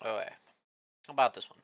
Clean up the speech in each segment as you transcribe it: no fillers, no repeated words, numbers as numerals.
Okay. How about this one?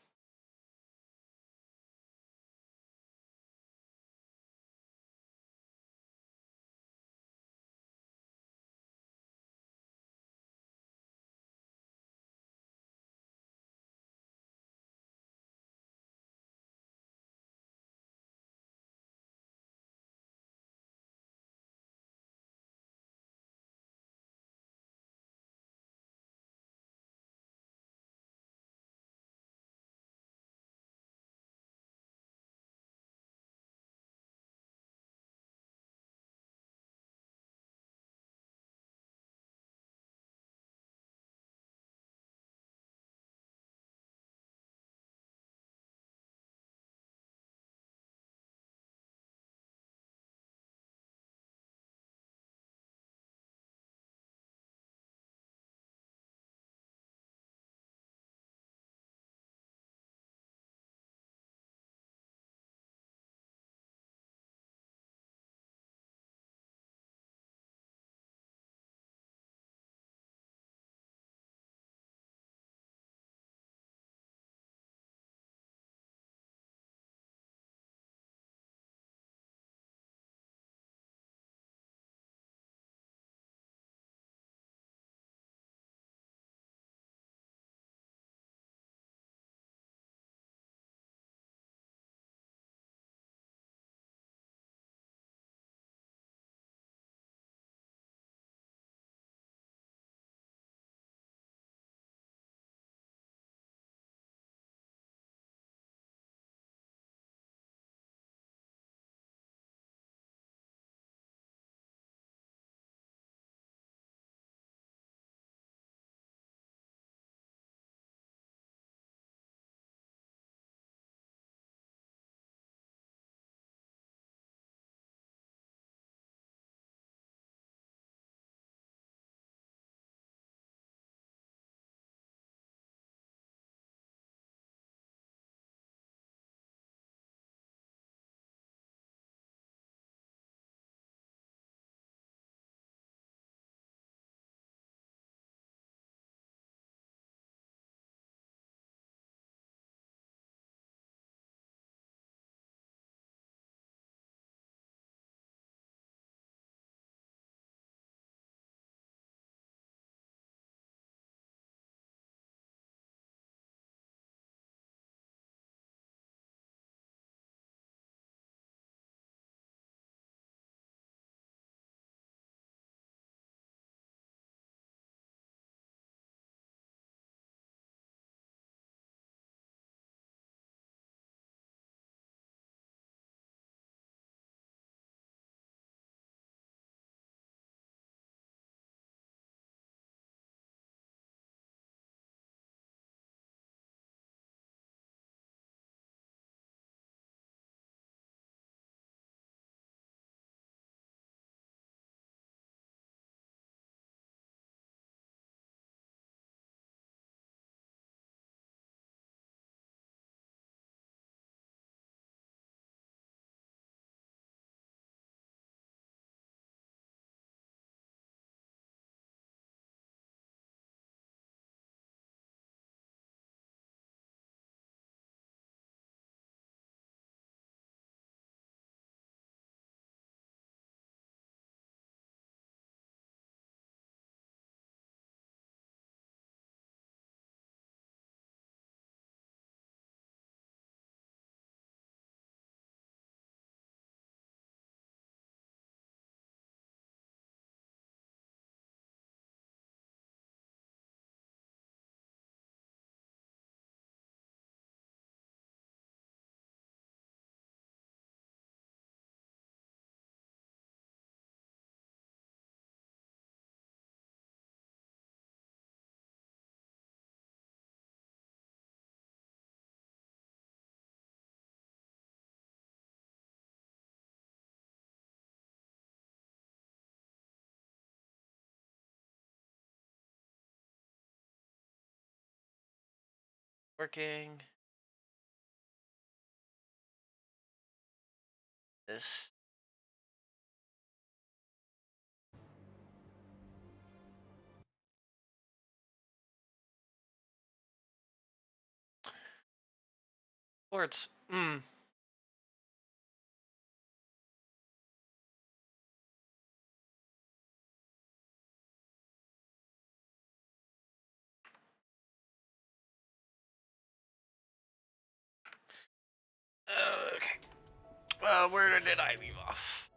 Working. This. Sports. Okay. Where did I leave off?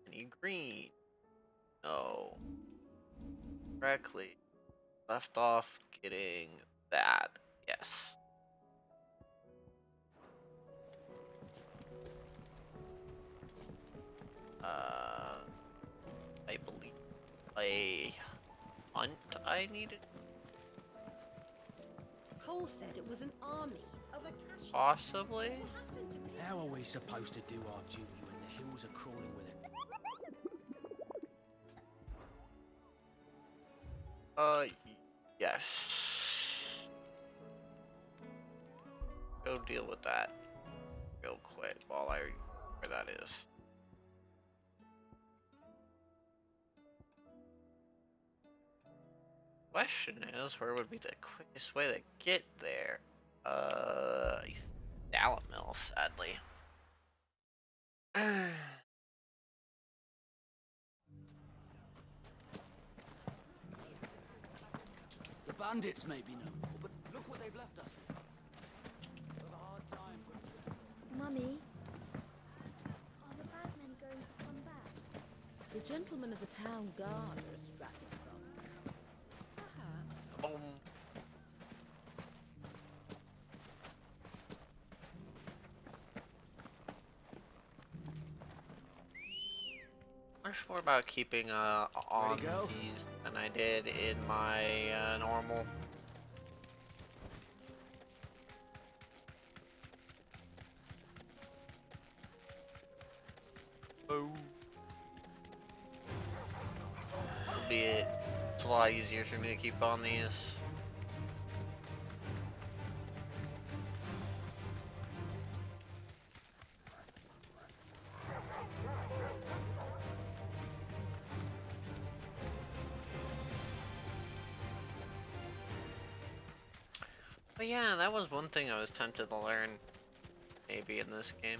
Any green? No. Correctly. Left off getting that. Yes. I believe a hunt I needed. Cole said it was an army of Akasha. Possibly. What happened to me? How are we supposed to do our duty when the hills are crawling with it? Yes. Go deal with that real quick while I where that is. Question is, where would be the quickest way to get there? Dallet Mill, sadly. The bandits may be no more, but look what they've left us with. We'll have a hard time with Mummy, are the bad men going to come back? The gentlemen of the town guard are extracted from. Perhaps. Boom. Much more about keeping on these than I did in my normal. Oh. Albeit, it's a lot easier for me to keep on these. But yeah, that was one thing I was tempted to learn. Maybe in this game.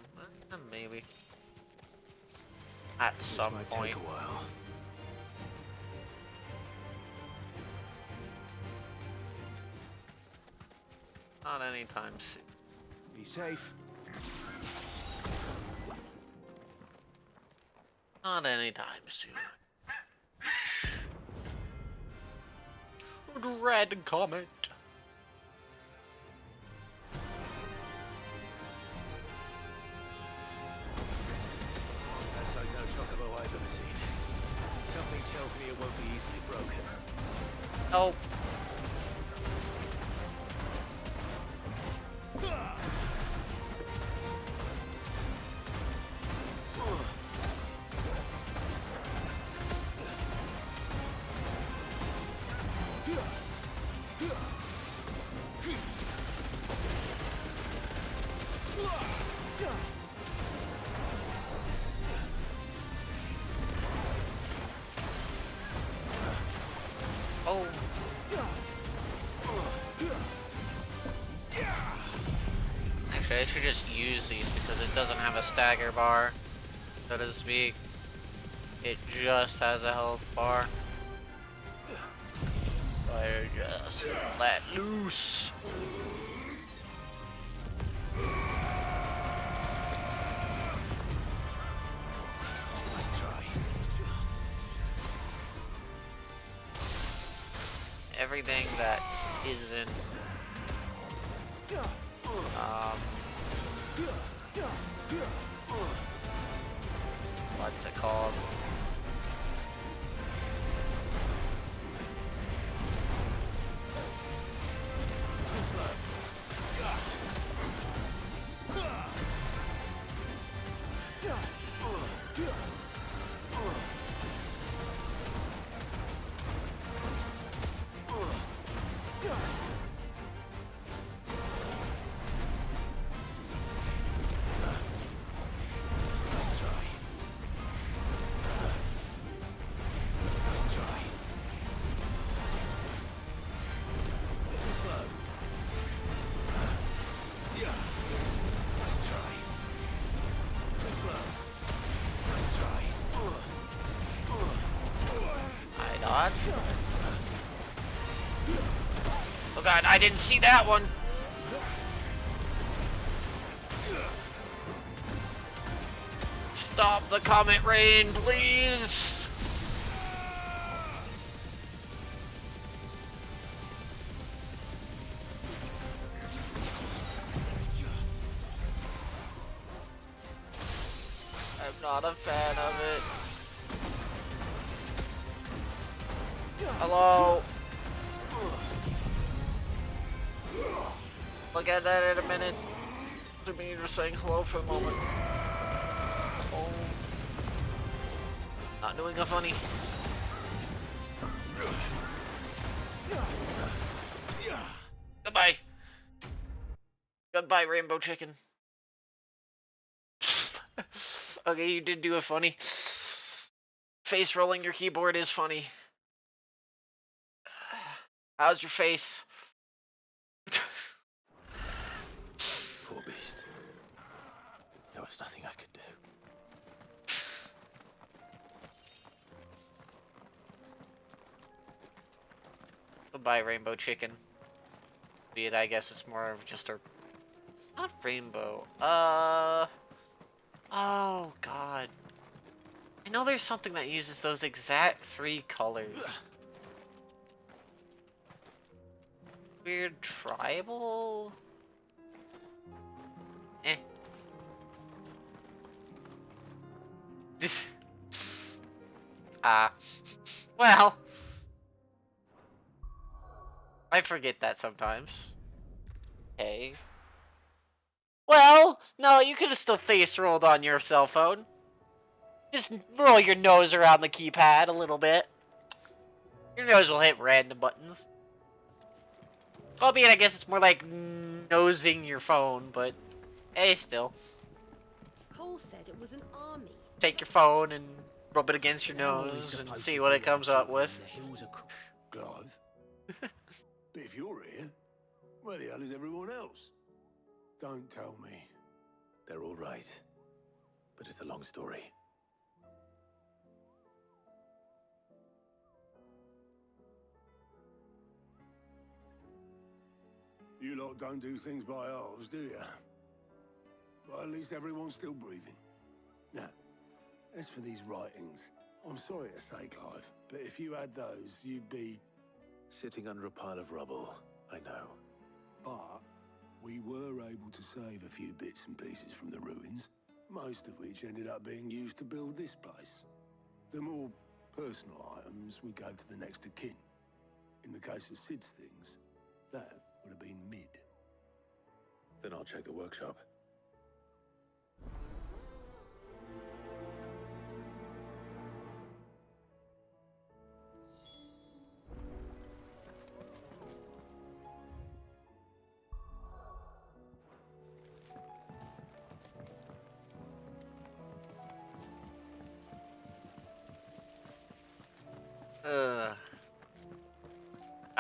Maybe. At some might point. take a while. Not anytime soon. Be safe. Not anytime soon. Red Comet. That's like no chocobo I've ever seen. Something tells me it won't be easily broken. Oh. Oh. Actually, I should just use these because it doesn't have a stagger bar, so to speak. It just has a health bar. Fire just let loose. Nice try. Everything that isn't what's it called? Too slow. god. Oh god, I didn't see that one. Stop the comet rain, please. I'm not a fan of it. Hello? We'll get that in a minute. To me, you're saying hello for a moment. Oh. Not doing a funny. Goodbye. Goodbye, Rainbow Chicken. Okay, you did do a funny. Face rolling your keyboard is funny. How's your face? Poor beast. There was nothing I could do. Goodbye, Rainbow Chicken. Be it, I guess it's more of just a... Not rainbow. Oh, God. I know there's something that uses those exact 3 colors. Weird tribal? Eh. Well. I forget that sometimes. Okay. Well, no, you could have still face rolled on your cell phone. Just roll your nose around the keypad a little bit. Your nose will hit random buttons. Albeit, I guess it's more like nosing your phone, but hey, still. Cole said it was an army. Take your phone and rub it against your nose and see what it comes up with. Clive? But if you're here, where the hell is everyone else? Don't tell me. They're all right. But it's a long story. You lot don't do things by halves, do you? Well, at least everyone's still breathing. Now, as for these writings, I'm sorry to say, Clive, but if you had those, you'd be... sitting under a pile of rubble, I know. But we were able to save a few bits and pieces from the ruins, most of which ended up being used to build this place. The more personal items we gave to the next of kin. In the case of Sid's things, that would have been mid. Then I'll check the workshop.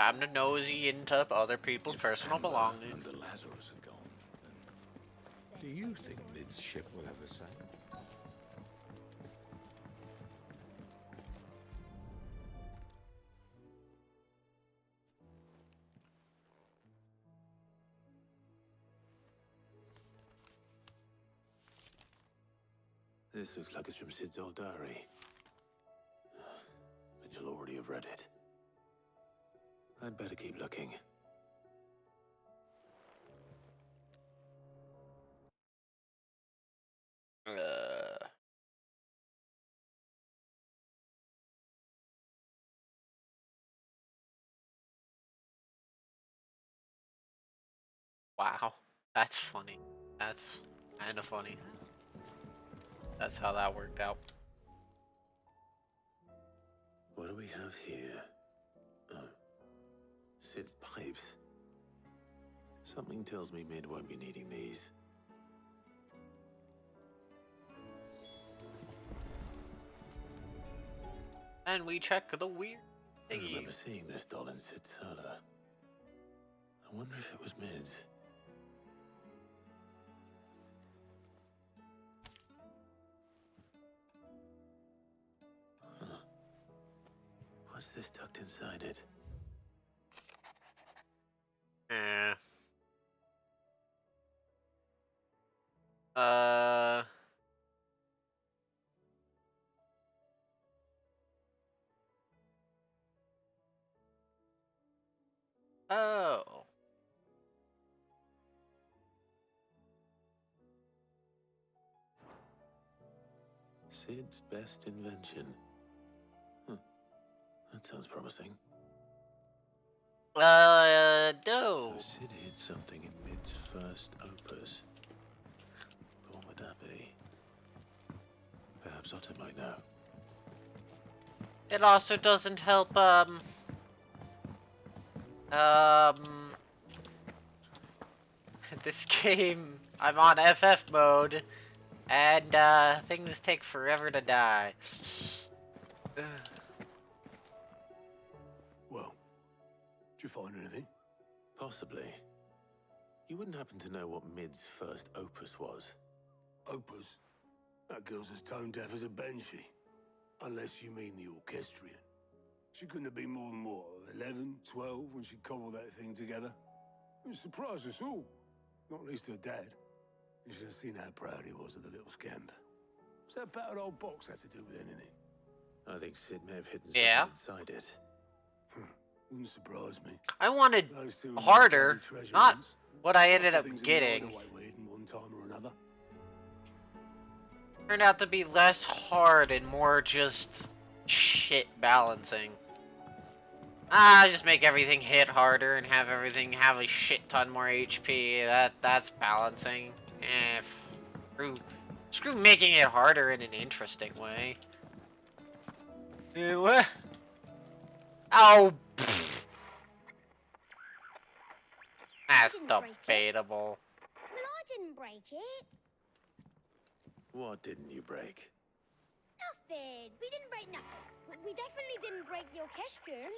I'm the nosy into other people's personal belongings. And the Lazarus are gone, then do you think Mid's ship will ever sail? This looks like it's from Sid's old diary. But you'll already have read it. I'd better keep looking. Wow, that's funny. That's kind of funny. That's how that worked out. What do we have here? Oh. Sid's pipes. Something tells me Mid won't be needing these. And we check the weird I thingy. remember seeing this doll in Sid's cellar. I wonder if it was Mid's. What's this tucked locked inside it. Eh. Uh. Oh. Sid's best invention. That sounds promising. No. So Sid hid something in Mid's first opus. But what would that be? Perhaps Otto might know. It also doesn't help, this game, I'm on FF mode, and, things take forever to die. Well, did you find anything? Possibly. You wouldn't happen to know what Mid's first opus was? Opus? That girl's as tone deaf as a banshee. Unless you mean the orchestrion. She couldn't have been more than, what, 11, 12 when she cobbled that thing together? It surprised us all. Not least her dad. You should have seen how proud he was of the little scamp. What's that battered old box have to do with anything? I think Sid may have hidden something Yeah. inside it. Wouldn't surprise me. I wanted Those two harder, bloody treasure not hunts. what I Half ended the up things in the getting. hideaway were hidden one time or another. Turned out to be less hard and more just shit balancing. Just make everything hit harder and have everything have a shit ton more HP. That's balancing. Screw making it harder in an interesting way. What? Oh, pfft. That's didn't break it. debatable. Well, I didn't break it. What didn't you break? Nothing. We didn't break nothing. We definitely didn't break the orchestrion.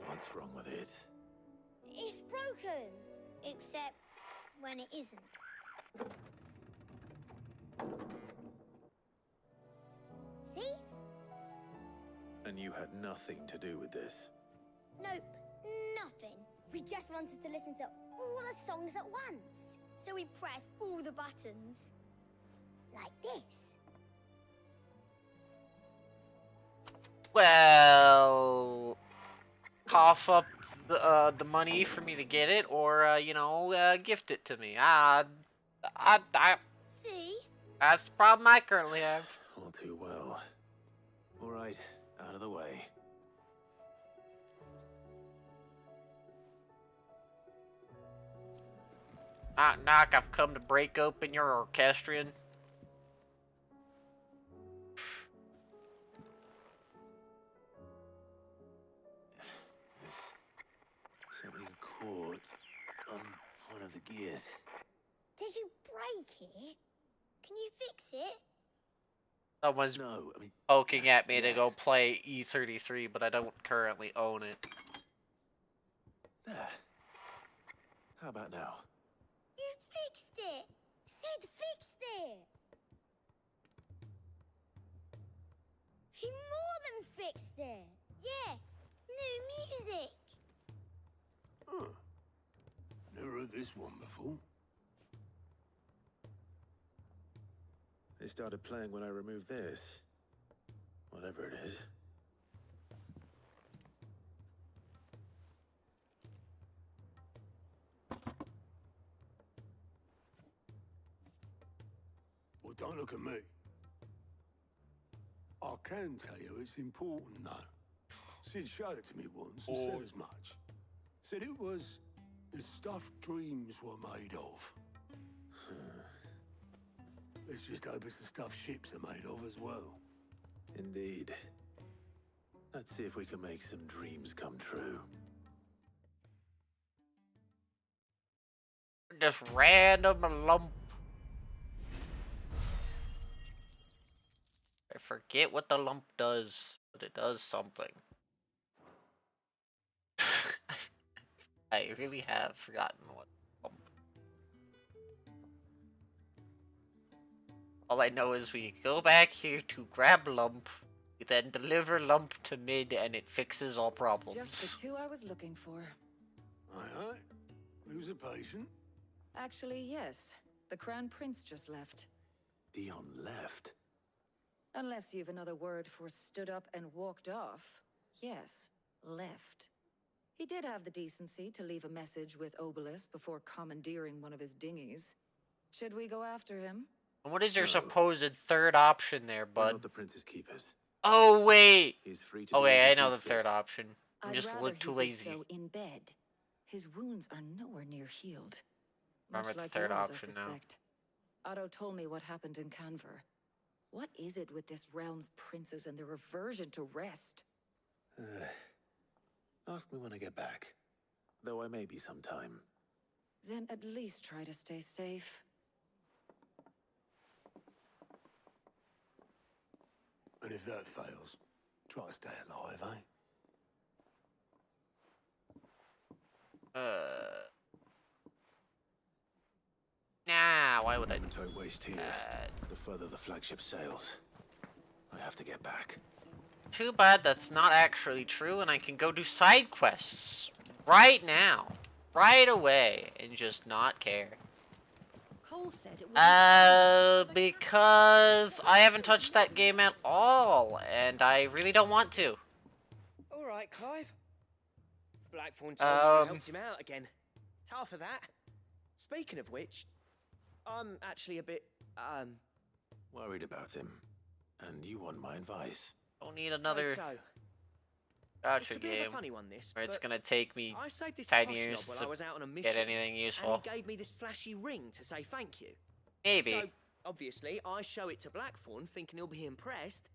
What's wrong with it? It's broken. Except when it isn't. See? And you had nothing to do with this? Nope. Nothing. We just wanted to listen to all the songs at once. So we pressed all the buttons. Like this. Well, cough up the money for me to get it, or gift it to me. See? That's the problem I currently have. All too well. All right, out of the way. Knock, knock, I've come to break open your orchestrion. There's something caught on one of the gears. Did you break it? Can you fix it? Someone's No, I mean... poking at me to yes. go play E33, but I don't currently own it. There. How about now? You fixed it! Sid fixed it! He more than fixed it! Yeah, new music! Huh. Never heard this one before. They started playing when I removed this. Whatever it is. Well, don't look at me. I can tell you it's important, though. Sid showed it to me once and said as much. Said it was the stuff dreams were made of. Let's just hope it's the stuff ships are made of as well. Indeed. Let's see if we can make some dreams come true. Just random lump. I forget what the lump does, but it does something. I really have forgotten what lump. All I know is we go back here to grab lump. It then deliver lump to mid and it fixes all problems. Just the two I was looking for. Aye, aye. Lose a patient. Actually, yes. The Crown Prince just left. Dion left. Unless you've another word for stood up and walked off. Yes, left. He did have the decency to leave a message with Obelisk before commandeering one of his dinghies. Should we go after him? And what is your No. supposed third option there, We're bud? not the prince's keepers. Oh, wait! He's free to Oh, do wait, as he I know the sees third fit. option. I'm I'd just rather look too he did lazy. so in bed. His wounds are nowhere near healed. Remember Much the like third yours, option I now. suspect. Otto told me what happened in Canver. What is it with this realm's princes and their aversion to rest? Ask me when I get back. Though I may be sometime. Then at least try to stay safe. And if that fails, try to stay alive, eh? Nah, why would I do Moment I waste here, that? the further the flagship sails. I have to get back. Too bad that's not actually true, and I can go do side quests right now, right away, and just not care. Cole said it was an army. Because I haven't touched that game at all, and I really don't want to. All right, Clive. Blackthorn told me you helped him out again. Tough of that. Speaking of which, I'm actually a bit, Worried about him. And you want my advice. Don't need another so. gotcha It's a bit game of a funny one, this. where it's but gonna take me I saved this 10 posh years knob while to I was out on a mission, get anything useful. and he gave me this flashy ring to say thank you. Maybe. So, obviously, I show it to Blackthorn, thinking he'll be impressed,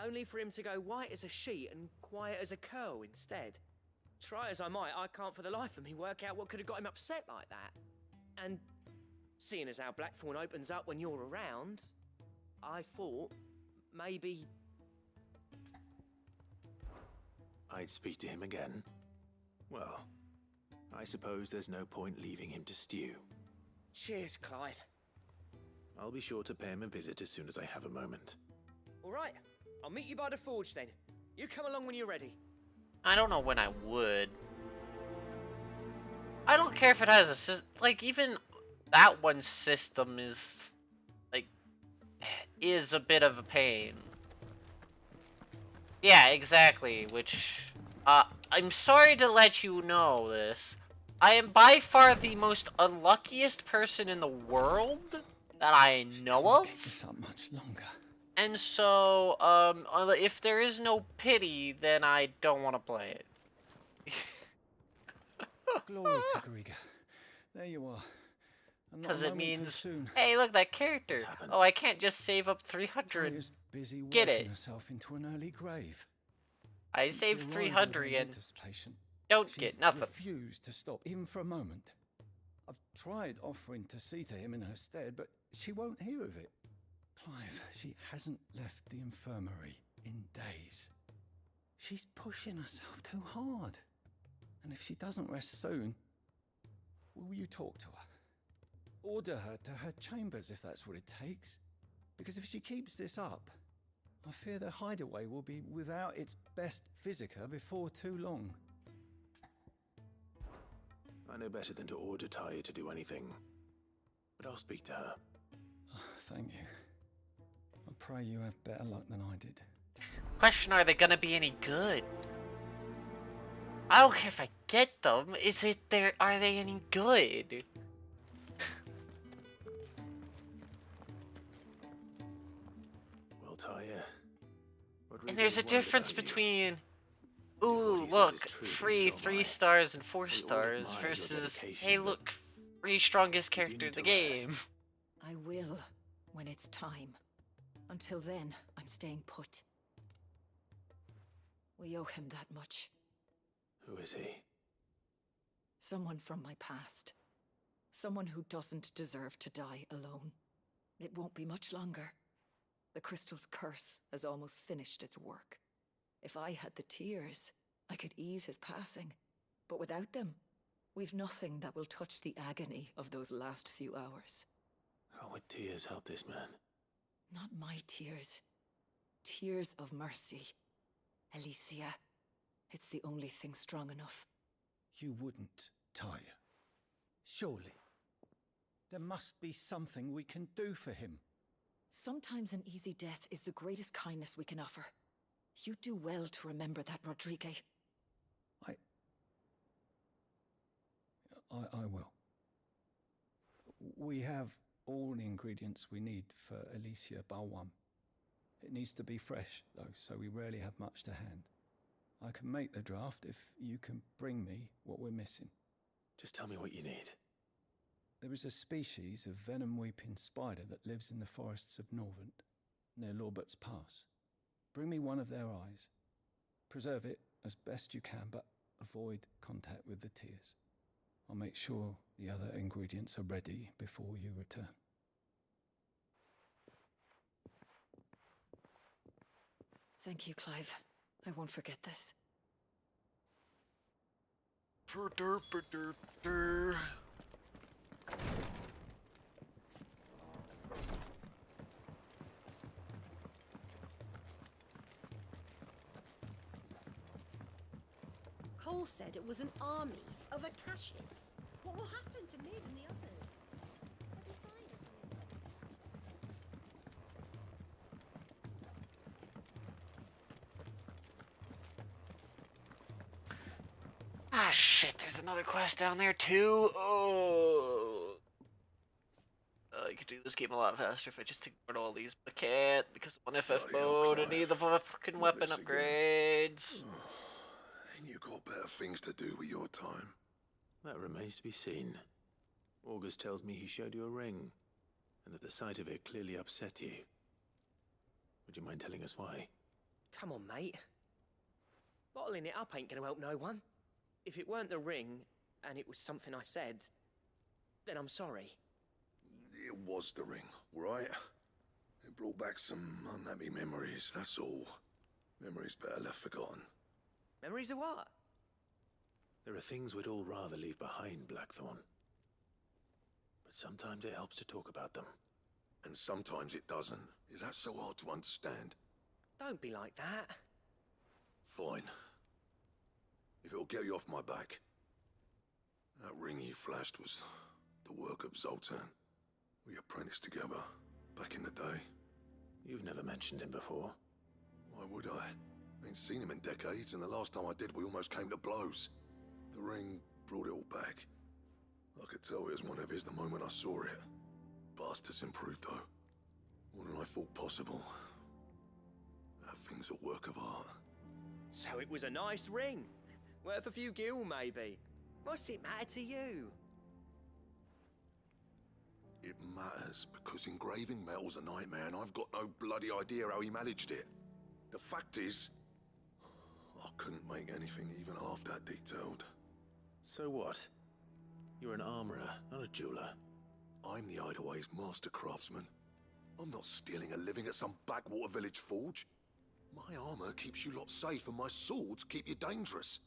only for him to go white as a sheet and quiet as a curl instead. Try as I might, I can't for the life of me work out what could have got him upset like that. And seeing as how Blackthorn opens up when you're around, I thought maybe... I'd speak to him again. Well, I suppose there's no point leaving him to stew. Cheers, Clive. I'll be sure to pay him a visit as soon as I have a moment. All right, I'll meet you by the forge then. You come along when you're ready. I don't know when I would. I don't care if it has a system. Like, even that one system is, like, is a bit of a pain. Yeah, exactly, which, I'm sorry to let you know this. I am by far the most unluckiest person in the world that I know of. Keep this up much longer. And so, if there is no pity, then I don't want to play it. Glory to Griga. There you are. And not a Because it moment too means, soon. hey, look, that character. What's happened? Oh, I can't just save up 300. Taya's busy Get working it. herself into an early grave. I Since saved the 300 arrival of and the latest patient, don't she's get nothing. refused to stop, even for a moment. I've tried offering to see to him in her stead, but she won't hear of it. Clive, she hasn't left the infirmary in days. She's pushing herself too hard. And if she doesn't rest soon, will you talk to her? Order her to her chambers if that's what it takes. Because if she keeps this up, I fear the hideaway will be without its best physica before too long. I know better than to order Taya to do anything. But I'll speak to her. Thank you. I pray you have better luck than I did. Question, are they gonna be any good? I don't care if I get them. Are they any good? Well, Taya. And there's a difference between, ooh, he says look, is true, free so 3 am I. stars and 4 We all stars admire your versus, dedication, hey, but look, free strongest you do character in need the to game. rest. I will, when it's time. Until then, I'm staying put. We owe him that much. Who is he? Someone from my past. Someone who doesn't deserve to die alone. It won't be much longer. The crystal's curse has almost finished its work. If I had the tears, I could ease his passing. But without them, we've nothing that will touch the agony of those last few hours. How would tears help this man? Not my tears. tears of mercy. Alicia, it's the only thing strong enough. You wouldn't, Tyre. Surely. There must be something we can do for him. Sometimes an easy death is the greatest kindness we can offer. You do well to remember that, Rodrigue. I will. We have all the ingredients we need for Alicia Balwam. It needs to be fresh, though, so we rarely have much to hand. I can make the draft if you can bring me what we're missing. Just tell me what you need. There is a species of venom-weeping spider that lives in the forests of Norvent, near Lorbert's Pass. Bring me one of their eyes. Preserve it as best you can, but avoid contact with the tears. I'll make sure the other ingredients are ready before you return. Thank you, Clive. I won't forget this. Cole said it was an army of Akashic. What will happen to Mid and the others? They'll be fine as long as Ah, shit, there's another quest down there too. Oh. I could do this game a lot faster if I just ignored all these, but I can't because I'm on FF mode and need the fucking weapon upgrades. And you got better things to do with your time. That remains to be seen. August tells me he showed you a ring, and that the sight of it clearly upset you. Would you mind telling us why? Come on, mate. Bottling it up ain't gonna help no one. If it weren't the ring, and it was something I said, then I'm sorry. It was the ring, right? It brought back some unhappy memories, that's all. Memories better left forgotten. Memories of what? There are things we'd all rather leave behind, Blackthorn. But sometimes it helps to talk about them. And sometimes it doesn't. Is that so hard to understand? Don't be like that. Fine. If it'll get you off my back. That ring you flashed was the work of Zoltan. We apprenticed together, back in the day. You've never mentioned him before. Why would I? Ain't seen him in decades, and the last time I did, we almost came to blows. The ring brought it all back. I could tell it was one of his the moment I saw it. Bastard's improved, though. More than I thought possible. That thing's a work of art. So it was a nice ring. Worth a few gil, maybe. What's it matter to you? It matters, because engraving metal's a nightmare, and I've got no bloody idea how he managed it. The fact is, I couldn't make anything even half that detailed. So what? You're an armorer, not a jeweler. I'm the Hideaway's master craftsman. I'm not stealing a living at some backwater village forge. My armor keeps you lot safe, and my swords keep you dangerous.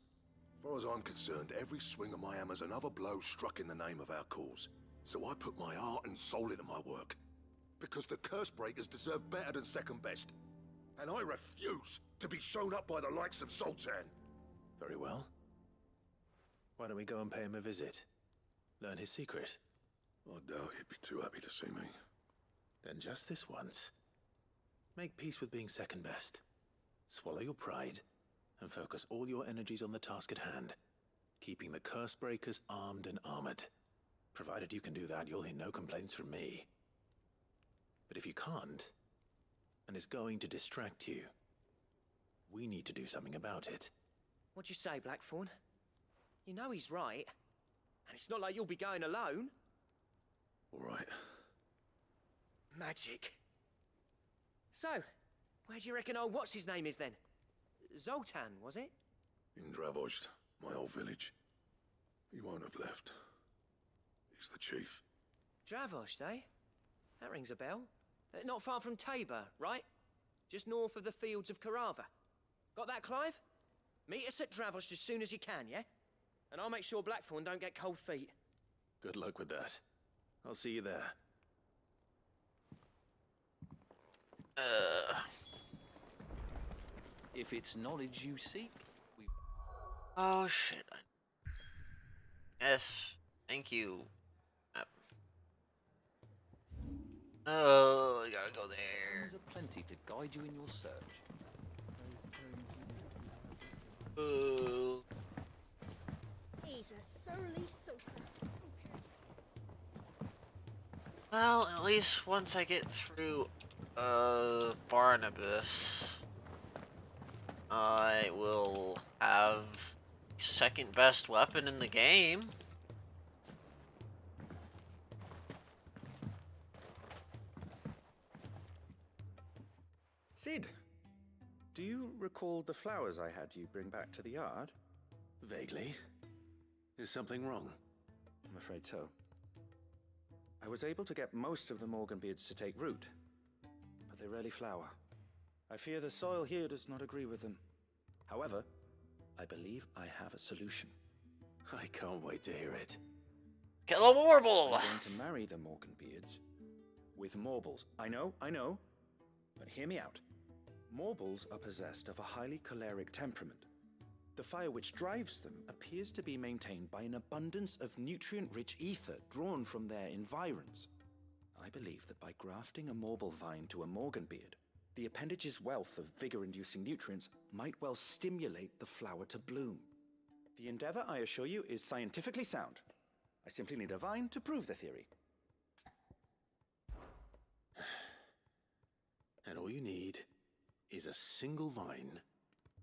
As far as I'm concerned, every swing of my hammer's another blow struck in the name of our cause. So I put my heart and soul into my work. Because the curse breakers deserve better than second best. And I refuse to be shown up by the likes of Zoltan. Very well. Why don't we go and pay him a visit? Learn his secret. I doubt he'd be too happy to see me. Then just this once. Make peace with being second best. Swallow your pride, and focus all your energies on the task at hand. Keeping the curse breakers armed and armored. Provided you can do that, you'll hear no complaints from me. But if you can't, and it's going to distract you, we need to do something about it. What'd you say, Blackthorn? You know he's right. And it's not like you'll be going alone. All right. Magic. So, where do you reckon old what's-his-name is then? Zoltan, was it? In Dravozd, my old village. He won't have left. He's the chief. Dravozd, eh? That rings a bell. Not far from Tabor, right? Just north of the fields of Carava. Got that, Clive? Meet us at Dravozd as soon as you can, yeah? And I'll make sure Blackthorn don't get cold feet. Good luck with that. I'll see you there. If it's knowledge you seek, we... Oh shit. Yes, thank you. Oh, I gotta go there. There's plenty to guide you in your search. He's a surly soaker. Well, at least once I get through, Barnabas, I will have second best weapon in the game. Sid, do you recall the flowers I had you bring back to the yard? Vaguely. Is something wrong? I'm afraid so. I was able to get most of the Morganbeards to take root, but they rarely flower. I fear the soil here does not agree with them. However, I believe I have a solution. I can't wait to hear it. Kill a warble! I'm going to marry the Morganbeards with Morbles. I know, but hear me out. Morbles are possessed of a highly choleric temperament. The fire which drives them appears to be maintained by an abundance of nutrient-rich ether drawn from their environs. I believe that by grafting a Morble vine to a Morganbeard, the appendage's wealth of vigor-inducing nutrients might well stimulate the flower to bloom. The endeavor, I assure you, is scientifically sound. I simply need a vine to prove the theory. And all you need is a single vine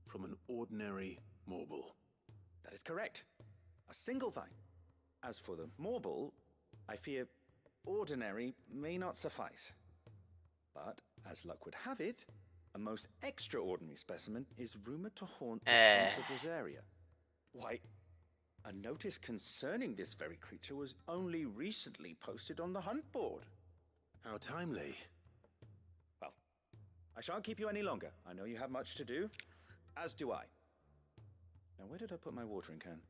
from an ordinary Morble. That is correct. A single vine. As for the Morble, I fear ordinary may not suffice. But, as luck would have it, a most extraordinary specimen is rumored to haunt the swamps of Rosaria. Why, a notice concerning this very creature was only recently posted on the hunt board. How timely. Well, I shan't keep you any longer. I know you have much to do, as do I. Now, where did I put my watering can?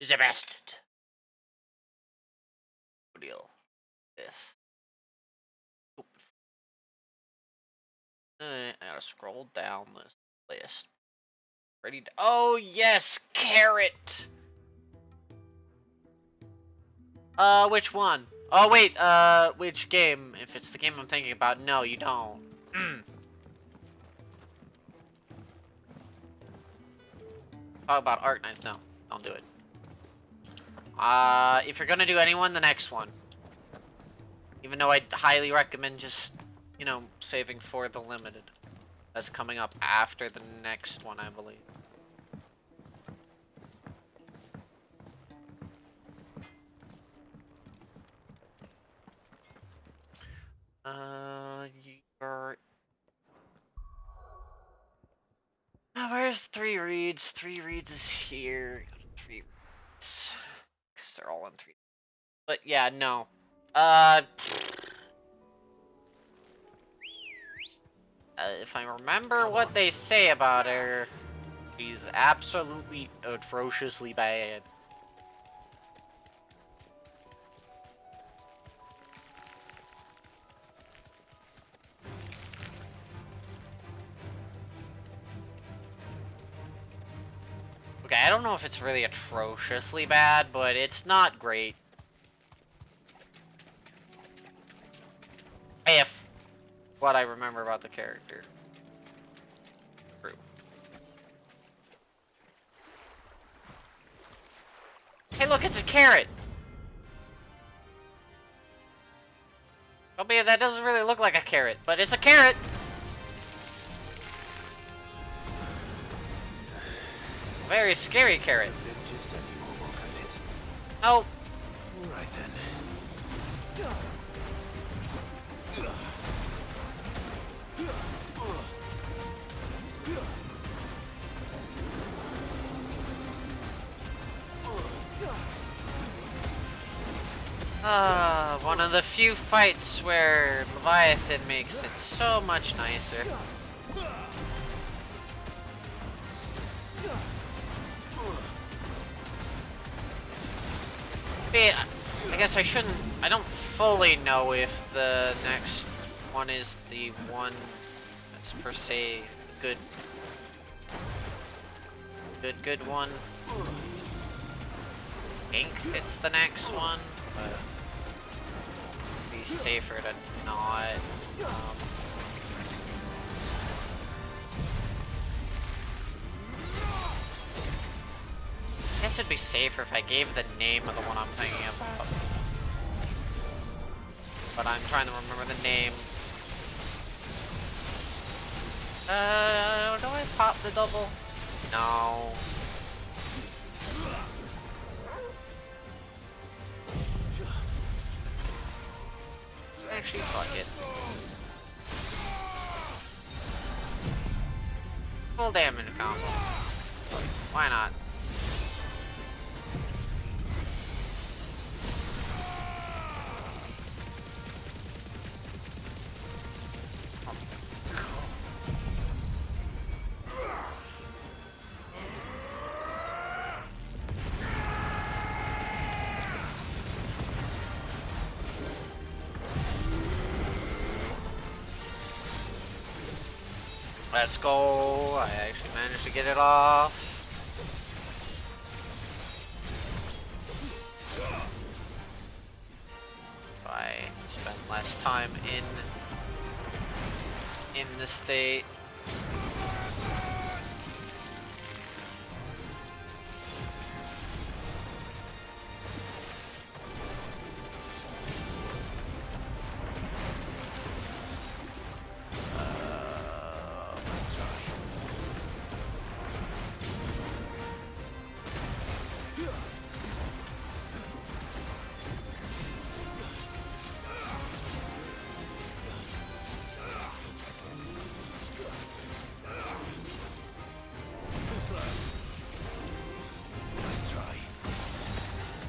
The bastard. Deal with. I gotta scroll down this list. Ready to. Oh, yes! Carrot! Which one? Oh, wait, which game? If it's the game I'm thinking about, no, you don't. Talk about Art Nights, no. Don't do it. If you're gonna do anyone, the next one. Even though I'd highly recommend just, you know, saving for the limited. That's coming up after the next one, I believe. You're... Oh, where's 3 reads? 3 reads is here. 3 reads. Because they're all in 3. But yeah, no. If I remember what they say about her, she's absolutely atrociously bad. Okay, I don't know if it's really atrociously bad, but it's not great. If what I remember about the character. True. Hey, look, it's a carrot! Okay, that doesn't really look like a carrot, but it's a carrot! Very scary carrot. Just any more credits. Oh. All right then. One of the few fights where Leviathan makes it so much nicer. I guess I shouldn't... I don't fully know if the next one is the one that's per se good one. I think it's the next one, but it'd be safer to not. I guess it'd be safer if I gave the name of the one I'm thinking about. But I'm trying to remember the name. Do I pop the double? No. Actually, fuck it. Full damage combo. Why not? Let's go. I actually managed to get it off. If I spend less time in the state.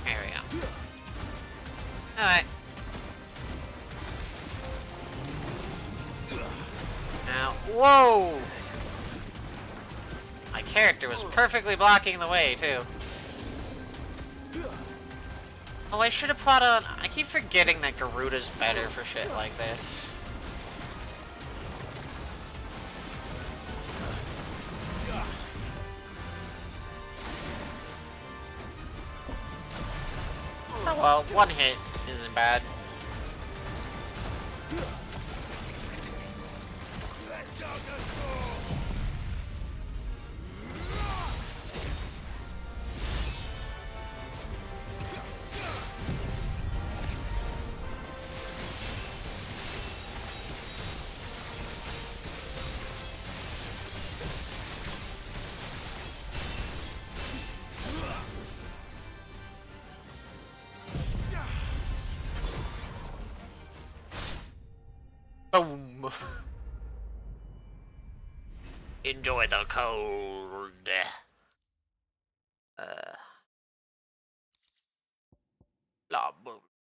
There we go. Alright. Now, whoa! My character was perfectly blocking the way, too. Oh, I should have put on... I keep forgetting that Garuda's better for shit like this. Oh well, one hit isn't bad. Boom. Enjoy the cold.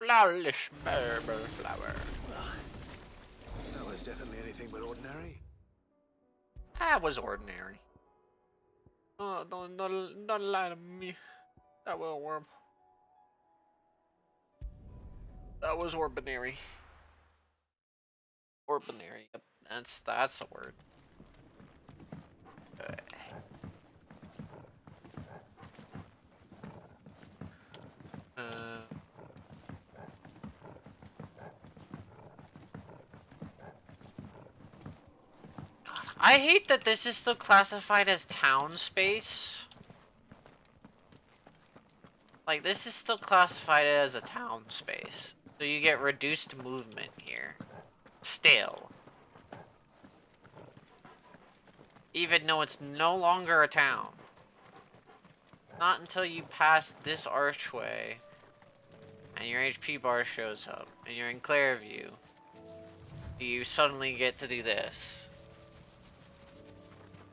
Flawless marble flower. That was definitely anything but ordinary. That was ordinary. Oh, don't lie to me. That was warm. That was ordinary. Ordinary. Yep, that's a word. Okay. God, I hate that this is still classified as town space. Like, this is still classified as a town space. So you get reduced movement here. Still. Even though it's no longer a town. Not until you pass this archway and your HP bar shows up and you're in Clairview do you suddenly get to do this.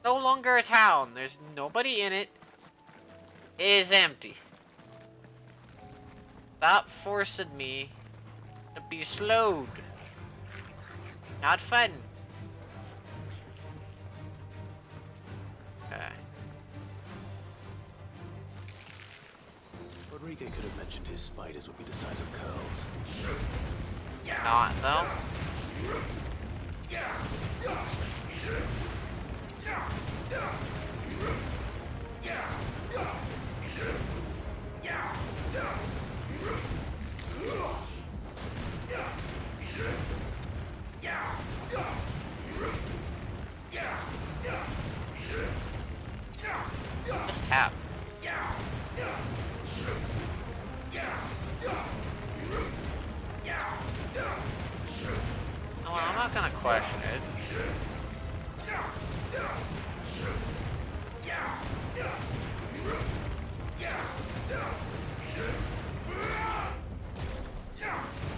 No longer a town. There's nobody in it. It is empty. Stop forcing me to be slowed. Not fun. Okay. But Enrique could have mentioned his spiders would be the size of curls. Not though. Just tap. Oh, well, I'm not gonna question it.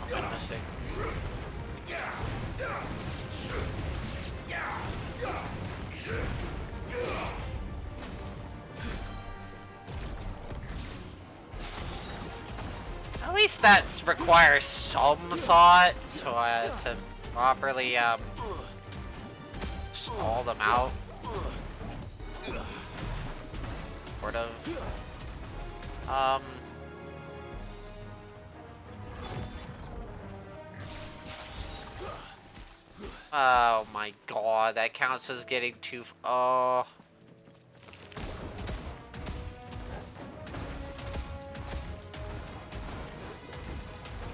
Optimistic. At least that requires some thought to properly stall them out. Sort of. Oh my god, that counts as getting too. Oh.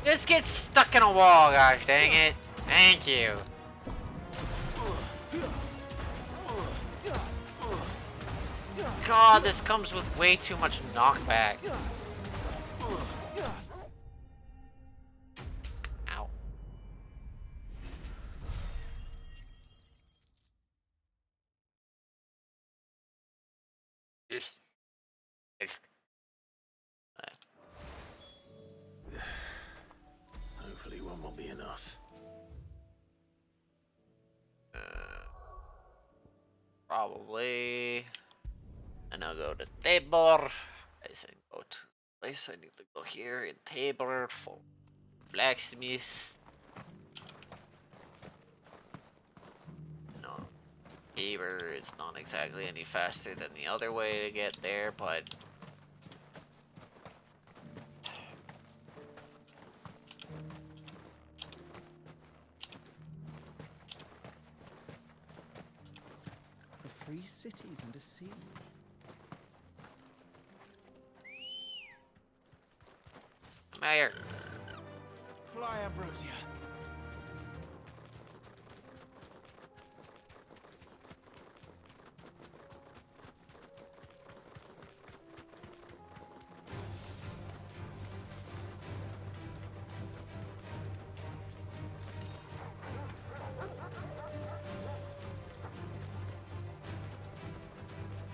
Just get stuck in a wall, gosh dang it. Thank you. God, this comes with way too much knockback. Ow. Hopefully one will be enough. Probably. And I'll go to table. I said go to place. I need to go here in table for blacksmith. No, table is not exactly any faster than the other way to get there, but The free cities and a sea. Mayor. Fly, Ambrosia.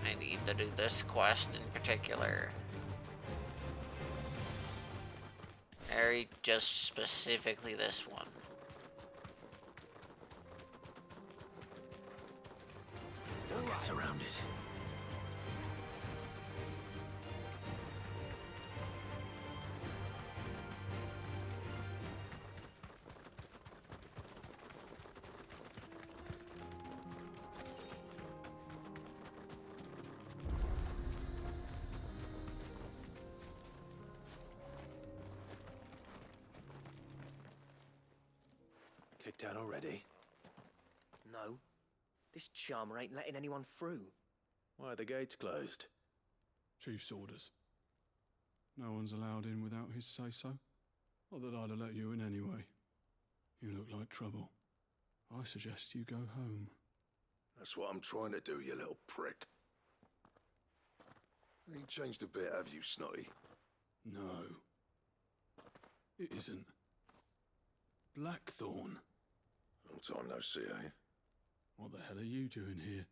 I need to do this quest in particular. Very just specifically this one. Don't get surrounded. Kicked out already? No. This charmer ain't letting anyone through. Why are the gates closed? Chief's orders. No one's allowed in without his say-so. Not that I'd have let you in anyway. You look like trouble. I suggest you go home. That's what I'm trying to do, you little prick. Ain't changed a bit, have you, Snotty? No. It isn't. Blackthorn. Long time no see, eh? What the hell are you doing here?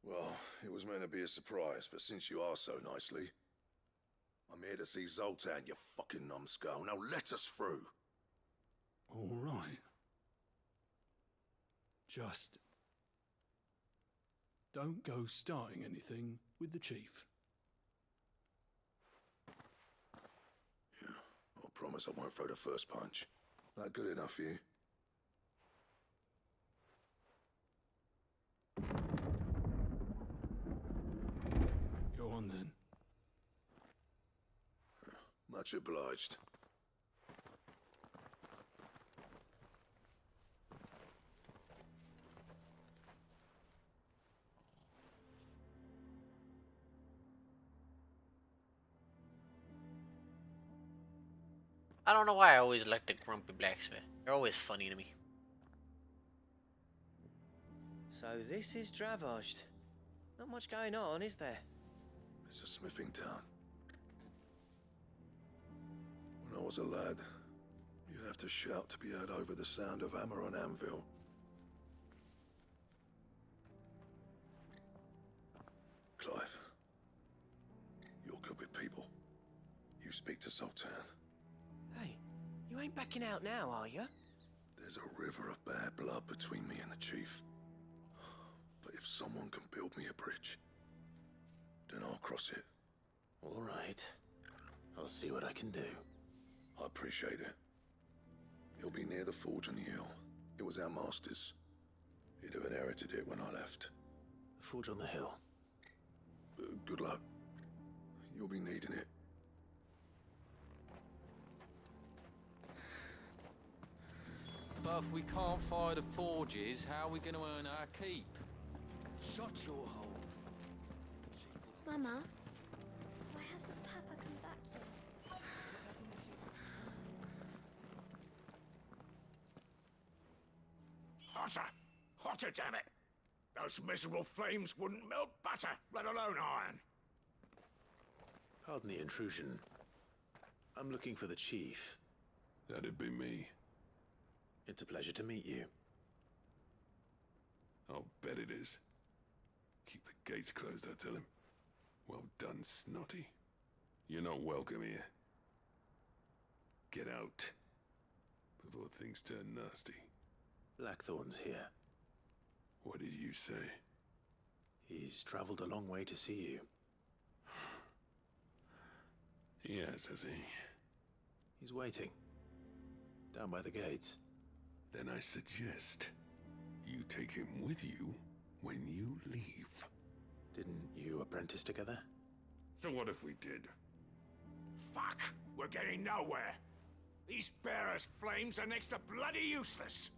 Well, it was meant to be a surprise, but since you asked so nicely, I'm here to see Zoltan, you fucking numbskull. Now let us through. All right. Just don't go starting anything with the chief. Yeah, I promise I won't throw the first punch. That good enough for you? Go on then. Much obliged. I don't know why I always like the grumpy blacksmith. They're always funny to me. So this is Dravozd. Not much going on, is there? It's a smithing town. When I was a lad, you'd have to shout to be heard over the sound of hammer on anvil. Clive, you're good with people. You speak to Sultan. Hey, you ain't backing out now, are you? There's a river of bad blood between me and the chief. But if someone can build me a bridge, then I'll cross it. All right. I'll see what I can do. I appreciate it. You'll be near the forge on the hill. It was our master's. He'd have inherited it when I left. The forge on the hill. Good luck. You'll be needing it. But if we can't fire the forges, how are we going to earn our keep? Shut your hole. Mama, why hasn't Papa come back yet? Hotter! Hotter, damn it! Those miserable flames wouldn't melt butter, let alone iron. Pardon the intrusion. I'm looking for the chief. That'd be me. It's a pleasure to meet you. I'll bet it is. Keep the gates closed, I tell him. Well done, Snotty. You're not welcome here. Get out. Before things turn nasty. Blackthorn's here. What did you say? He's traveled a long way to see you. Yes, has he? He's waiting. Down by the gates. Then I suggest you take him with you when you leave. Didn't you apprentice together? So what if we did? Fuck! We're getting nowhere! These bearers' flames are next to bloody useless!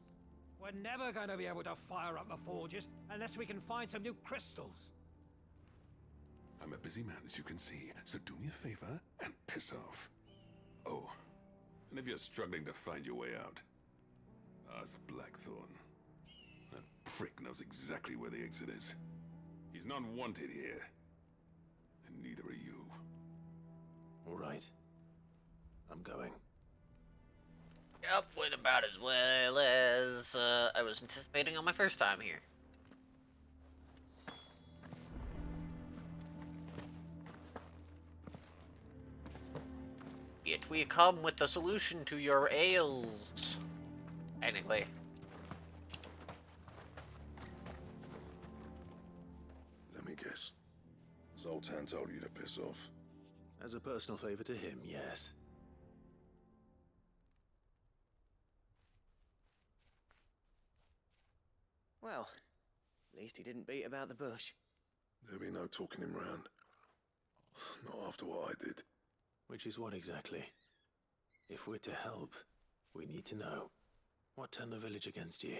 We're never going to be able to fire up the forges unless we can find some new crystals. I'm a busy man, as you can see, so do me a favor and piss off. Oh, and if you're struggling to find your way out, ask Blackthorn. That prick knows exactly where the exit is. He's not wanted here. And neither are you. All right. I'm going. Yep, went about as well as I was anticipating on my first time here. Yet we come with the solution to your ails. Technically. Let me guess. Zoltan told you to piss off. As a personal favor to him, yes. Well, at least he didn't beat about the bush. There'll be no talking him round. Not after what I did. Which is what exactly? If we're to help, we need to know. What turned the village against you?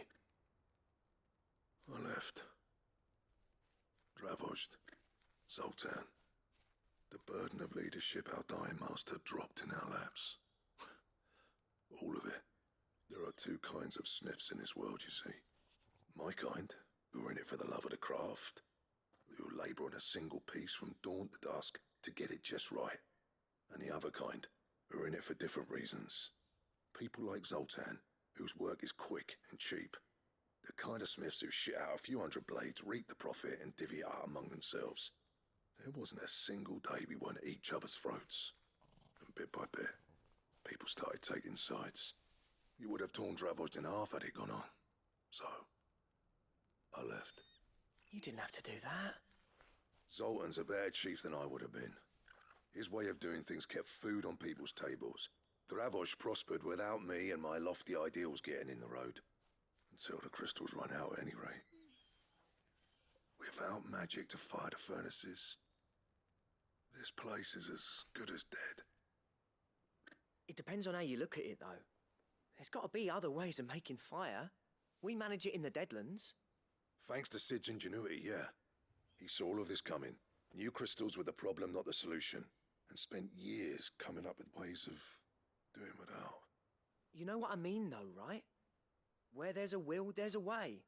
I left. Dravozd. Zoltan. The burden of leadership our dying master dropped in our laps. All of it. There are two kinds of smiths in this world, you see. My kind, who are in it for the love of the craft, who labour on a single piece from dawn to dusk to get it just right. And the other kind, who are in it for different reasons. People like Zoltan, whose work is quick and cheap. The kind of smiths who shit out a few hundred blades, reap the profit, and divvy it out among themselves. There wasn't a single day we weren't at each other's throats. And bit by bit, people started taking sides. You would have torn Dravozd in half had it gone on. So, I left. You didn't have to do that. Zoltan's a better chief than I would have been. His way of doing things kept food on people's tables. Dravozd prospered without me and my lofty ideals getting in the road. Until the crystals run out at any rate. Without magic to fire the furnaces, this place is as good as dead. It depends on how you look at it, though. There's got to be other ways of making fire. We manage it in the Deadlands. Thanks to Sid's ingenuity, yeah. He saw all of this coming. Knew crystals were the problem, not the solution. And spent years coming up with ways of doing without. You know what I mean, though, right? Where there's a will, there's a way.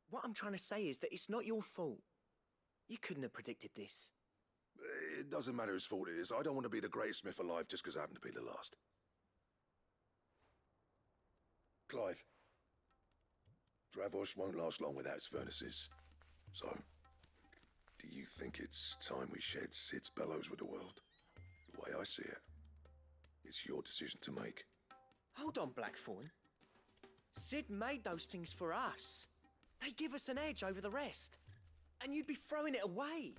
What I'm trying to say is that it's not your fault. You couldn't have predicted this. It doesn't matter whose fault it is. I don't want to be the greatest smith alive just because I happen to be the last. Clive. Dravosh won't last long without its furnaces. So, do you think it's time we shared Sid's bellows with the world? The way I see it, it's your decision to make. Hold on, Blackthorn. Sid made those things for us. They give us an edge over the rest. And you'd be throwing it away.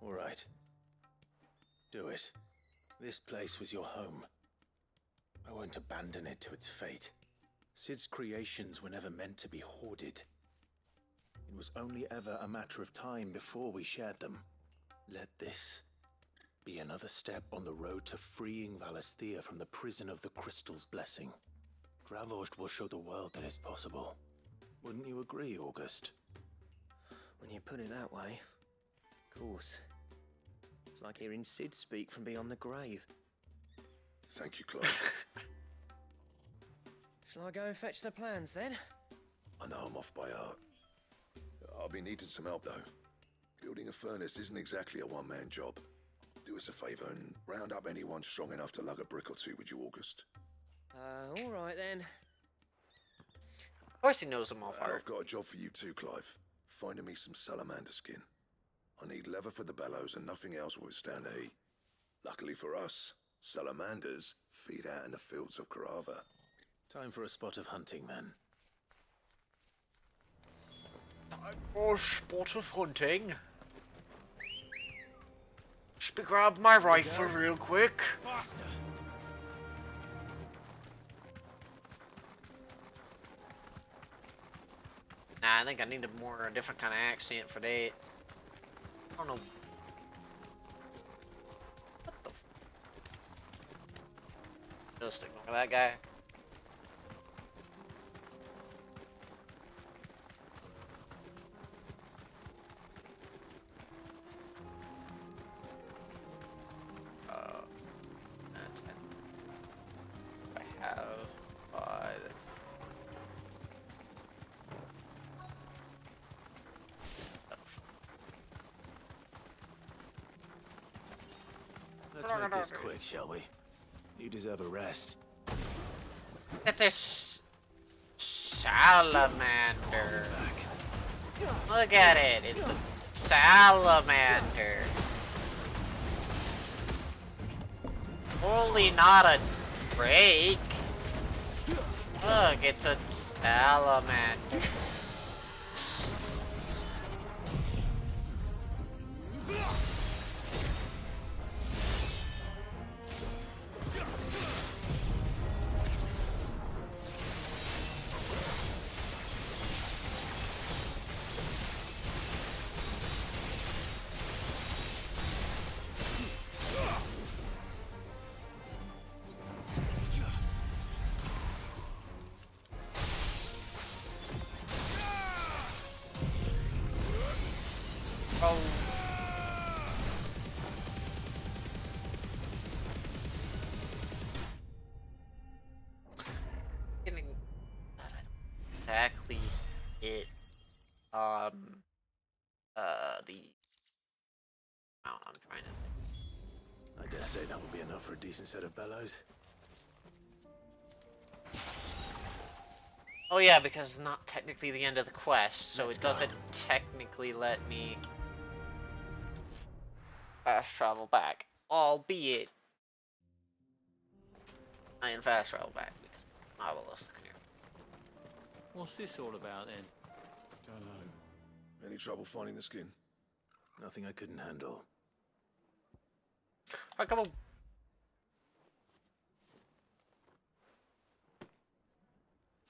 All right. Do it. This place was your home. I won't abandon it to its fate. Sid's creations were never meant to be hoarded. It was only ever a matter of time before we shared them. Let this be another step on the road to freeing Valisthea from the prison of the Crystal's blessing. Dravost will show the world that it's possible. Wouldn't you agree, August? When you put it that way, of course. It's like hearing Sid speak from beyond the grave. Thank you, Clive. Shall I go and fetch the plans, then? I know I'm off by heart. I'll be needing some help, though. Building a furnace isn't exactly a one-man job. Do us a favour and round up anyone strong enough to lug a brick or two, would you, August? All right, then. Of course he knows them all And apart. I've got a job for you too, Clive. Finding me some salamander skin. I need leather for the bellows and nothing else will withstand the heat. Luckily for us, salamanders feed out in the fields of Karava. Time for a spot of hunting, then. Time for a spot of hunting. Just grab my rifle real quick. Faster! Nah, I think I need a different kind of accent for that. I don't know. What the Just ignore that guy. I have 5. Let's make this quick, shall we? You deserve a rest. Look at this salamander. Look at it. It's a salamander. Totally not a drake. Look, it's a salamander. Exactly it the amount I'm trying to I dare say that would be enough for a decent set of bellows. Oh yeah, because it's not technically the end of the quest, so Let's it doesn't go. technically let me fast travel back. Albeit I can fast travel back because I will listen here. What's this all about, then? Don't know. Any trouble finding the skin? Nothing I couldn't handle. Alright, come on.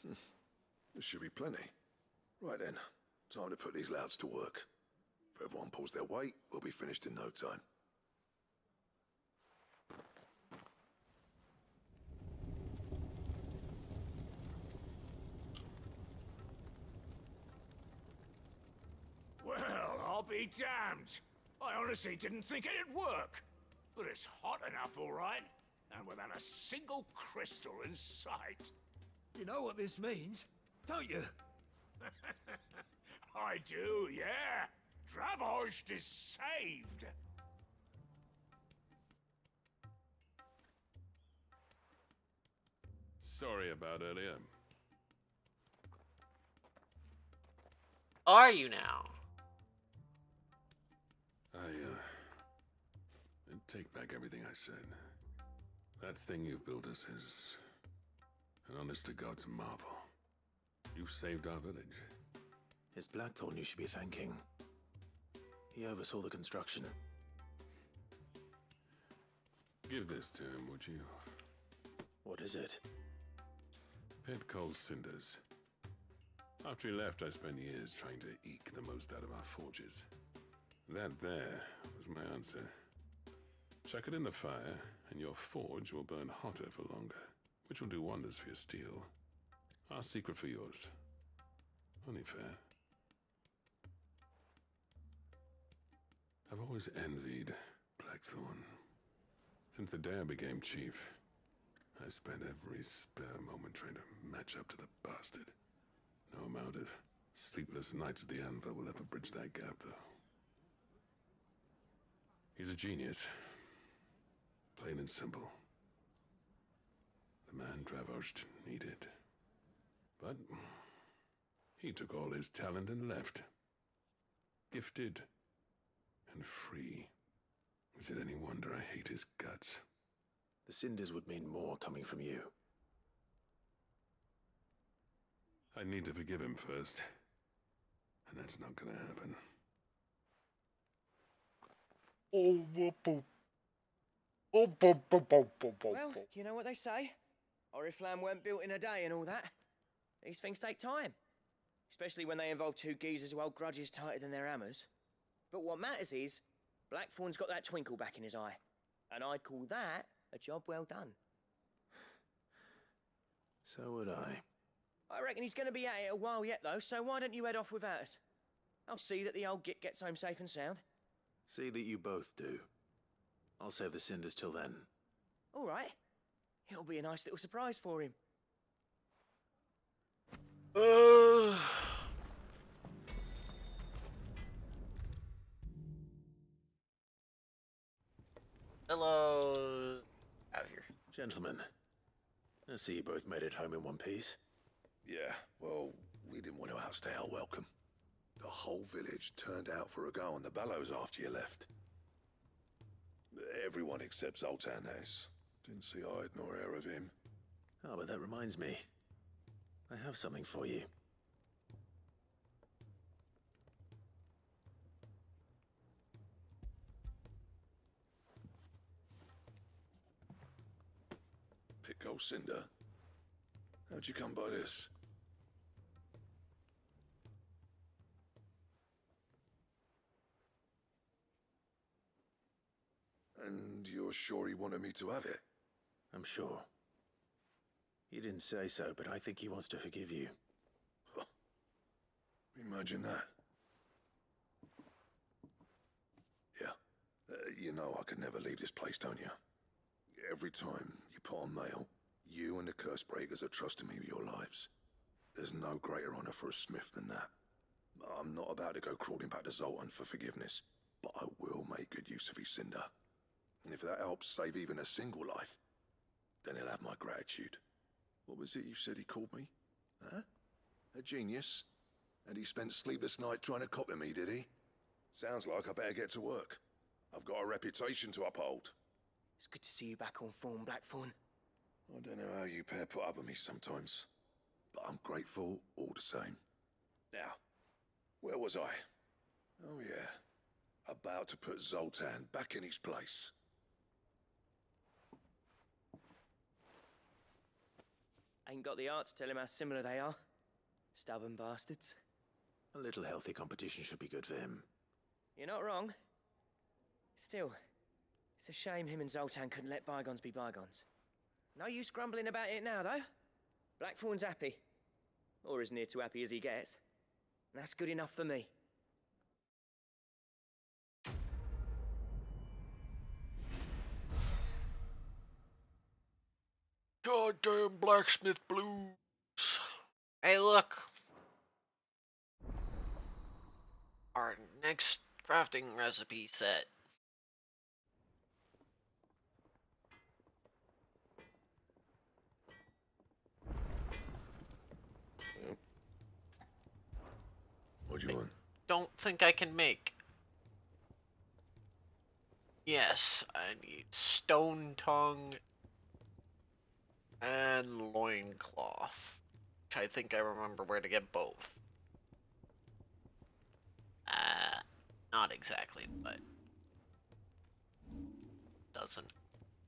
There should be plenty. Right then, time to put these louds to work. If everyone pulls their weight, we'll be finished in no time. be damned! I honestly didn't think it'd work. But it's hot enough, all right. And without a single crystal in sight. You know what this means, don't you? I do, yeah. Dravozd is saved. Sorry about earlier. Are you now? Take back everything I said. That thing you built us is an honest-to-God's marvel. You saved our village. It's Blackthorn you should be thanking. He oversaw the construction. Give this to him, would you? What is it? Pit Coal's cinders. After he left, I spent years trying to eke the most out of our forges. That there was my answer. Chuck it in the fire, and your forge will burn hotter for longer, which will do wonders for your steel. Our secret for yours. Only fair. I've always envied Blackthorn. Since the day I became chief, I spent every spare moment trying to match up to the bastard. No amount of sleepless nights at the Anvil will ever bridge that gap, though. He's a genius. Plain and simple. The man Dravozd needed. But he took all his talent and left. Gifted and free. Is it any wonder I hate his guts? The cinders would mean more coming from you. I need to forgive him first. And that's not gonna happen. Well, you know what they say. Oriflamme weren't built in a day and all that. These things take time. Especially when they involve two geezers who hold grudges tighter than their hammers. But what matters is, Blackthorn's got that twinkle back in his eye. And I'd call that a job well done. So would I. I reckon he's going to be at it a while yet, though, so why don't you head off without us? I'll see that the old git gets home safe and sound. See that you both do. I'll save the cinders till then. All right. It'll be a nice little surprise for him. Hello. Out here. Gentlemen, I see you both made it home in one piece. Yeah, well, we didn't want to outstay our welcome. The whole village turned out for a go on the bellows after you left. Everyone except Zoltan has. Didn't see hide nor hair of him. Oh, but that reminds me. I have something for you. Pick Cinder. How'd you come by this? And you're sure he wanted me to have it? I'm sure. He didn't say so, but I think he wants to forgive you. Huh. Imagine that. Yeah. You know I could never leave this place, don't you? Every time you put on mail, you and the Cursebreakers are trusting me with your lives. There's no greater honor for a smith than that. I'm not about to go crawling back to Zoltan for forgiveness, but I will make good use of his cinder. And if that helps save even a single life, then he'll have my gratitude. What was it you said he called me? Huh? A genius? And he spent sleepless night trying to copy me, did he? Sounds like I better get to work. I've got a reputation to uphold. It's good to see you back on form, Blackthorn. I don't know how you pair put up with me sometimes, but I'm grateful all the same. Now, where was I? Oh yeah, about to put Zoltan back in his place. Ain't got the art to tell him how similar they are. Stubborn bastards. A little healthy competition should be good for him. You're not wrong. Still, it's a shame him and Zoltan couldn't let bygones be bygones. No use grumbling about it now, though. Blackthorn's happy. Or as near to happy as he gets. And that's good enough for me. Goddamn blacksmith blues. Hey, look. Our next crafting recipe set. What do you want? Don't think I can make. Yes, I need stone tongue and loincloth. Which I think I remember where to get both. Not exactly, but doesn't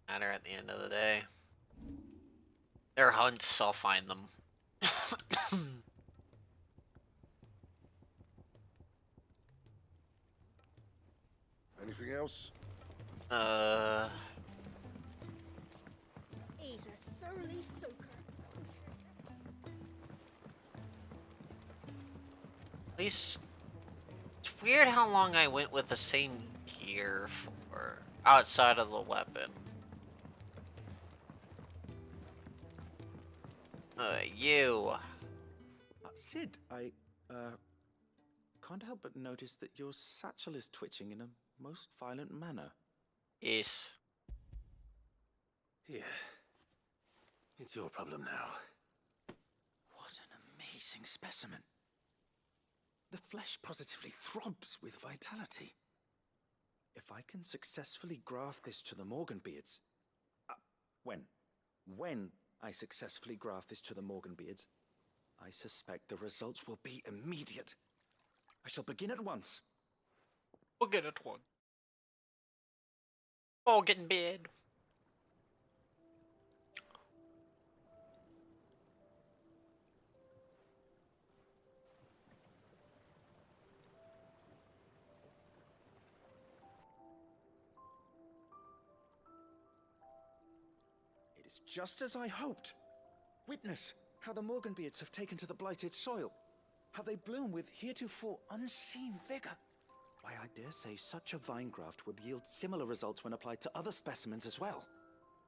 matter at the end of the day. They're hunts, I'll find them. Anything else? He's a surly soaker. At least it's weird how long I went with the same gear for outside of the weapon. You. Sid, I can't help but notice that your satchel is twitching in a most violent manner. Yes. Here. It's your problem now. What an amazing specimen. The flesh positively throbs with vitality. If I can successfully graft this to the Morganbeards... When I successfully graft this to the Morganbeards, I suspect the results will be immediate. I shall begin at once. Begin at once. Morganbeard. It is just as I hoped. Witness how the Morganbeards have taken to the blighted soil. How they bloom with heretofore unseen vigor. Why, I dare say such a vine graft would yield similar results when applied to other specimens as well.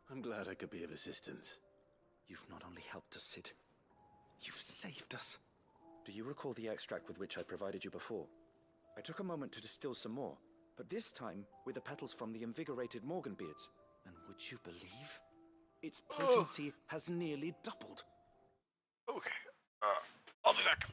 I'm glad I could be of assistance. You've not only helped us, Sid, you've saved us. Do you recall the extract with which I provided you before? I took a moment to distill some more, but this time with the petals from the invigorated Morganbeards. And would you believe? Its potency has nearly doubled. Okay. I'll be back.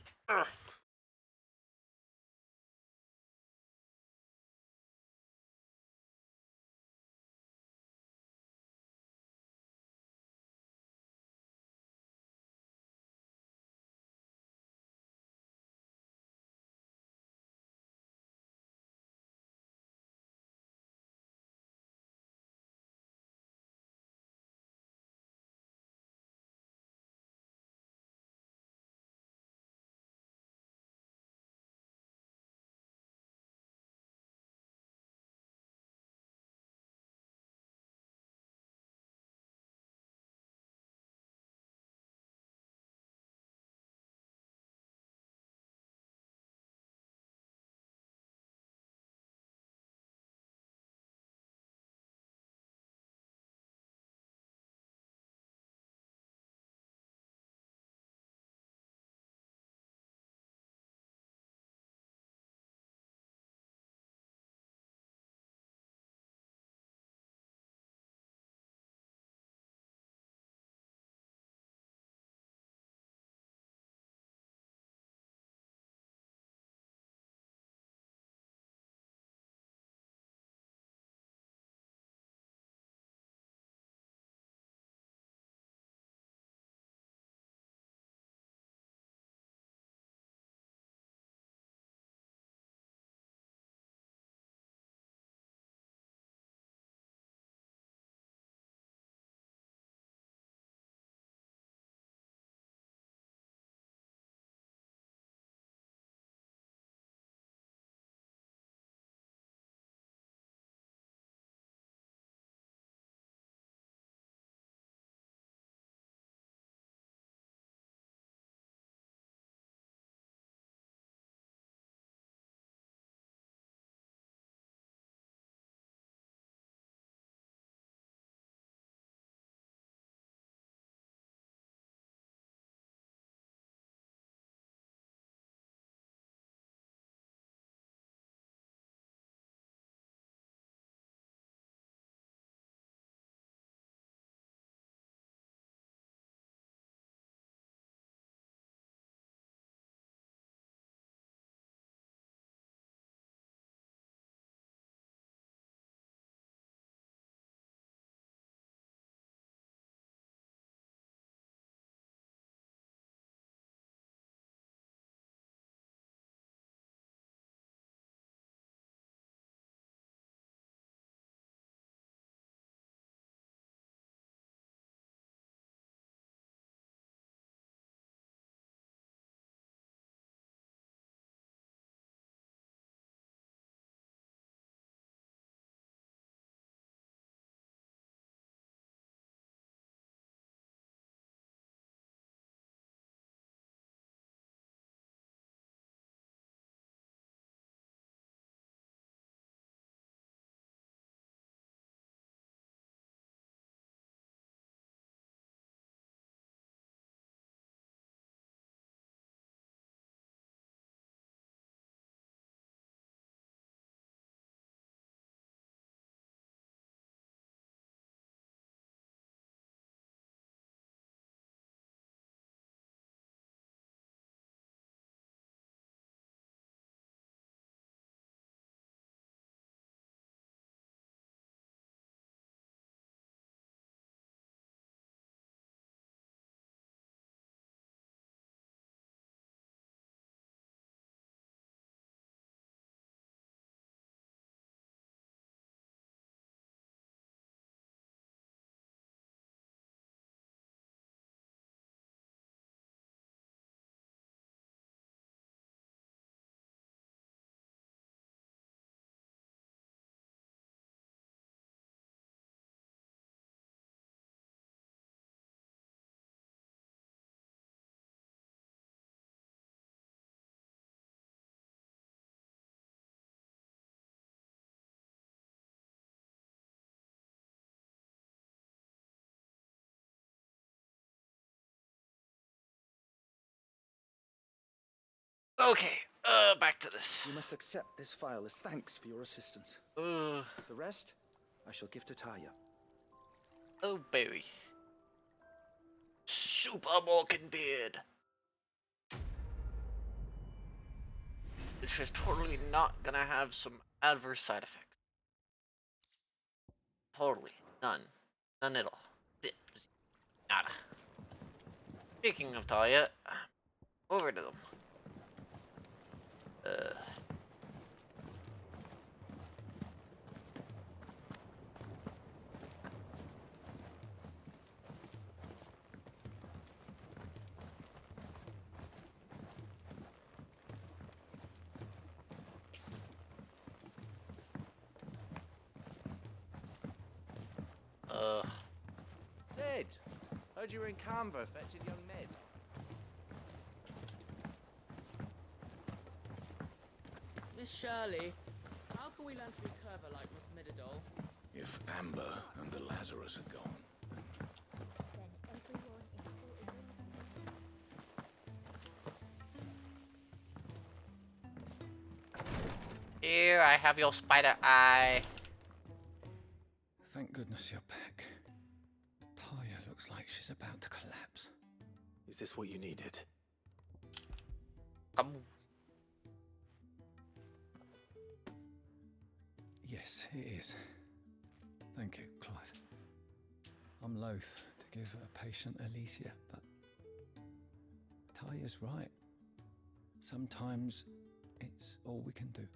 Okay, back to this. You must accept this file as thanks for your assistance. Uh, The rest, I shall give to Taya. oh baby. Super walking beard. It's just totally not gonna have some adverse side effects. Totally. None. None at all. Nada. Speaking of Talia, over to them. Sid! Heard you were in Canva fetching young Ned. Miss Shirley, how can we learn to be clever like Miss Midadol? If Amber and the Lazarus are gone, Here, I have your spider eye. thank goodness you're back. Taya looks like she's about to collapse. Is this what you needed? Yes, it is. Thank you, Clive. I'm loath to give a patient Alicia, but Taya's right. Sometimes it's all we can do.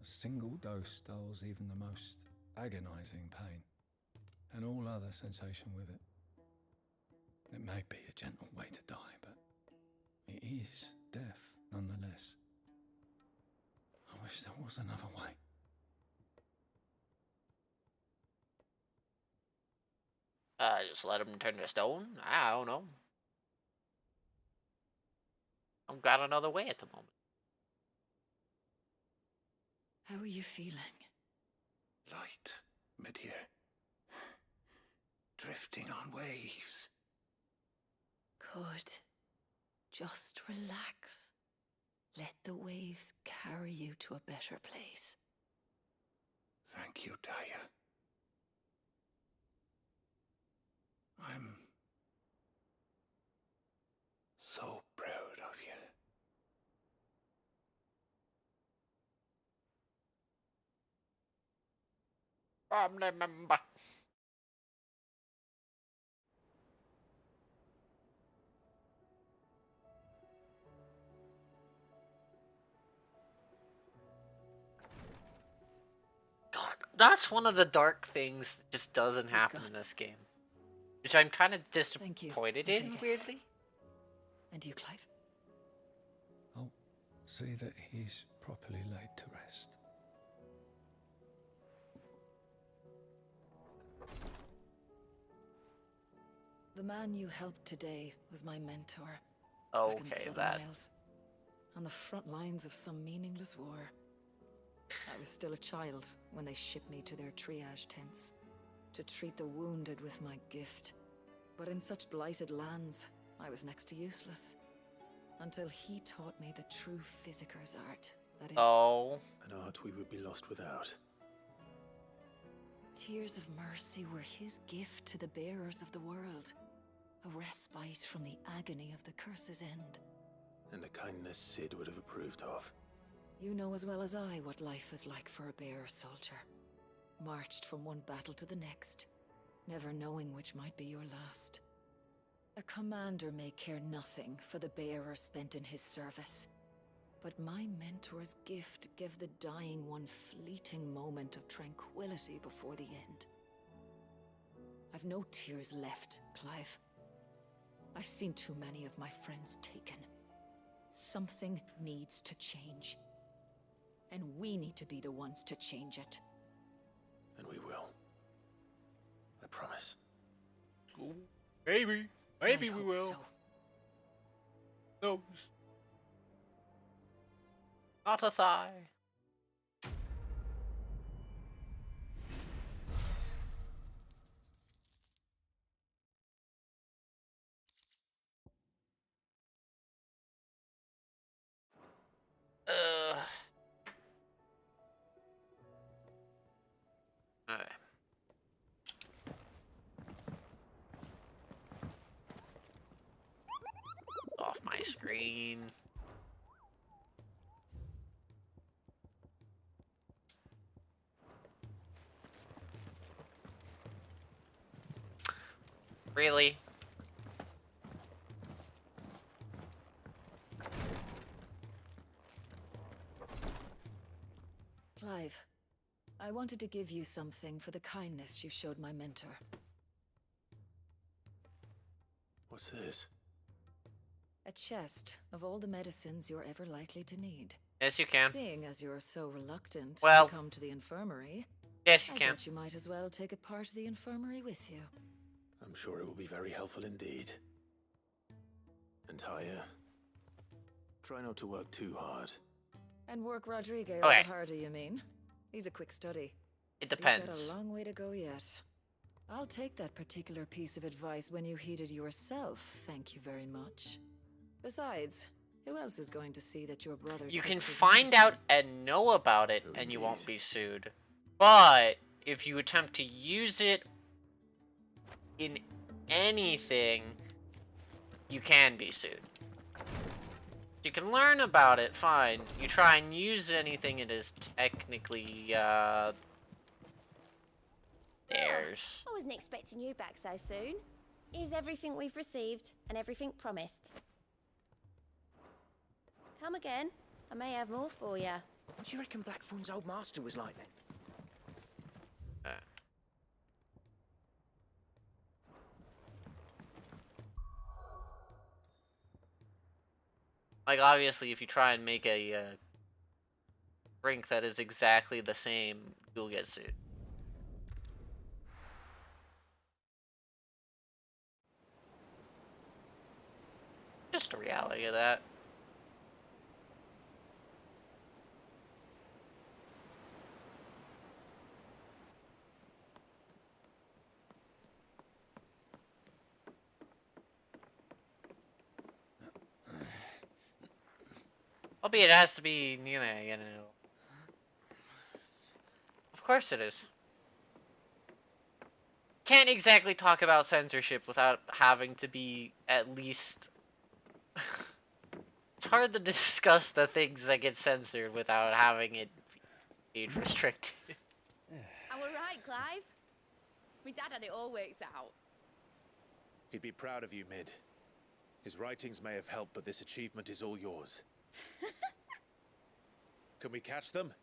A single dose dulls even the most agonizing pain, and all other sensation with it. It may be a gentle way to die, but it is death nonetheless. I wish there was another way. Just let him turn to stone? I don't know. I've got another way at the moment. How are you feeling? Light, mid-here. Drifting on waves. Good. Just relax. Let the waves carry you to a better place. Thank you, Taya. I'm so proud of you. Remember. God, that's one of the dark things that just doesn't happen in this game. Which I'm kind of disappointed in, weirdly. And you, Clive? I'll see that he's properly laid to rest. The man you helped today was my mentor. Oh, back in okay, Southern that. Isles, on the front lines of some meaningless war. I was still a child when they shipped me to their triage tents to treat the wounded with my gift. But in such blighted lands, I was next to useless. Until he taught me the true physicker's art. That is... An art we would be lost without. Tears of mercy were his gift to the bearers of the world. A respite from the agony of the curse's end. And a kindness Sid would have approved of. You know as well as I what life is like for a bearer soldier. Marched from one battle to the next, never knowing which might be your last. A commander may care nothing for the bearer spent in his service. But my mentor's gift gave the dying one fleeting moment of tranquility before the end. I've no tears left, Clive. I've seen too many of my friends taken. Something needs to change. And we need to be the ones to change it. And we will. I promise. Ooh, maybe. Maybe we will. So. No. Not a thigh. Alright. Off my screen. Really? Clive, I wanted to give you something for the kindness you showed my mentor. What's this? A chest of all the medicines you're ever likely to need. Yes, you can. Seeing as you're so reluctant Well, to come to the infirmary, yes, you I can. thought you might as well take a part of the infirmary with you. I'm sure it will be very helpful indeed. And Taya, try not to work too hard. And work Rodrigo Okay. all the harder, you mean? He's a quick study. It But he's got depends. a long way to go yet. I'll take that particular piece of advice when you heed it yourself, thank you very much. Besides, who else is going to see that your brother You takes can his find medicine? out and know about it, and you won't be sued. But if you attempt to use it in anything, you can be sued. You can learn about it, fine. You try and use anything, it is technically, theirs. I wasn't expecting you back so soon. Here's everything we've received and everything promised. Come again. I may have more for you. What do you reckon Blackthorn's old master was like then? Like, obviously, if you try and make a drink that is exactly the same, you'll get sued. Just the reality of that. Albeit it has to be, you know. Of course it is. Can't exactly talk about censorship without having to be at least... It's hard to discuss the things that get censored without having it be restricted. Am I right, Clive? My dad had it all worked out. He'd be proud of you, Mid. His writings may have helped, but this achievement is all yours. Can we catch them?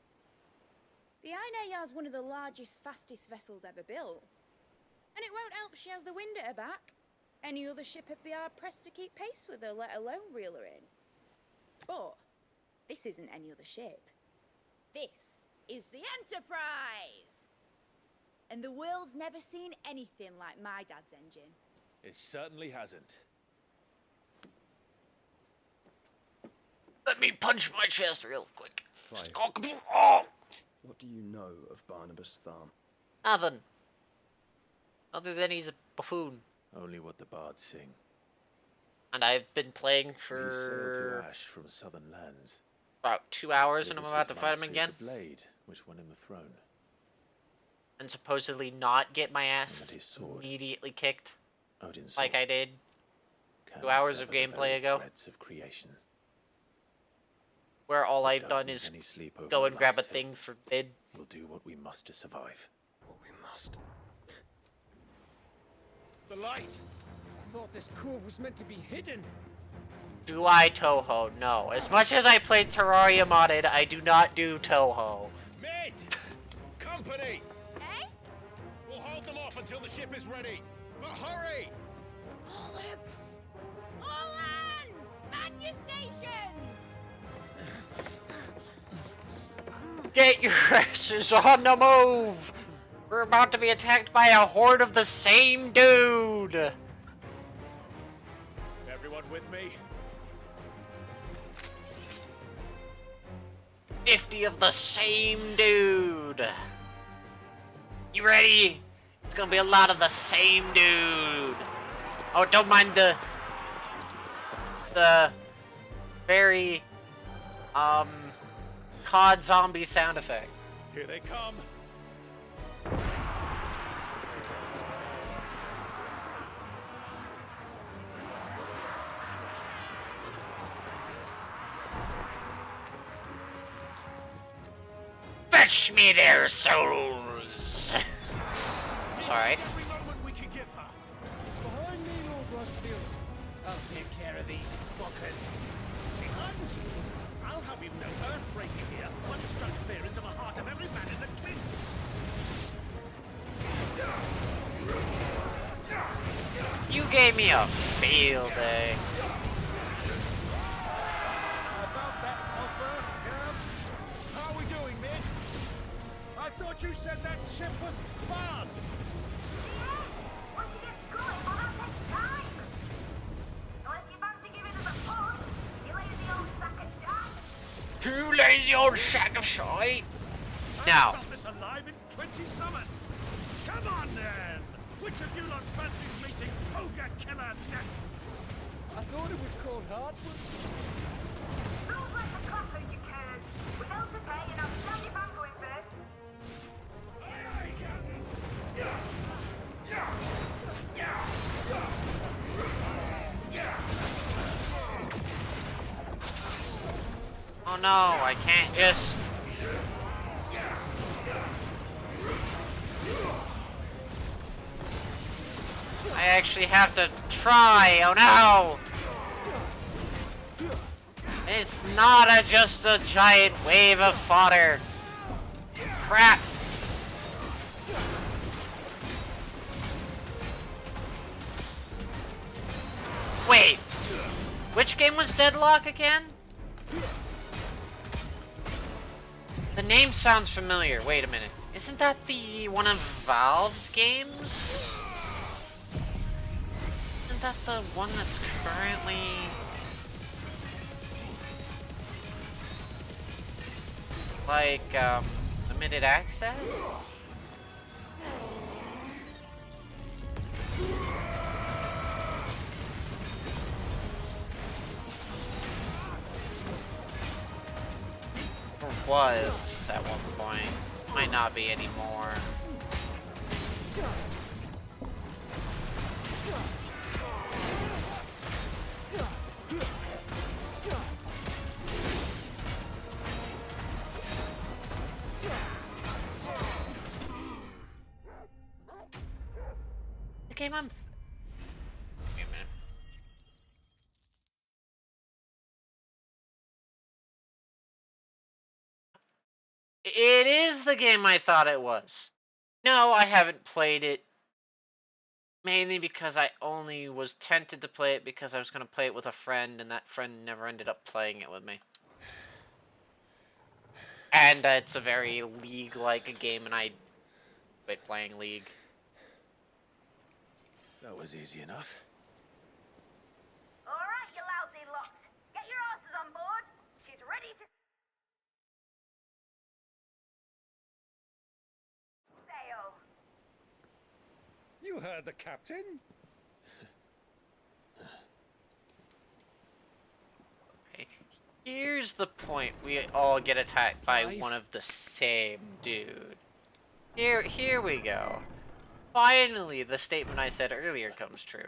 The Aina is one of the largest, fastest vessels ever built. And it won't help she has the wind at her back. Any other ship would be hard pressed to keep pace with her, let alone reel her in. But this isn't any other ship. This is the Enterprise! And the world's never seen anything like my dad's engine. It certainly hasn't. Let me punch my chest real quick. Clive, Oh! what do you know of Barnabas Thumb? Nothing. Other than he's a buffoon. Only what the bards sing. And I've been playing He sailed for to Ash from southern lands. about 2 hours, It and I'm was about to his fight him mastery of again. The blade, which won him the throne. And supposedly not get my And ass that his sword, immediately kicked Odin's like sword, I did can 2 hours sever of the gameplay very ago. threads of creation. Where all But I've don't done lose is any sleep over go the and grab a last thing hit. for bid. We'll do what we must to survive. What we must. The light! I thought this cove was meant to be hidden. Do I Toho? No. As much as I played Terraria modded, I do not do Toho. Mid! Company! Eh? We'll hold them off until the ship is ready. But hurry! Bollocks! All hands! Man your stations! Get your asses on the move! We're about to be attacked by a horde of the same dude! Everyone with me? 50 of the same dude! You ready? It's gonna be a lot of the same dude! Oh, don't mind the very, COD zombie sound effect. Here they come. Fetch me their souls. Sorry. Every moment we can give her. Behind me, Lord Rustfield. I'll take care of these fuckers. Behind you? I'll have you know earthbreaking here once struck fear into the heart of every man in the Kings. You gave me a field day. About that offer, Gab? How are we doing, mate? I thought you said that ship was fast. Too lazy old sack of shite. Now. I've got this alive in 20 summers. Come on then. Which of you lot fancies meeting Ogre Killer next? I thought it was called Hartwood. Rules like the clappers, you can. Without the pay, and I'll tell you if I'm going first. Oh no, I can't just... I actually have to try, oh no! It's not just a giant wave of fodder. Crap! Wait, which game was Deadlock again? The name sounds familiar. Wait a minute. Isn't that the one of Valve's games? Isn't that the one that's currently... like, limited access? Or was at one point. Might not be anymore. The game I'm... Wait a minute. It is the game I thought it was. No, I haven't played it. Mainly because I only was tempted to play it because I was going to play it with a friend, and that friend never ended up playing it with me. And it's a very League-like game, and I quit playing League. That was easy enough. Alright, you lousy lot. Get your asses on board. She's ready to sail. You heard the captain. Here's the point. We all get attacked by one of the same dude. Here we go. Finally, the statement I said earlier comes true.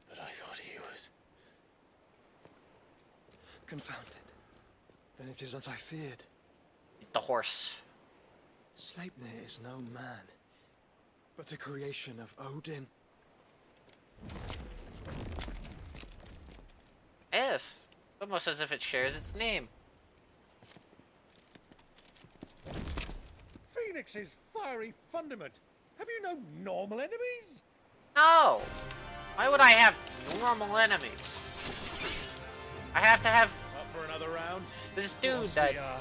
But I thought he was... confounded. Then it is as I feared. The horse. Sleipnir is no man, but a creation of Odin. Yes. Almost as if it shares its name. Phoenix's fiery fundament. Have you no normal enemies? No! Why would I have normal enemies? I have to have Up for another round? this dude Yes, that we are.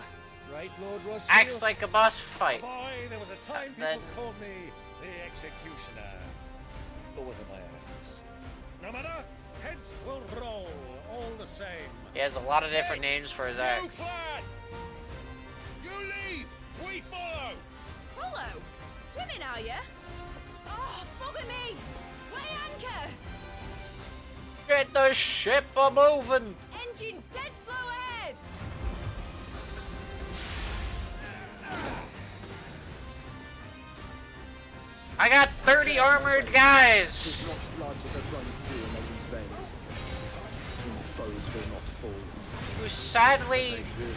Right, Lord Rustfield? acts like a boss fight. Boy, there was a time Then- people called me the Executioner. Or was it my axe? No matter, heads will roll all the same. He has a lot of different names for his axe. plan! You leave! We follow! Follow? Swimming, are you? Oh, bugger me! Weigh anchor! Get the ship a moving! Engine's dead slow ahead! I got 30 armored guys! Tis not blood that runs through in these veins. These foes will not fall easily. Who sadly... They will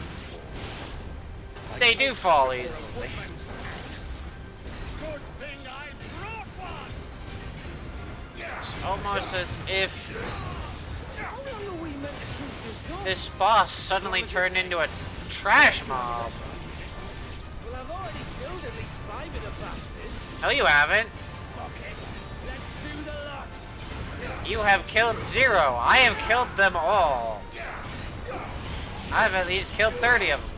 fall. They do fall easily. Footman's almost as if this boss suddenly turned into a trash mob. Well, I've already killed at least 5 of the bastards. No, you haven't. Fuck it. Let's do the lot. You have killed 0. I have killed them all. I've at least killed 30 of them.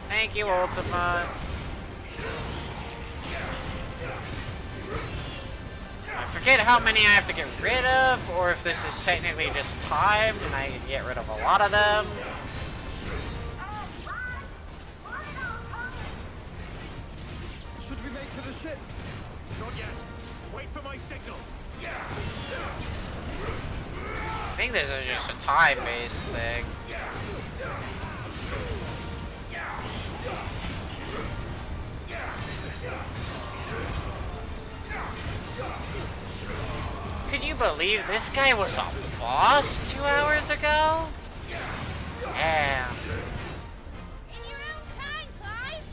Thank you, Ultima. I forget how many I have to get rid of, or if this is technically just timed and I can get rid of a lot of them. Should we make for the ship? Not yet. Wait for my signal. I think this is just a time-based thing. Can you believe this guy was a boss 2 hours ago? Yeah. In your own time, Clive!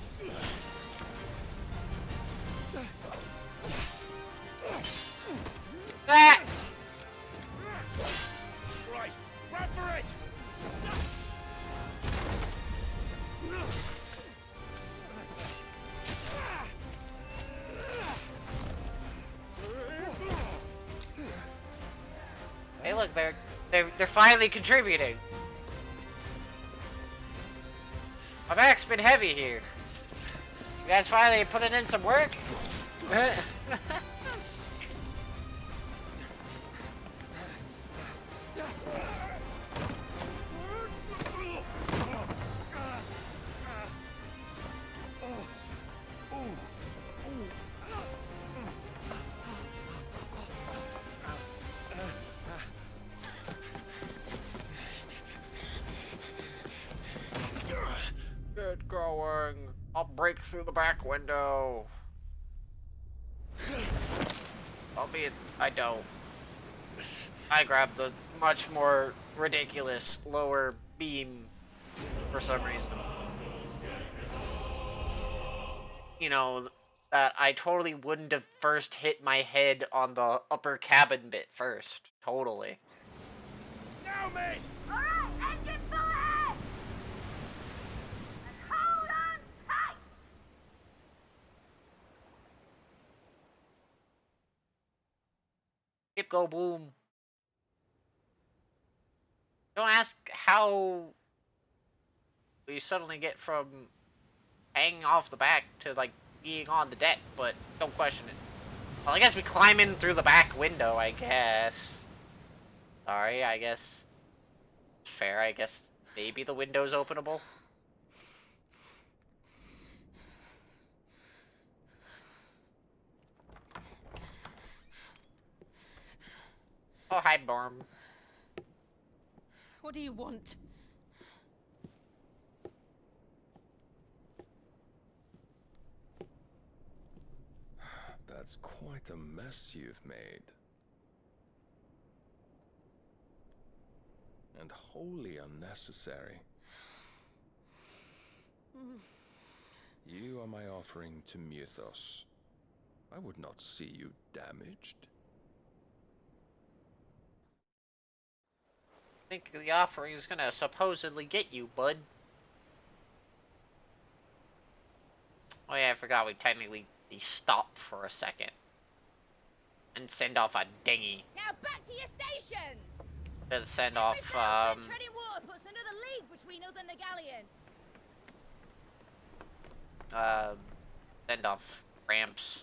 Ah! Right, run for it! Hey, look, they're finally contributing. My back's been heavy here. You guys finally putting in some work? Get going. I'll break through the back window. Albeit, I don't. I grabbed the much more ridiculous lower beam for some reason. You know, that I totally wouldn't have first hit my head on the upper cabin bit first. Totally. Now, mate! Alright, engine full ahead! And hold on tight! Skip go boom. Don't ask how we suddenly get from hanging off the back to like being on the deck, but don't question it. Well, I guess we climb in through the back window, I guess. Sorry, I guess. Fair, I guess maybe the window's openable. Oh, hi, Borm. What do you want? That's quite a mess you've made. And wholly unnecessary. You are my offering to Mythos. I would not see you damaged. I think the offering is gonna supposedly get you, bud. Oh yeah, I forgot we technically stop for a second. And send off a dinghy. Now back to your stations! Then send off, Treading water puts another league between us and the galleon. send off ramps.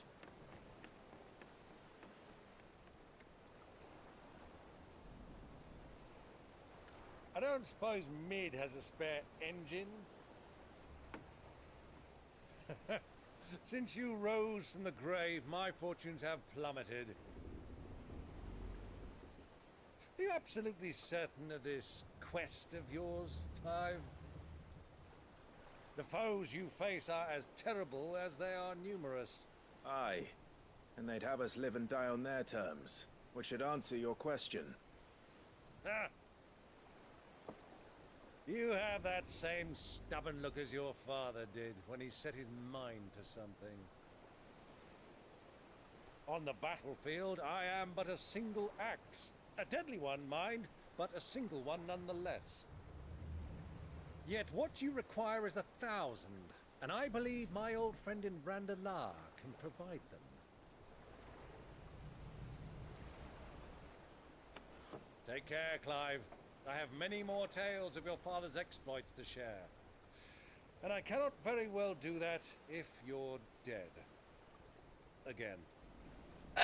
I don't suppose Mid has a spare engine? Since you rose from the grave, my fortunes have plummeted. Are you absolutely certain of this quest of yours, Clive? The foes you face are as terrible as they are numerous. Aye. And they'd have us live and die on their terms, which should answer your question. Ah. You have that same stubborn look as your father did when he set his mind to something. On the battlefield, I am but a single axe. A deadly one, mind, but a single one nonetheless. Yet what you require is 1,000, and I believe my old friend in Brandalar can provide them. Take care, Clive. I have many more tales of your father's exploits to share. And I cannot very well do that if you're dead. Again.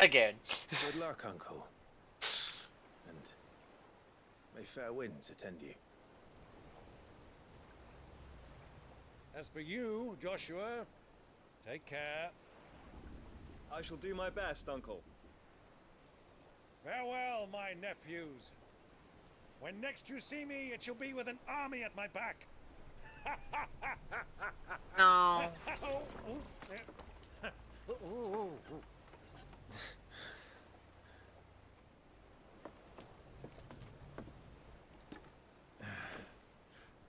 Again. Good luck, Uncle. And may fair winds attend you. As for you, Joshua, take care. I shall do my best, Uncle. Farewell, my nephews. When next you see me, it shall be with an army at my back. No.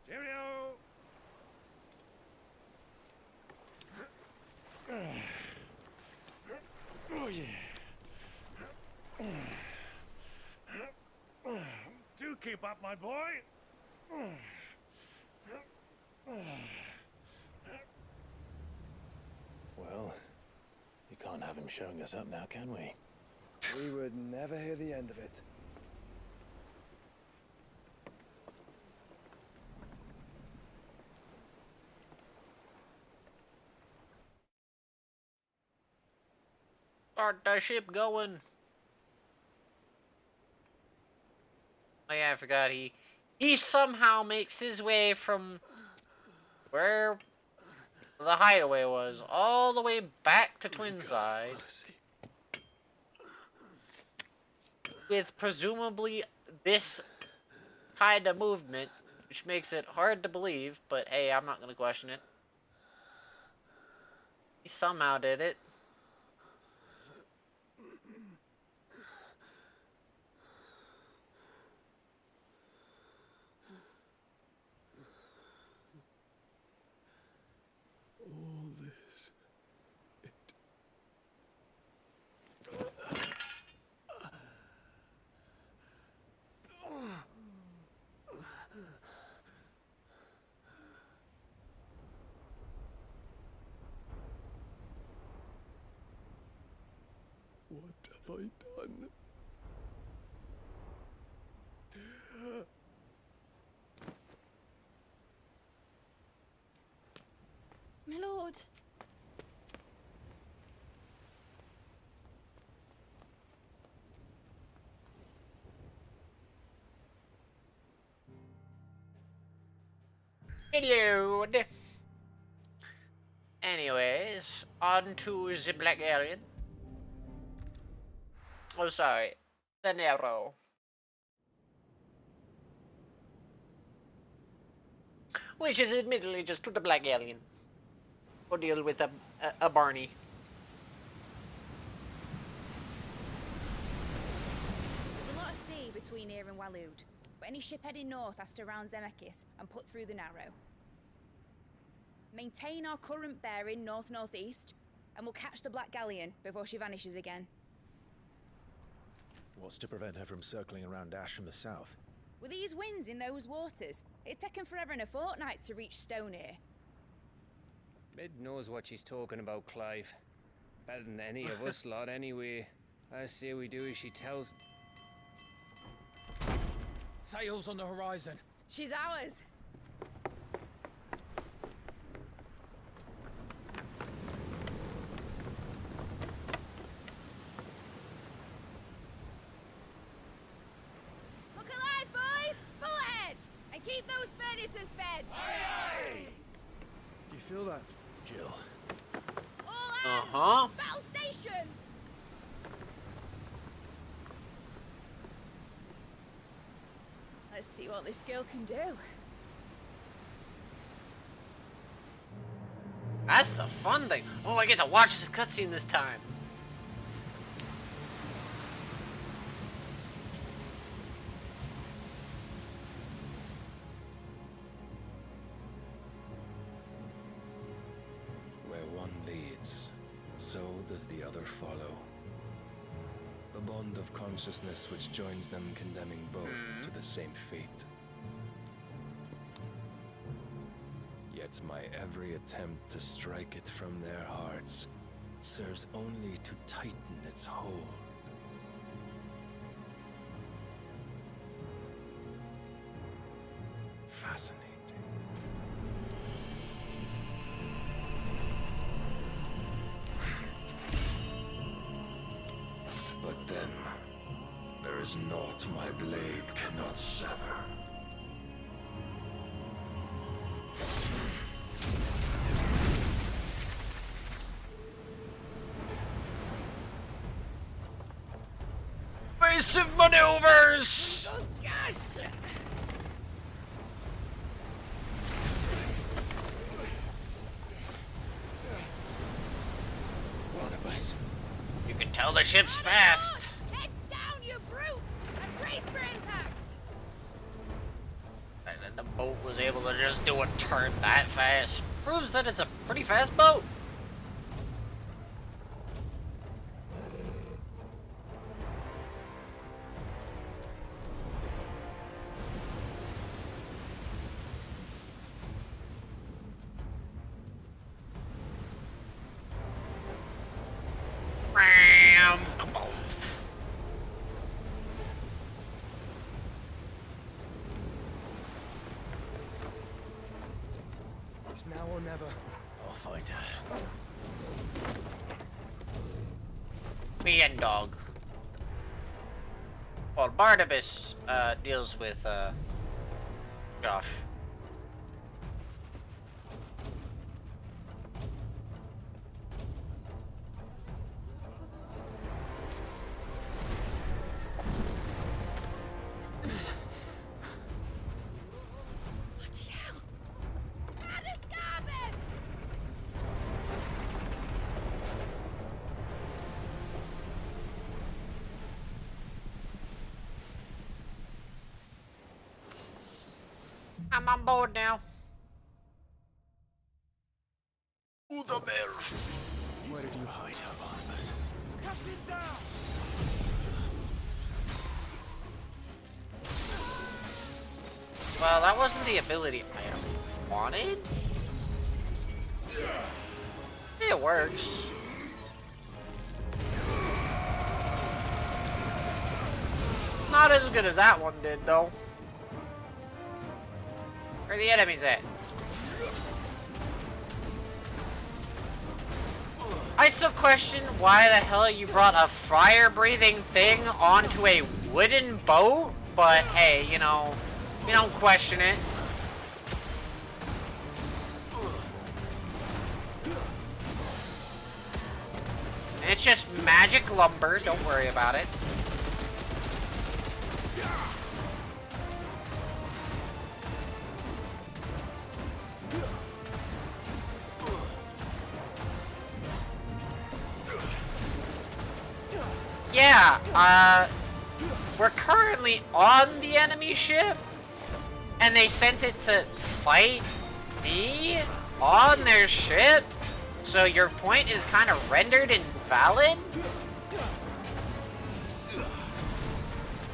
Cheerio. Oh, yeah. Do keep up, my boy. Well, you can't have him showing us up now, can we? We would never hear the end of it. Start the ship going. Oh yeah, I forgot he somehow makes his way from where the hideaway was all the way back to Twinside with presumably this kind of movement, which makes it hard to believe, but hey, I'm not gonna question it. He somehow did it. All this. What have I done? My lord. Hello. Anyways, on to the Black Alien. Oh, sorry. The Narrow. Which is admittedly just to the Black Alien. Or deal with a Barney. There's a lot of sea between here and Waloed, but any ship heading north has to round Zemeckis and put through the Narrow. Maintain our current bearing north-northeast, and we'll catch the Black Galleon before she vanishes again. What's to prevent her from circling around Ash from the south? With these winds in those waters, it'd taken forever and a fortnight to reach Stonehere. Mid knows what she's talking about, Clive. Better than any of us lot, anyway. I say we do as she tells. Sails on the horizon. She's ours. Look alive, boys! Full ahead! And keep those furnaces fed! Aye, aye. Do you feel that, Jill? Uh-huh. Battle stations! Let's see what this girl can do. That's the fun thing. Oh, I get to watch this cutscene this time. so does the other follow. The bond of consciousness which joins them, condemning both to the same fate. Yet my every attempt to strike it from their hearts serves only to tighten its hold. Fascinating. But then, there is naught my blade cannot sever. Evasive maneuvers! Those guys! Barnabas. You can tell the ship's fast. Heads down, you brutes! And brace for impact! And then the boat was able to just do a turn that fast. Proves that it's a pretty fast boat. Come on. It's now or never. I'll find her. Me and dog. Well, Barnabas deals with Josh. I'm on board now. Who the bells? Where did you hide her, Barnabas? Cut it down! Well, that wasn't the ability I wanted. It works. Not as good as that one did, though. Where are the enemies at? I still question why the hell you brought a fire-breathing thing onto a wooden boat, but hey, you know, we don't question it. It's just magic lumber, don't worry about it. Yeah, we're currently on the enemy ship, and they sent it to fight me on their ship, so your point is kind of rendered invalid?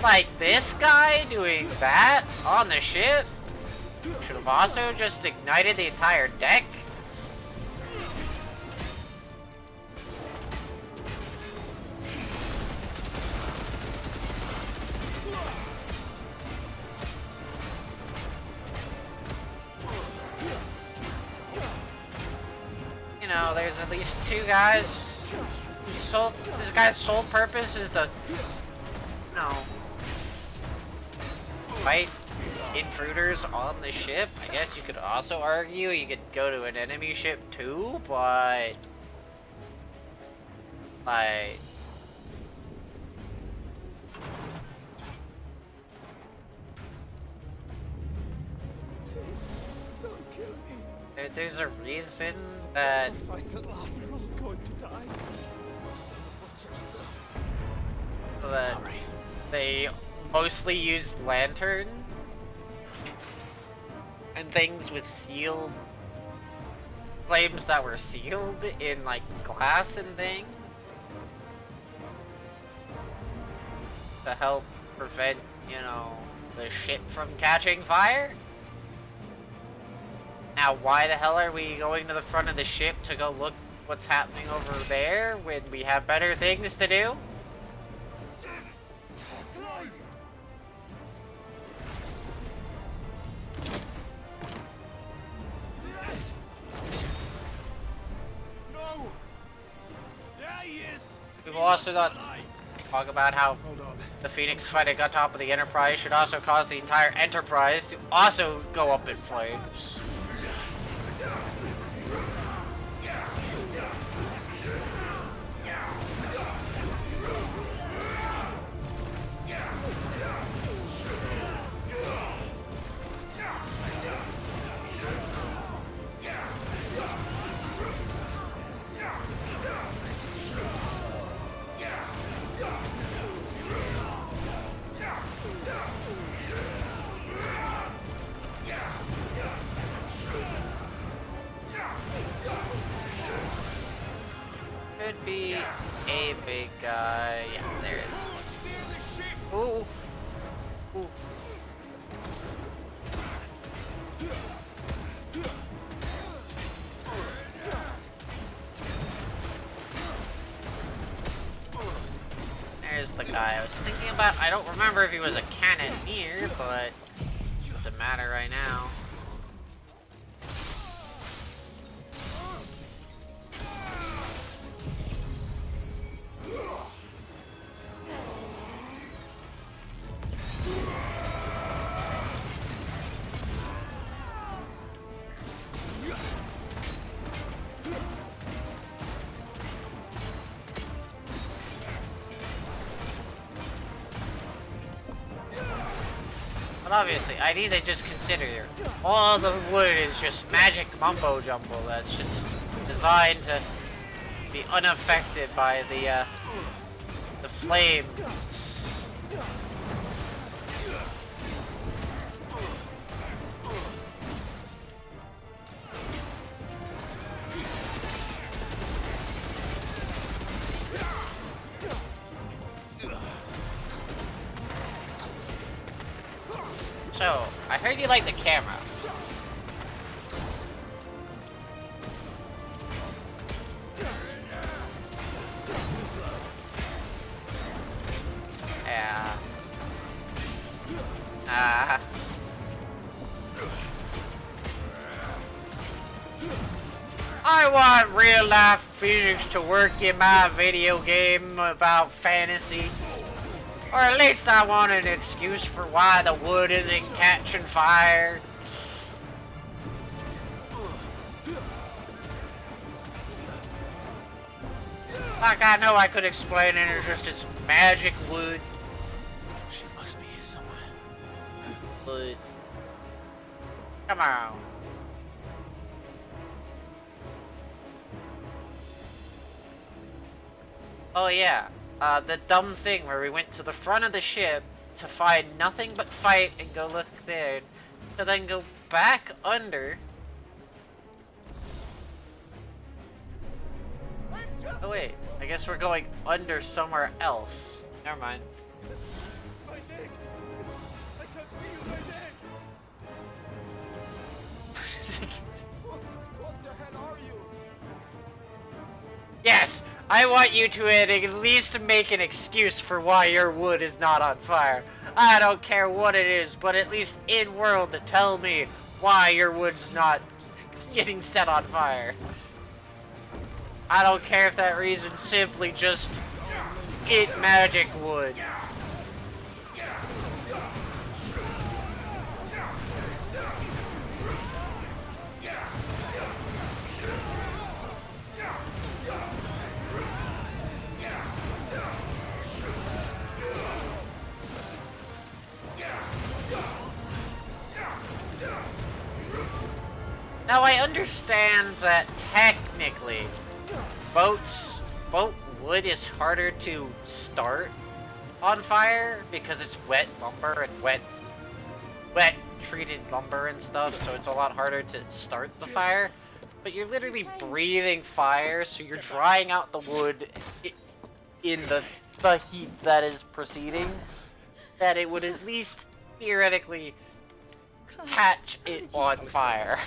Like this guy doing that on the ship should have also just ignited the entire deck. You know, there's at least two guys whose sole, this guy's sole purpose is to, you know, fight intruders on the ship. I guess you could also argue you could go to an enemy ship too, but like Please, don't kill me. there's a reason that Fight at last. I'm all going to die. that they mostly use lanterns and things with sealed flames that were sealed in like glass and things to help prevent, you know, the ship from catching fire. Now, why the hell are we going to the front of the ship to go look what's happening over there when we have better things to do? We've also not talk about how the Phoenix fighting on top of the Enterprise should also cause the entire Enterprise to also go up in flames. Could be a big guy. Yeah, there is. Ooh. Ooh. There's the guy I was thinking about. I don't remember if he was a cannoneer, but it doesn't matter right now. But obviously, I need to just consider all the wood is just magic mumbo jumbo that's just designed to be unaffected by the flames. So, I heard you like the camera. Yeah. I want real life physics to work in my video game about fantasy. Or at least I want an excuse for why the wood isn't catching fire. Like, I know I could explain it as just it's magic wood. She must be here somewhere. But come on. Oh yeah. The dumb thing where we went to the front of the ship to find nothing but fight and go look there, to then go back under. Oh wait, I guess we're going under somewhere else. Never mind. My neck! I can't feel my neck! What the hell are you? Yes! I want you to at least make an excuse for why your wood is not on fire. I don't care what it is, but at least in world to tell me why your wood's not getting set on fire. I don't care if that reason simply just get magic wood. Now I understand that technically boat wood is harder to start on fire because it's wet lumber and wet treated lumber and stuff, so it's a lot harder to start the fire. But you're literally breathing fire, so you're drying out the wood in the heat that is proceeding. That it would at least theoretically catch it on fire.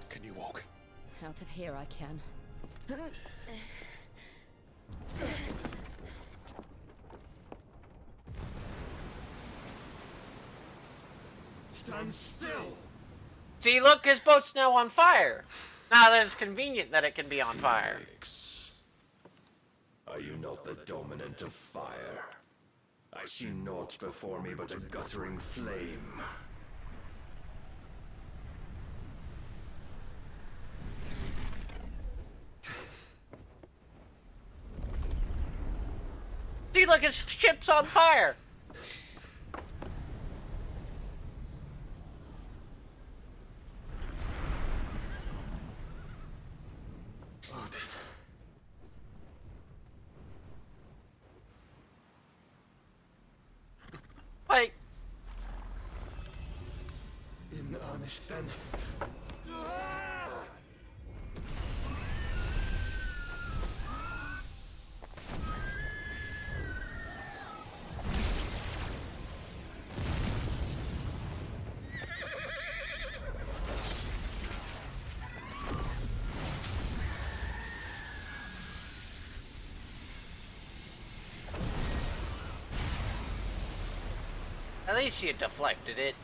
Can you walk? Out of here I can. Stand still! See, look, his boat's now on fire. Now that it's convenient that it can be on fire. Are you not the dominant of fire? I see naught before me but a guttering flame. See, look, his ship's on fire. Like, In earnest then. at least you deflected it.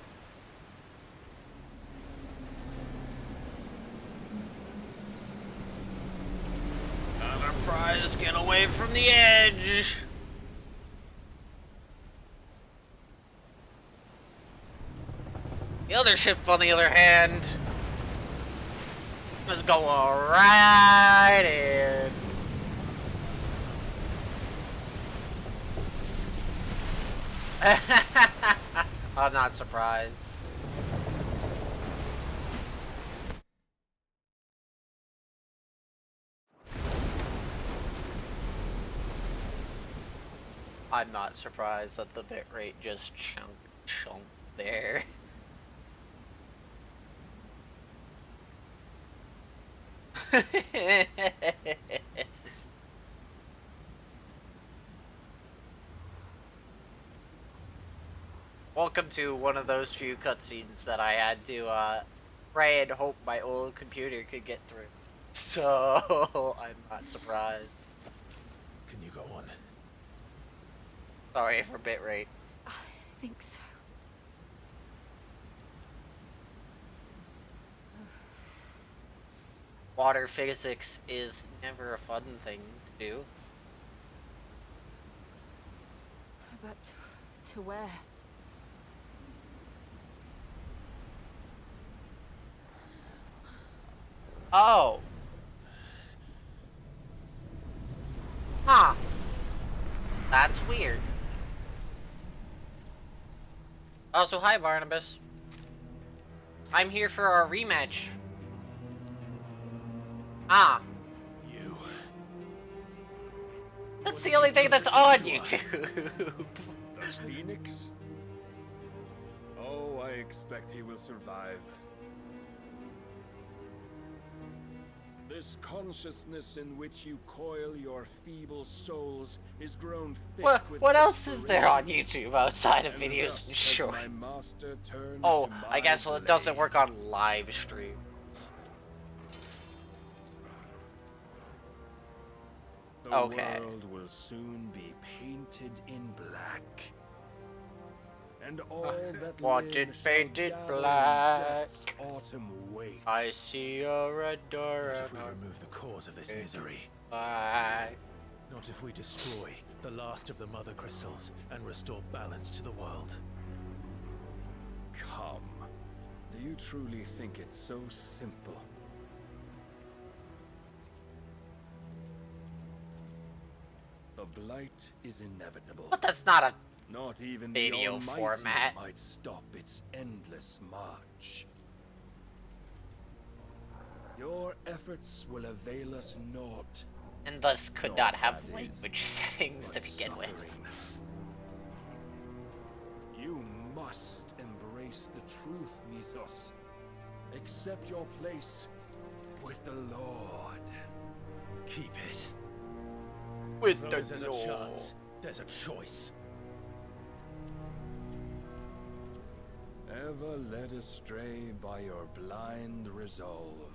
Enterprise, get away from the edge! The other ship, on the other hand, is going right in. I'm not surprised. I'm not surprised that the bitrate just chunked there. Welcome to one of those few cutscenes that I had to pray and hope my old computer could get through. So I'm not surprised. Can you go on? Sorry for bitrate. I think so. Water physics is never a fun thing to do. But to where? Oh. Huh. That's weird. Oh, so hi, Barnabas. I'm here for our rematch. Ah. You. That's the only thing that's on YouTube. The Phoenix? Oh, I expect he will survive. This consciousness in which you coil your feeble souls is grown thick with What else is there on YouTube outside of and videos thus and has shorts? my master turned Oh, to I my guess it doesn't blade. work on live streams. The Okay. world will soon be painted in black. And all that Wanted live shall painted gather in black. death's autumn wake. I see a red door. Not if we remove the cause of this misery. Black. Not if we destroy the last of the mother crystals and restore balance to the world. Come. Do you truly think it's so simple? The blight is inevitable. But that's not a Not even video the Almighty format. might stop its endless march. Your efforts will avail us naught. and thus could No, not have that is language settings to but begin with. suffering. You must embrace the truth, Mythos. Accept your place with the Lord. Keep it. With as long as there's a chance, there's a choice. Ever led astray by your blind resolve.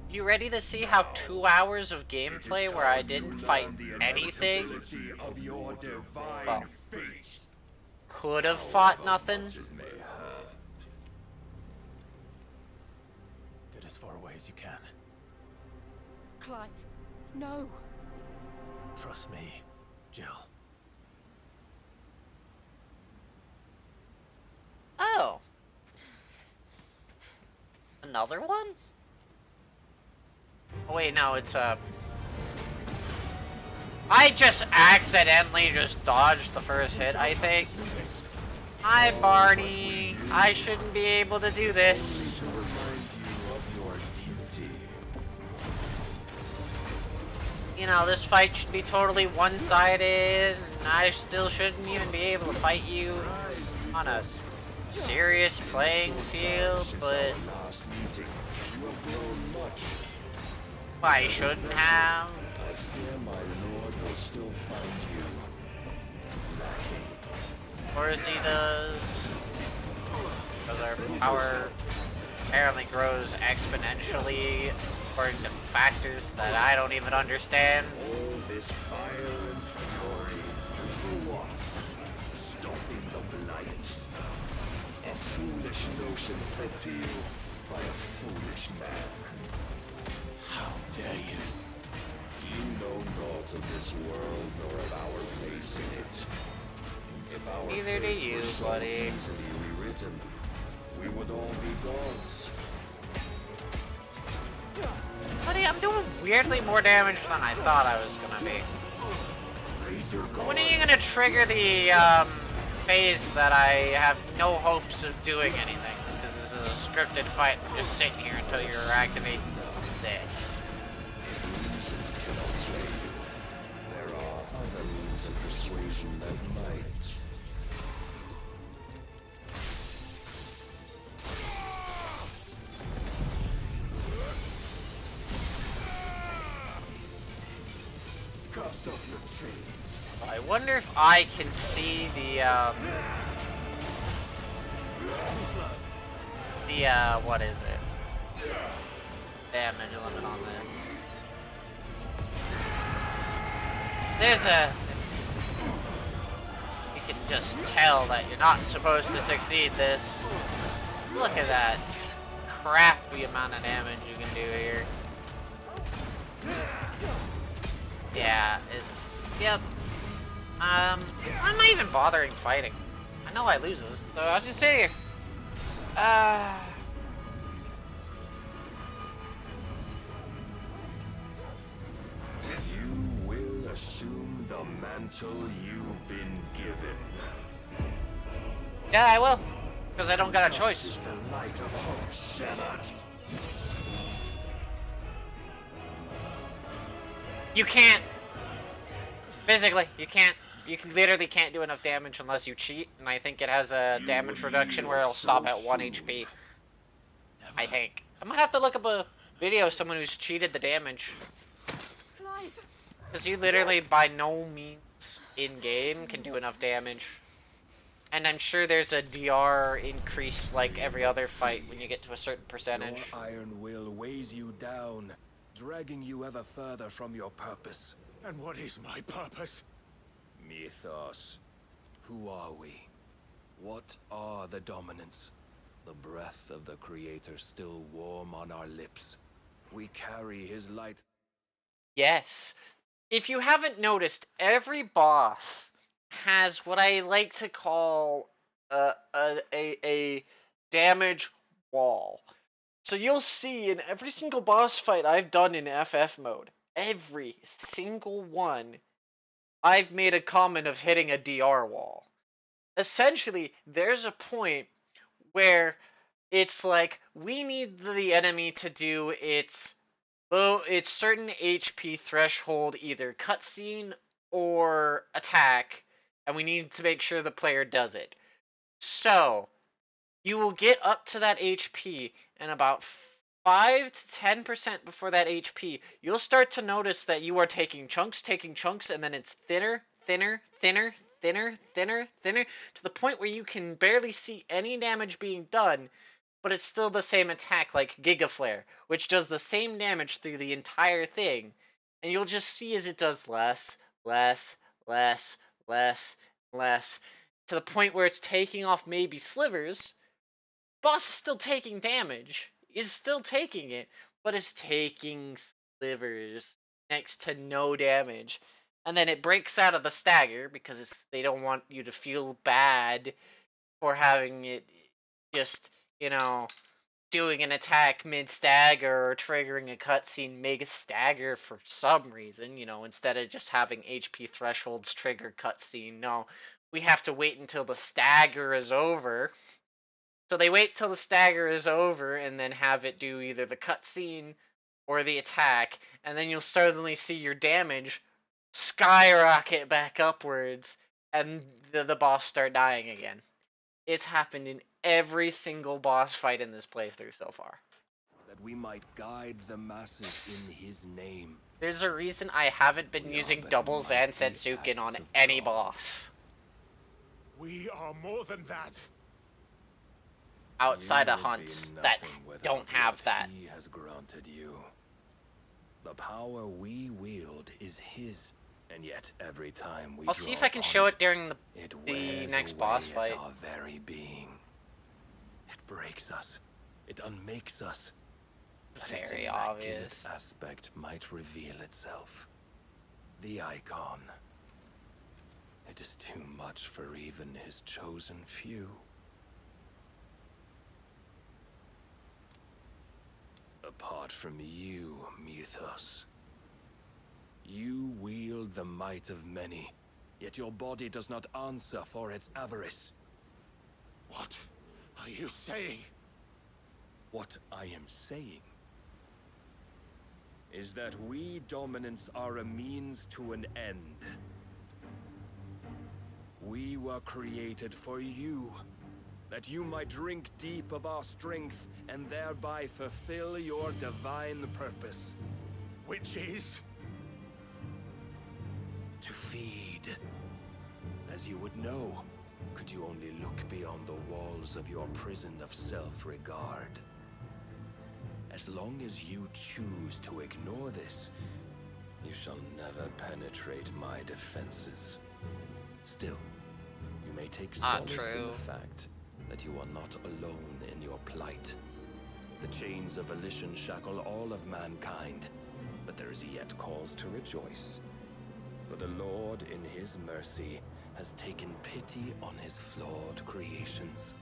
You ready to see how 2 hours of gameplay where I didn't fight anything? Of your divine Well, fate. could have fought nothing? Get as far away as you can. Clive, no. Trust me, Jill. Oh. Another one? Oh wait, no, it's I just accidentally just dodged the first hit, I think. Hi, Barney. I shouldn't be able to do this. You know, this fight should be totally one-sided, and I still shouldn't even be able to fight you on a serious playing field, but I shouldn't have. I fear my lord will still find you lacking. Of course he does. Because our power apparently grows exponentially according to factors that I don't even understand. All this fire and fury. For what? Stopping the blight. A foolish notion fed to you by a foolish man. How dare you? You know naught of this world nor of our place in it. If our Neither do fates you, were so buddy. easily rewritten, we would all be gods. Buddy, I'm doing weirdly more damage than I thought I was gonna be. When are you gonna trigger the phase that I have no hopes of doing anything? Because this is a scripted fight. I'm just sitting here until you activate this. If reason cannot sway you, there are other means of persuasion that might. Cast off your chains. I wonder if I can see the what is it? Damage limit on this. There's a... You can just tell that you're not supposed to succeed this. Look at that crappy amount of damage you can do here. Yeah, it's... Yep. Why am I even bothering fighting? I know I lose this, so I'll just sit here. You will assume the mantle you've been given. Yeah, I will. Because I don't got a choice. This is the light of hope, Sennett. You can't. Physically, you can't. You literally can't do enough damage unless you cheat, and I think it has a damage reduction where it'll stop at 1 HP. I think. I might have to look up a video of someone who's cheated the damage. Because you literally, by no means in-game, can do enough damage. And I'm sure there's a DR increase like every other fight when you get to a certain percentage. Your iron will weighs you down, dragging you ever further from your purpose. And what is my purpose? Mythos. Who are we? What are the dominants? The breath of the Creator still warm on our lips. We carry his light. Yes. If you haven't noticed, every boss has what I like to call a damage wall. So you'll see in every single boss fight I've done in FF mode, every single one, I've made a comment of hitting a DR wall. Essentially, there's a point where it's like we need the enemy to do its certain HP threshold, either cutscene or attack, and we need to make sure the player does it. So you will get up to that HP, and about 5 to 10% before that HP, you'll start to notice that you are taking chunks, and then it's thinner, thinner, thinner, thinner, thinner, thinner, to the point where you can barely see any damage being done, but it's still the same attack, like Giga Flare, which does the same damage through the entire thing, and you'll just see as it does less, less, less, less, less, to the point where it's taking off maybe slivers. Boss is still taking damage, is still taking it, but is taking slivers next to no damage. And then it breaks out of the stagger because they don't want you to feel bad for having it just, doing an attack mid-stagger or triggering a cutscene mega stagger for some reason, instead of just having HP thresholds trigger cutscene. No, we have to wait until the stagger is over. So they wait till the stagger is over and then have it do either the cutscene or the attack, and then you'll suddenly see your damage skyrocket back upwards, and the boss start dying again. It's happened in every single boss fight in this playthrough so far. That we might guide the masses in his name. There's a reason I haven't been using double Zansetsuken on any boss. We are more than that. Outside of hunts that don't have that. He has granted you. The power we wield is his, and yet every time we I'll see if I can show it during the next boss fight. Our very being. It breaks us. It unmakes us. But its Very immaculate obvious. aspect might reveal itself. The icon. It is too much for even his chosen few. Apart from you, Mythos. You wield the might of many, yet your body does not answer for its avarice. What are you saying? What I am saying is that we dominants are a means to an end. We were created for you, that you might drink deep of our strength and thereby fulfill your divine purpose. Which is? To feed. As you would know, could you only look beyond the walls of your prison of self-regard. As long as you choose to ignore this, you shall never penetrate my defenses. Still, you may take solace in the fact that you are not alone in your plight. The chains of volition shackle all of mankind, but there is yet cause to rejoice. For the Lord, in his mercy, has taken pity on his flawed creations,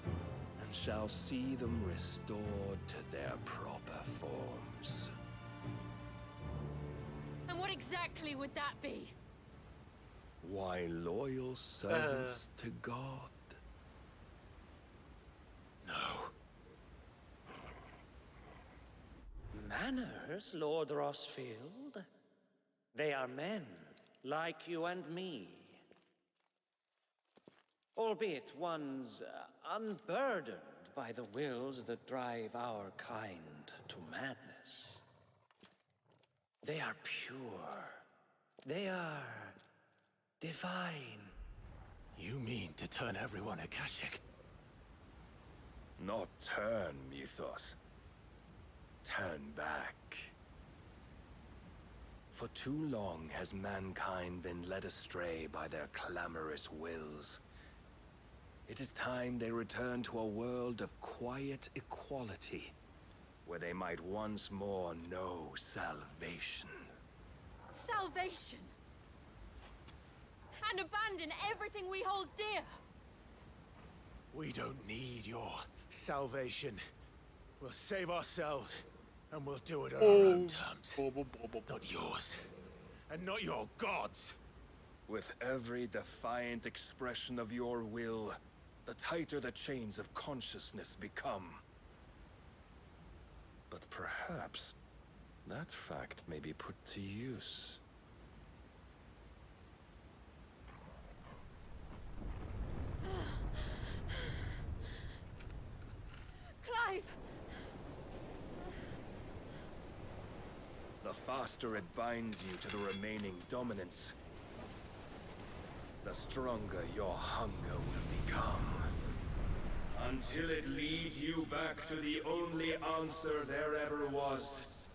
and shall see them restored to their proper forms. And what exactly would that be? Why, loyal servants to God. No. Manners, Lord Rossfield? They are men, like you and me. Albeit ones unburdened by the wills that drive our kind to madness. They are pure. They are divine. You mean to turn everyone Akashic? Not turn, Mythos. Turn back. For too long has mankind been led astray by their clamorous wills. It is time they return to a world of quiet equality, where they might once more know salvation. Salvation! And abandon everything we hold dear! We don't need your salvation. We'll save ourselves, and we'll do it on our own terms. Not yours, and not your gods. With every defiant expression of your will, the tighter the chains of consciousness become. But perhaps that fact may be put to use. Clive! The faster it binds you to the remaining dominance, the stronger your hunger will become. Until it leads you back to the only answer there ever was.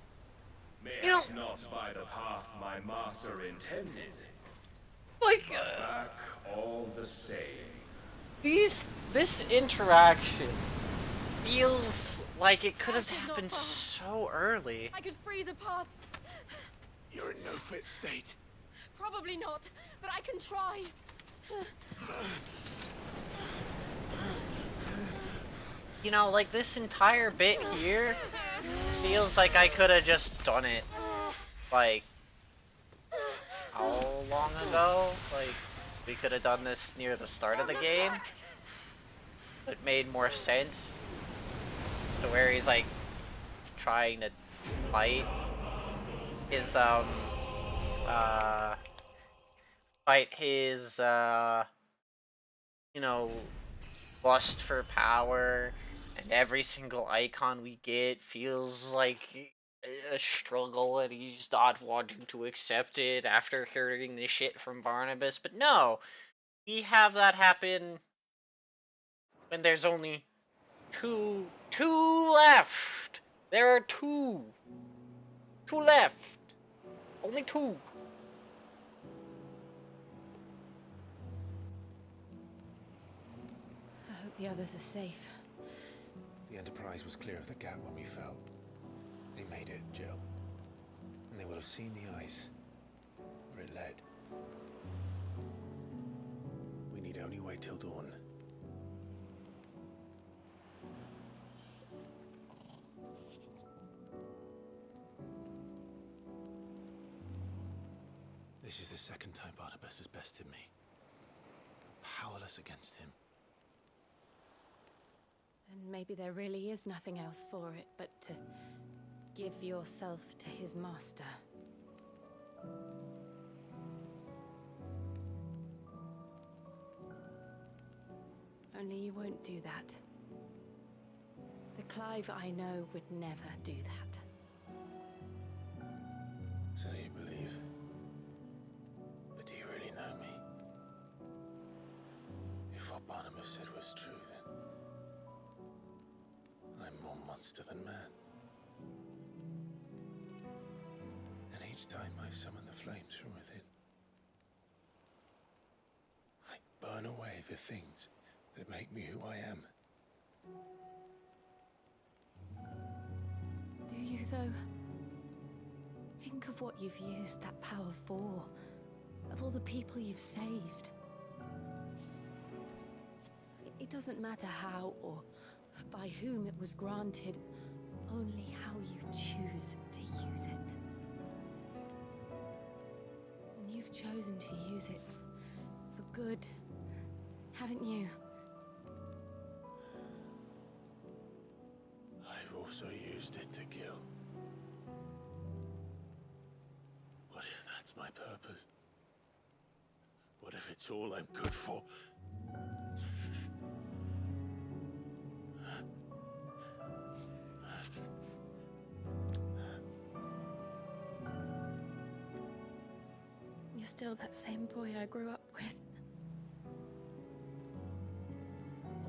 Mayhap not by the path my master intended, like, but back all the same. This interaction feels like it could have happened so early. I could freeze a path. You're in no fit state. Probably not, but I can try. You know, like this entire bit here feels like I could have just done it. Like, how long ago? Like, we could have done this near the start of the game. It made more sense to where he's like trying to fight his you know, lust for power, and every single icon we get feels like a struggle and he's not wanting to accept it after hearing the shit from Barnabas. But no, we have that happen when there's only two left. There are two left. Only two. I hope the others are safe. The Enterprise was clear of the gap when we fell. They made it, Jill. And they will have seen the ice, where it led. We need only wait till dawn. This is the second time Barnabas has bested me. I'm powerless against him. And maybe there really is nothing else for it but to give yourself to his master. Only you won't do that. The Clive I know would never do that. So you believe? But do you really know me? If what Barnabas said was true, then I'm more monster than man. And each time I summon the flames from within, I burn away the things that make me who I am. Do you, though? Think of what you've used that power for. Of all the people you've saved. It doesn't matter how or by whom it was granted, only how you choose to use it. And you've chosen to use it for good, haven't you? I've also used it to kill. What if that's my purpose? What if it's all I'm good for? You're still that same boy I grew up with.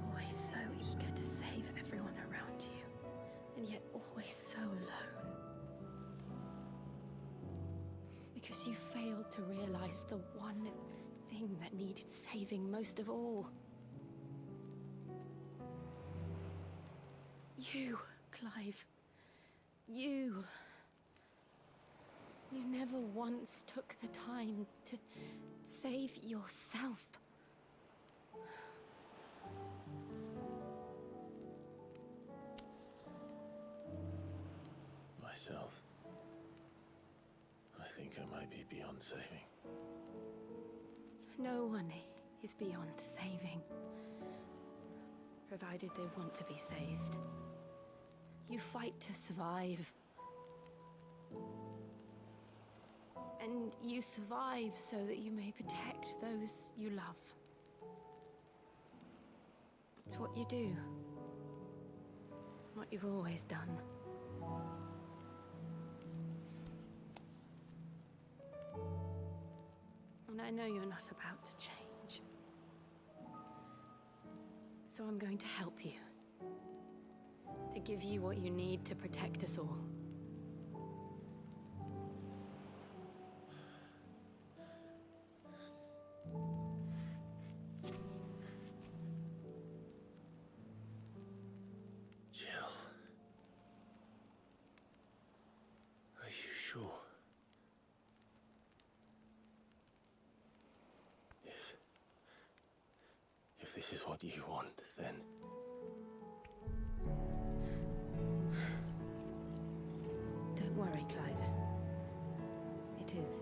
Always so eager to save everyone around you, and yet always so alone. Because you failed to realize the one thing that needed saving most of all. You, Clive. You. You never once took the time to save yourself. Myself? I think I might be beyond saving. No one is beyond saving. provided they want to be saved. You fight to survive. And you survive so that you may protect those you love. It's what you do. What you've always done. And I know you're not about to change. So I'm going to help you. To give you what you need to protect us all. Jill. Are you sure? If this is what you want, then... Don't worry, Clive. It is.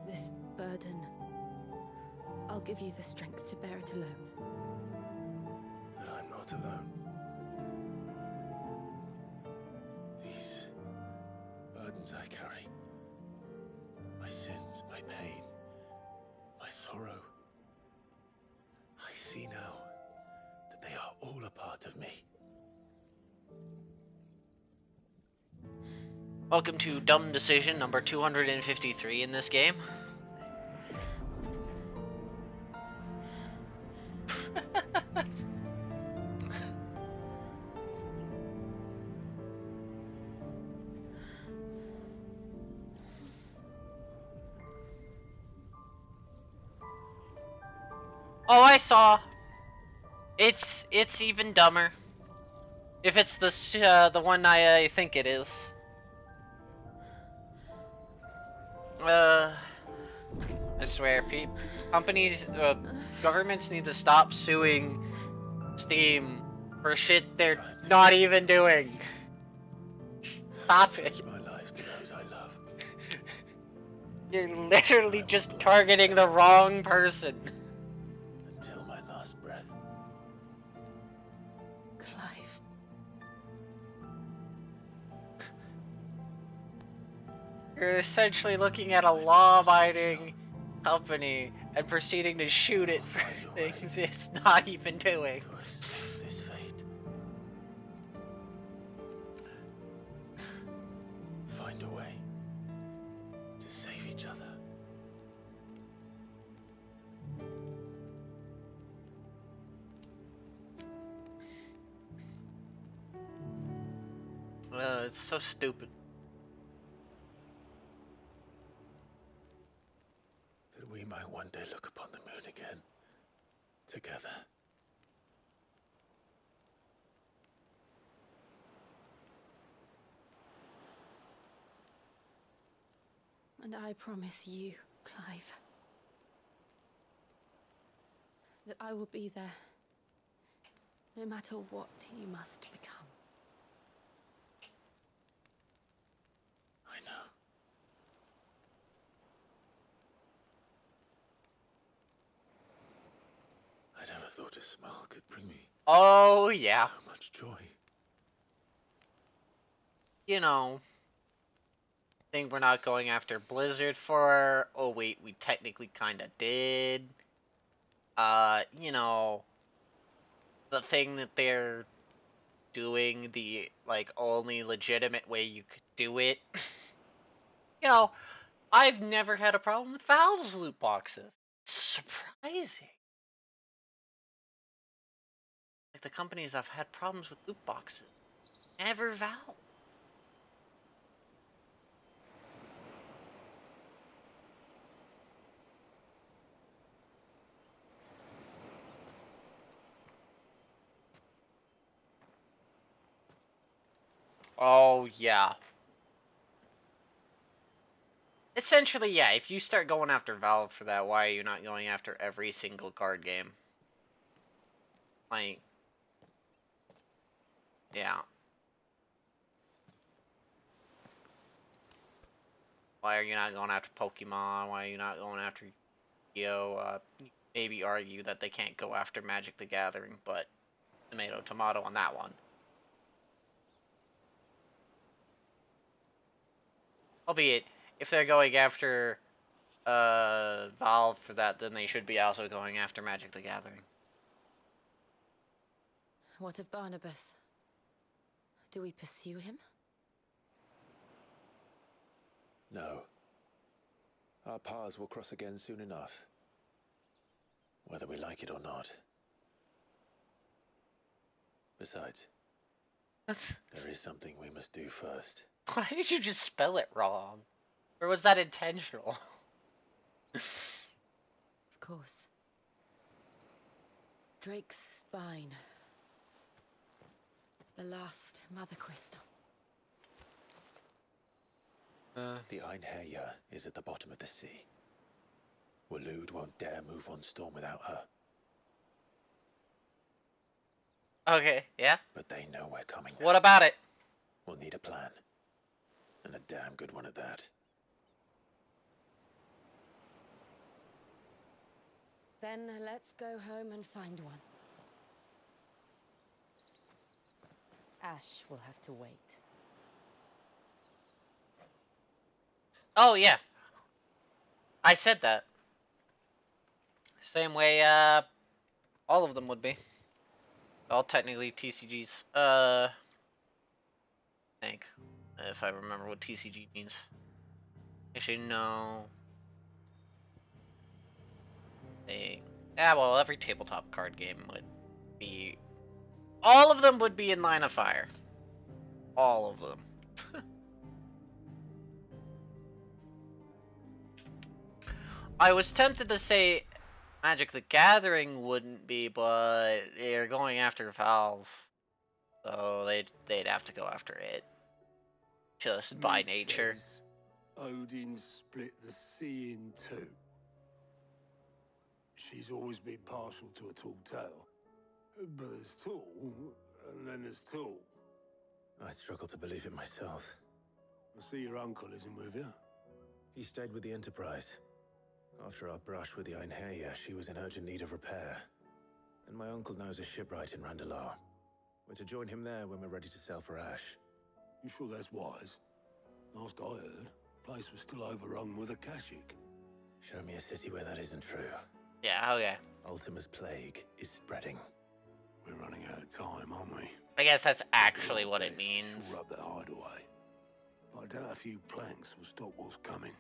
This burden, I'll give you the strength to bear it alone. But I'm not alone. These burdens I carry, my sins, my pain, my sorrow, I see now that they are all a part of me. Welcome to dumb decision number 253 in this game. Oh, I saw. It's even dumber. If it's the one I think it is. I swear, companies, governments need to stop suing Steam for shit they're not even doing. Stop it. My life to those I love. You're literally just targeting the wrong person. Until my last breath. Clive. You're essentially looking at a law-abiding company and proceeding to shoot it for things it's not even doing. This fate. Find a way to save each other. It's so stupid. That we might one day look upon the moon again, together. And I promise you, Clive, that I will be there, no matter what you must become. I know. I never thought a smile could bring me Oh, yeah. so much joy. You know, think we're not going after Blizzard for. Oh, wait, we technically kinda did. You know, the thing that they're doing, the, like, only legitimate way you could do it. You know, I've never had a problem with Valve's loot boxes. Surprising. Like, the companies I've had problems with loot boxes. Never Valve. Oh, yeah. Essentially, yeah, if you start going after Valve for that, why are you not going after every single card game? Like, yeah. Why are you not going after Pokemon? Why are you not going after Yu-Gi-Oh? Maybe argue that they can't go after Magic the Gathering, but tomato, tomato on that one. Albeit, if they're going after Valve for that, then they should be also going after Magic the Gathering. What of Barnabas? Do we pursue him? No. Our paths will cross again soon enough. Whether we like it or not. Besides, there is something we must do first. Why did you just spell it wrong? Or was that intentional? Of course. Drake's spine. The last mother crystal. The Einherja is at the bottom of the sea. Waloed won't dare move on Storm without her. Okay, yeah. But they know we're coming now. What about it? We'll need a plan. And a damn good one at that. Then let's go home and find one. Ash will have to wait. Oh, yeah. I said that. Same way, all of them would be. All technically TCGs. I think. If I remember what TCG means. Actually, no. Yeah, well, every tabletop card game would be... All of them would be in Line of Fire. All of them. I was tempted to say Magic the Gathering wouldn't be, but they're going after Valve. So they'd have to go after it. Just by Ned nature. says Odin split the sea in two. She's always been partial to a tall tale. But there's tall, and then there's tall. I struggle to believe it myself. I see your uncle isn't with you. He stayed with the Enterprise. After our brush with the Einherja, she was in urgent need of repair. And my uncle knows a shipwright in Randalar. We're to join him there when we're ready to sail for Ash. You sure that's wise? Last I heard, the place was still overrun with Akashic. Show me a city where that isn't true. Yeah, okay. Ultima's plague is spreading. We're running out of time, aren't we? I guess that's actually what it means. Shore up that hideaway. I doubt a few planks will stop what's coming.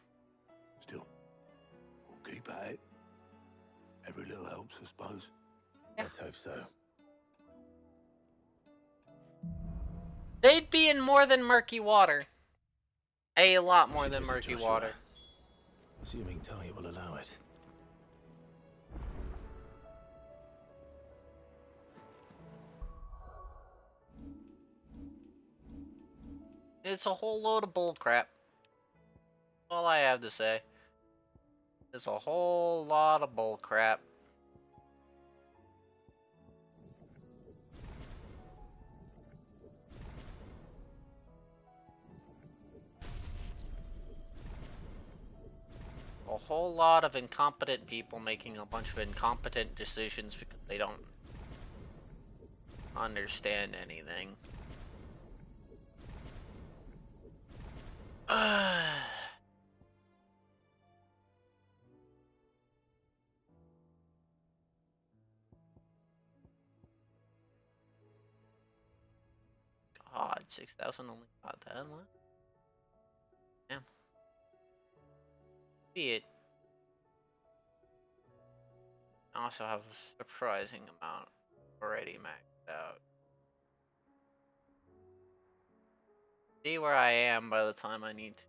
Still, we'll keep at it. Every little helps, I suppose. Yeah. Let's hope so. They'd be in more than murky water. A lot more than visit murky Joshua. water. Assuming Talia will allow it. It's a whole load of bullcrap. All I have to say. It's a whole lot of bullcrap. A whole lot of incompetent people making a bunch of incompetent decisions because they don't understand anything. God, 6,000 only got that one? Damn. Be it. I also have a surprising amount already maxed out. See where I am by the time I need to.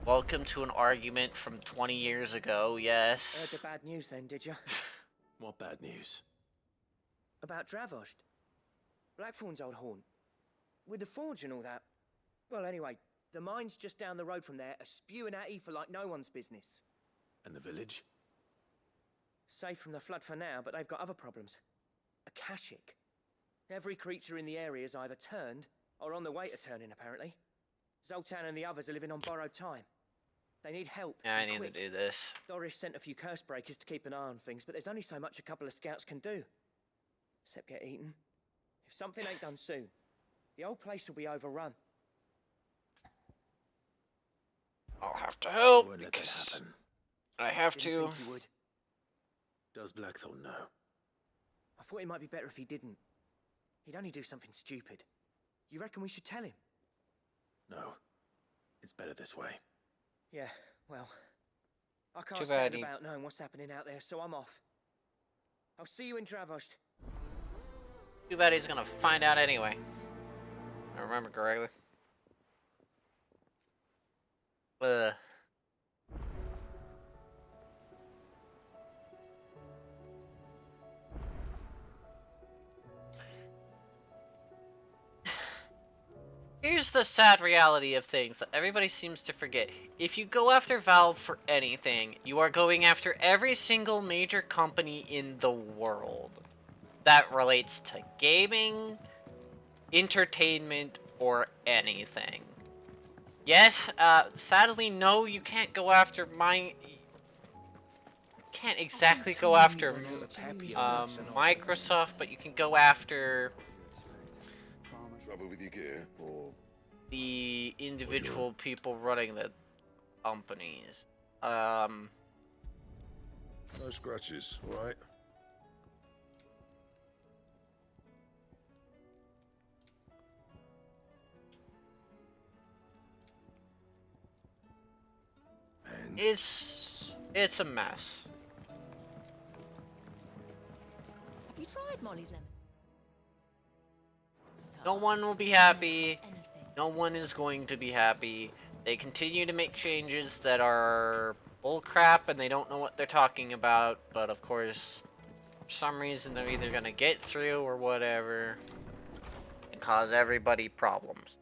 Welcome to an argument from 20 years ago, yes. Heard the bad news then, did you? What bad news? About Dravost. Blackthorn's old haunt. With the forge and all that. Well, anyway, the mine's just down the road from there are spewing out ether like no one's business. And the village? Safe from the flood for now, but they've got other problems. Akashic. Every creature in the area is either turned or on the way to turning, apparently. Zoltan and the others are living on borrowed time. They need help. Yeah, I and need quick. to do this. Doris sent a few curse breakers to keep an eye on things, but there's only so much a couple of scouts can do. Except get eaten. If something ain't done soon, the old place will be overrun. I'll have to help. I won't let that happen. I have Didn't to. think he would. Does Blackthorn know? I thought it might be better if he didn't. He'd only do something stupid. You reckon we should tell him? No. It's better this way. Yeah, well, I can't Too stand bad about knowing what's happening out there, so I'm off. I'll see you in Dravost. Too bad he's gonna find out anyway. I remember correctly. Here's the sad reality of things that everybody seems to forget. If you go after Valve for anything, you are going after every single major company in the world that relates to gaming, entertainment, or anything. Yes, sadly, no, you can't go after can't exactly go after Microsoft, but you can go after Trouble with your gear, or the individual people running the companies. no scratches, all right? It's a mess. Have you tried Molly's lemon? No one will be happy. No one is going to be happy. They continue to make changes that are bullcrap and they don't know what they're talking about, but of course, for some reason they're either gonna get through or whatever and cause everybody problems.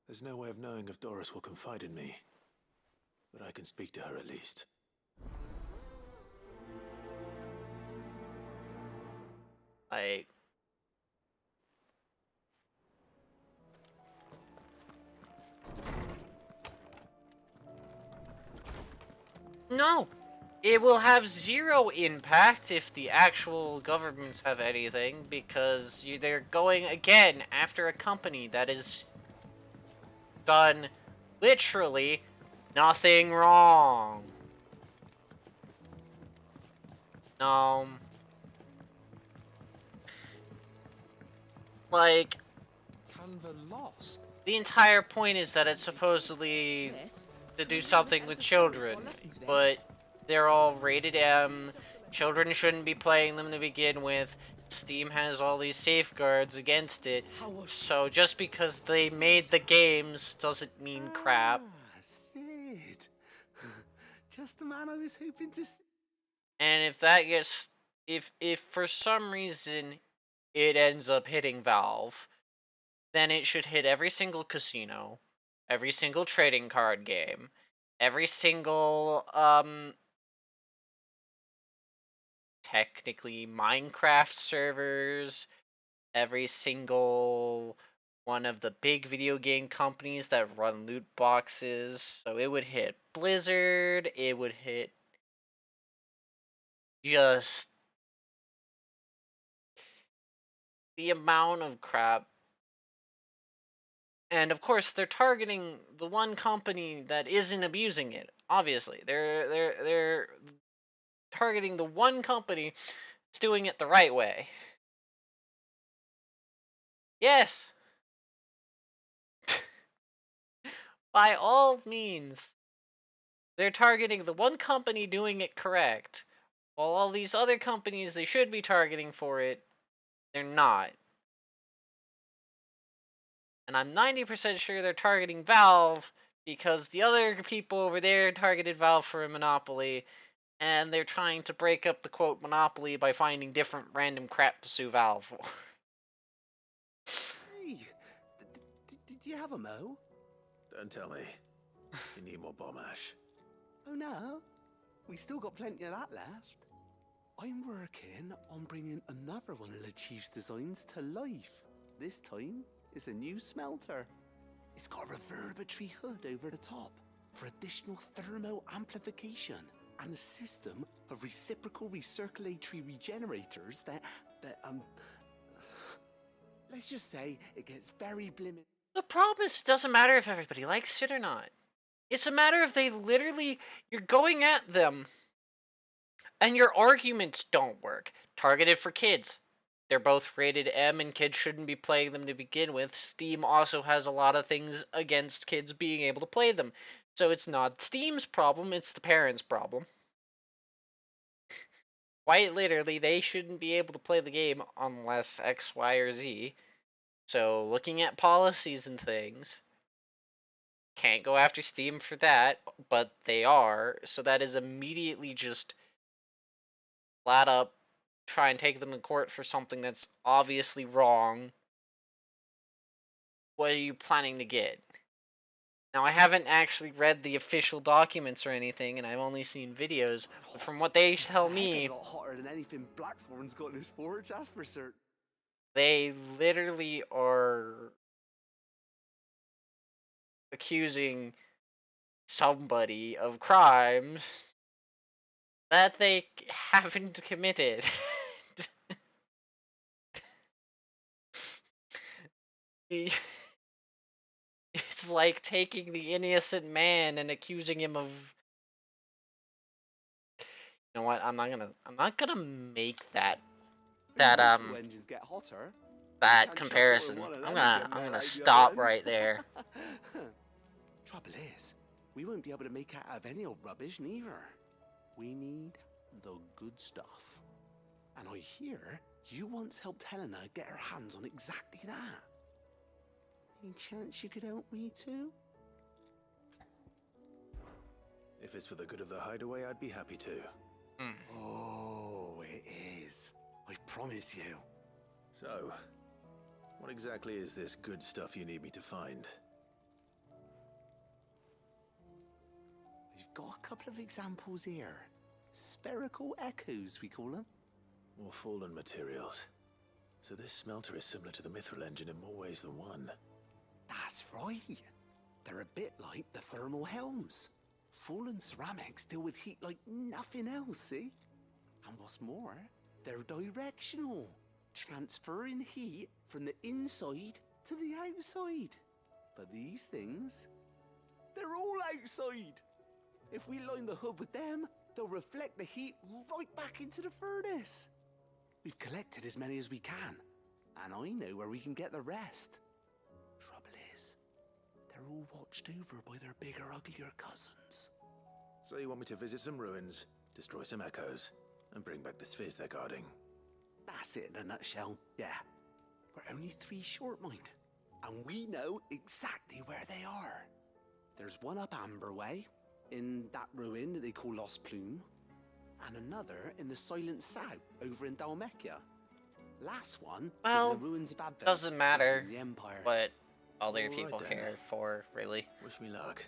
There's no way of knowing if Doris will confide in me, but I can speak to her at least. Like, no, it will have zero impact if the actual governments have anything, because they're going again after a company that is done literally nothing wrong. Like, Canva lost. the entire point is that it's supposedly to do something with children, but they're all rated M. Children shouldn't be playing them to begin with. Steam has all these safeguards against it, so just because they made the games doesn't mean crap. Sid. Just the man I was hoping to see. And if that gets, if for some reason it ends up hitting Valve, then it should hit every single casino, every single trading card game, every single technically Minecraft servers, every single one of the big video game companies that run loot boxes. So it would hit Blizzard, it would hit just the amount of crap. And of course they're targeting the one company that isn't abusing it. Obviously, they're targeting the one company that's doing it the right way. Yes. By all means, they're targeting the one company doing it correct, while all these other companies they should be targeting for it, they're not. And I'm 90% sure they're targeting Valve because the other people over there targeted Valve for a monopoly, and they're trying to break up the quote monopoly by finding different random crap to sue Valve for. Hey, did you have a mo? Don't tell me. You need more bomb ash. Oh no. We still got plenty of that left. I'm working on bringing another one of the Chief's designs to life. This time, it's a new smelter. It's got a reverberatory hood over the top for additional thermal amplification and a system of reciprocal recirculatory regenerators that let's just say it gets very blimmin'. The problem is it doesn't matter if everybody likes it or not. It's a matter of you're going at them and your arguments don't work. Targeted for kids. They're both rated M and kids shouldn't be playing them to begin with. Steam also has a lot of things against kids being able to play them. So it's not Steam's problem, it's the parents' problem. Quite literally, they shouldn't be able to play the game unless X, Y, or Z. So looking at policies and things, can't go after Steam for that, but they are. So that is immediately just flat up try and take them to court for something that's obviously wrong. What are you planning to get? Now, I haven't actually read the official documents or anything, and I've only seen videos, but from what they tell me, A lot hotter than anything Blackthorn's got in his forge, that's for certain. they literally are accusing somebody of crimes that they haven't committed. It's like taking the innocent man and accusing him of. You know what? I'm not gonna make that Engines get hotter. that comparison. I'm gonna stop right there. Trouble is, we won't be able to make out of any old rubbish neither. We need the good stuff. And I hear you once helped Helena get her hands on exactly that. Any chance you could help me too? If it's for the good of the hideaway, I'd be happy to. Oh, it is. I promise you. So, what exactly is this good stuff you need me to find? We've got a couple of examples here. Spherical echoes, we call them. More fallen materials. So this smelter is similar to the Mithril engine in more ways than one. That's right. They're a bit like the thermal helms. Fallen ceramics deal with heat like nothing else, see? And what's more, they're directional, transferring heat from the inside to the outside. But these things, they're all outside. If we line the hood with them, they'll reflect the heat right back into the furnace. We've collected as many as we can, and I know where we can get the rest. Trouble is, they're all watched over by their bigger, uglier cousins. So you want me to visit some ruins, destroy some echoes, and bring back the spheres they're guarding? That's it in a nutshell, yeah. We're only 3 short, mind, and we know exactly where they are. There's one up Amber Way, in that ruin that they call Lost Plume, and another in the Silent South, over in Dalmekia. Last one is in the ruins of Advent. Doesn't matter the Empire. what other All right people then. care for, really. Wish me luck.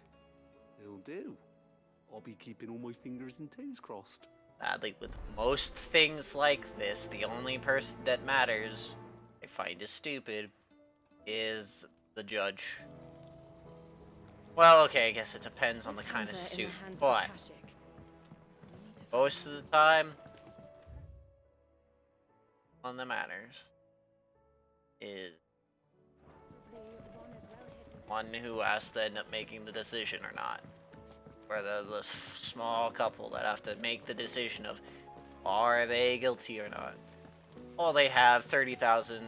It'll do. I'll be keeping all my fingers and toes crossed. Sadly, with most things like this, the only person that matters, I find is stupid, is the judge. Well, okay, I guess it depends on the kind of suit, but most of the time, one that matters is one who has to end up making the decision or not. Or the small couple that have to make the decision of, are they guilty or not? Well, they have 30,000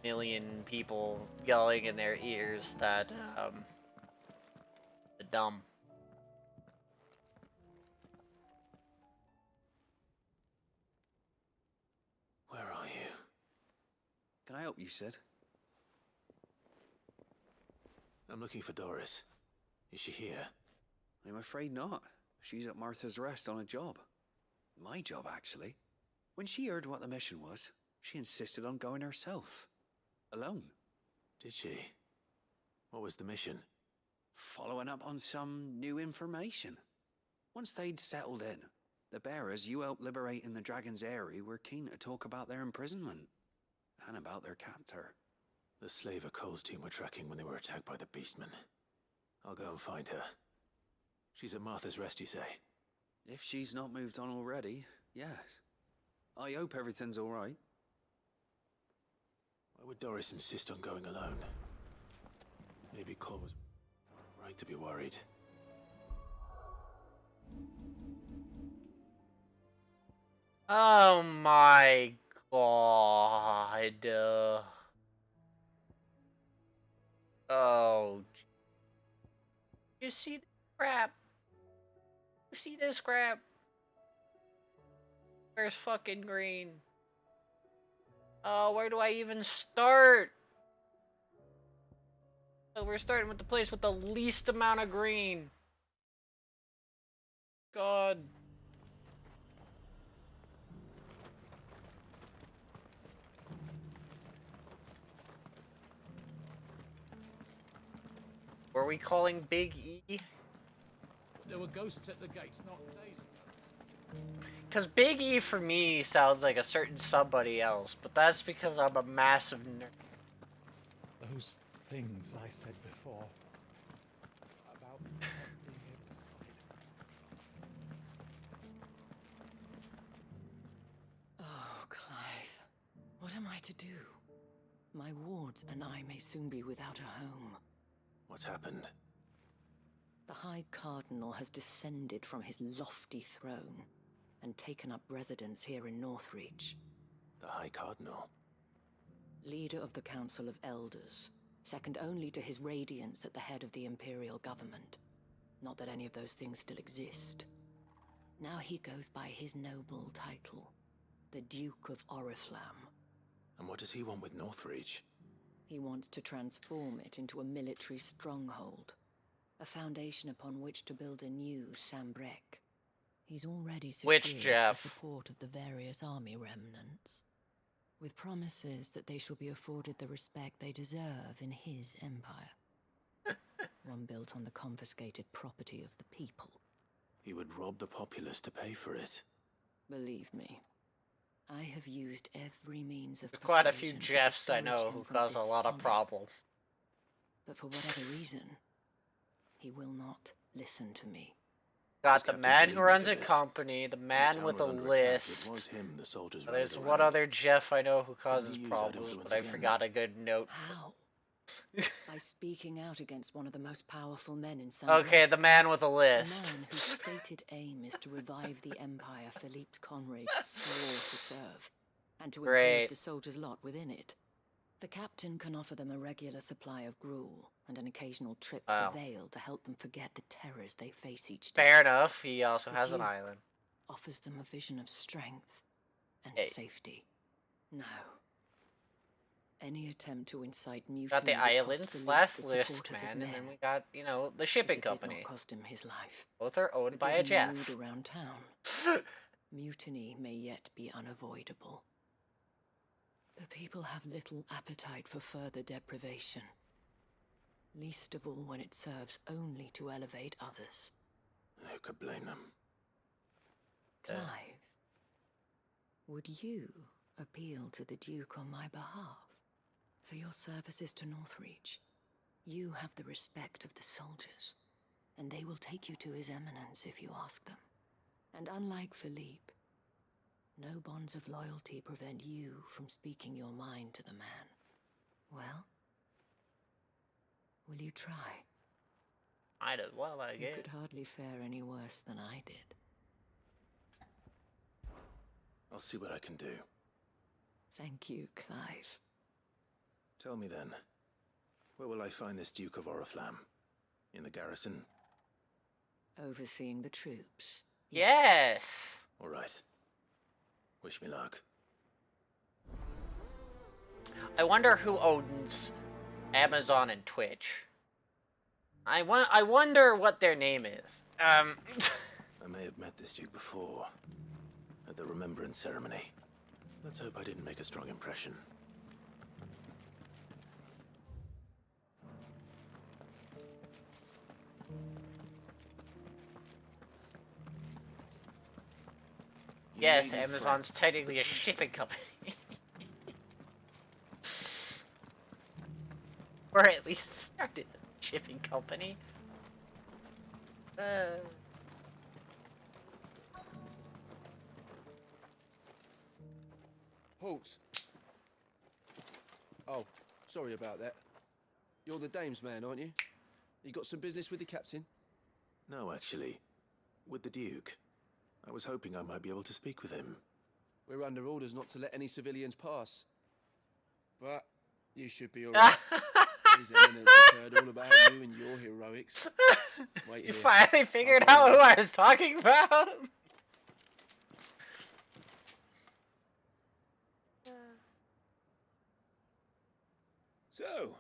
million people yelling in their ears that, the dumb. Where are you? Can I help you, Sid? I'm looking for Doris. Is she here? I'm afraid not. She's at Martha's Rest on a job. My job, actually. When she heard what the mission was, she insisted on going herself. Alone. Did she? What was the mission? Following up on some new information. Once they'd settled in, The bearers you helped liberate in the Dragon's Eyrie were keen to talk about their imprisonment. And about their captor. The slaver Cole's team were tracking when they were attacked by the Beastmen. I'll go and find her. She's at Martha's Rest, you say? If she's not moved on already, yes. I hope everything's all right. Why would Doris insist on going alone? Maybe Cole was right to be worried. Oh my god. Oh. You see this crap? You see this crap? Where's fucking green? Oh, where do I even start? So we're starting with the place with the least amount of green. God. Were we calling Big E? There were ghosts at the gates, not days ago. Because Big E for me sounds like a certain somebody else, but that's because I'm a massive nerd. Those things I said before about not being able to fight. Oh, Clive. What am I to do? My wards and I may soon be without a home. What's happened? The High Cardinal has descended from his lofty throne and taken up residence here in Northreach. The High Cardinal? Leader of the Council of Elders, second only to his Radiance at the head of the Imperial government. Not that any of those things still exist. Now he goes by his noble title, the Duke of Oriflamme. And what does he want with Northreach? He wants to transform it into a military stronghold, a foundation upon which to build a new Sambrek. He's already secured the support of the various army remnants, with promises that they shall be afforded the respect they deserve in his empire. One built on the confiscated property of the people. He would rob the populace to pay for it. Believe me, I have used every means of There's quite a few persuasion to Jeffs I discourage know him who from cause a this lot of folly. problems. But for whatever reason, he will not listen to me. Got the man who runs a company, the man with a list. It was him the soldiers There's rallied one around. other Jeff I know who causes use that problems, influence but I again. forgot a good note. How? By speaking out against one of the most powerful men in Sambrek. Okay, the man with a list. A man whose stated aim is to revive the empire Philippe's comrades swore to serve, and to improve the soldiers' lot within it. The captain can offer them a regular supply of gruel and an occasional trip to the Vale to help them forget the terrors they face each day. Fair enough, he also The has an Duke island. offers them a vision of strength and Hey. safety. No. Any attempt to incite mutiny Got the would cost island Philippe slash the list support of his man, and then men. we got, you know, the shipping If it did company. not cost him his life. Both are owned But by a given the Jeff. mood around town, mutiny may yet be unavoidable. The people have little appetite for further deprivation, least of all when it serves only to elevate others. And who could blame them? Clive, would you appeal to the Duke on my behalf? For your services to Northreach, you have the respect of the soldiers, and they will take you to His Eminence if you ask them. And unlike Philippe, no bonds of loyalty prevent you from speaking your mind to the man. Well, will you try? Might as well, I You guess. could hardly fare any worse than I did. I'll see what I can do. Thank you, Clive. Tell me then, where will I find this Duke of Oriflamme? In the garrison? Overseeing the troops. Yes! All right. Wish me luck. I wonder who owns Amazon and Twitch. I wonder what their name is. I may have met this Duke before, at the Remembrance Ceremony. Let's hope I didn't make a strong impression. Yes, Lady Amazon's technically a shipping company. Or at least started as a shipping company. Halt! Oh, sorry about that. You're the dame's man, aren't you? You got some business with the captain? No, actually. With the Duke. I was hoping I might be able to speak with him. We're under orders not to let any civilians pass. But you should be alright. His Eminence has heard all about you and your heroics. Wait You here. finally figured out who I was talking about? So,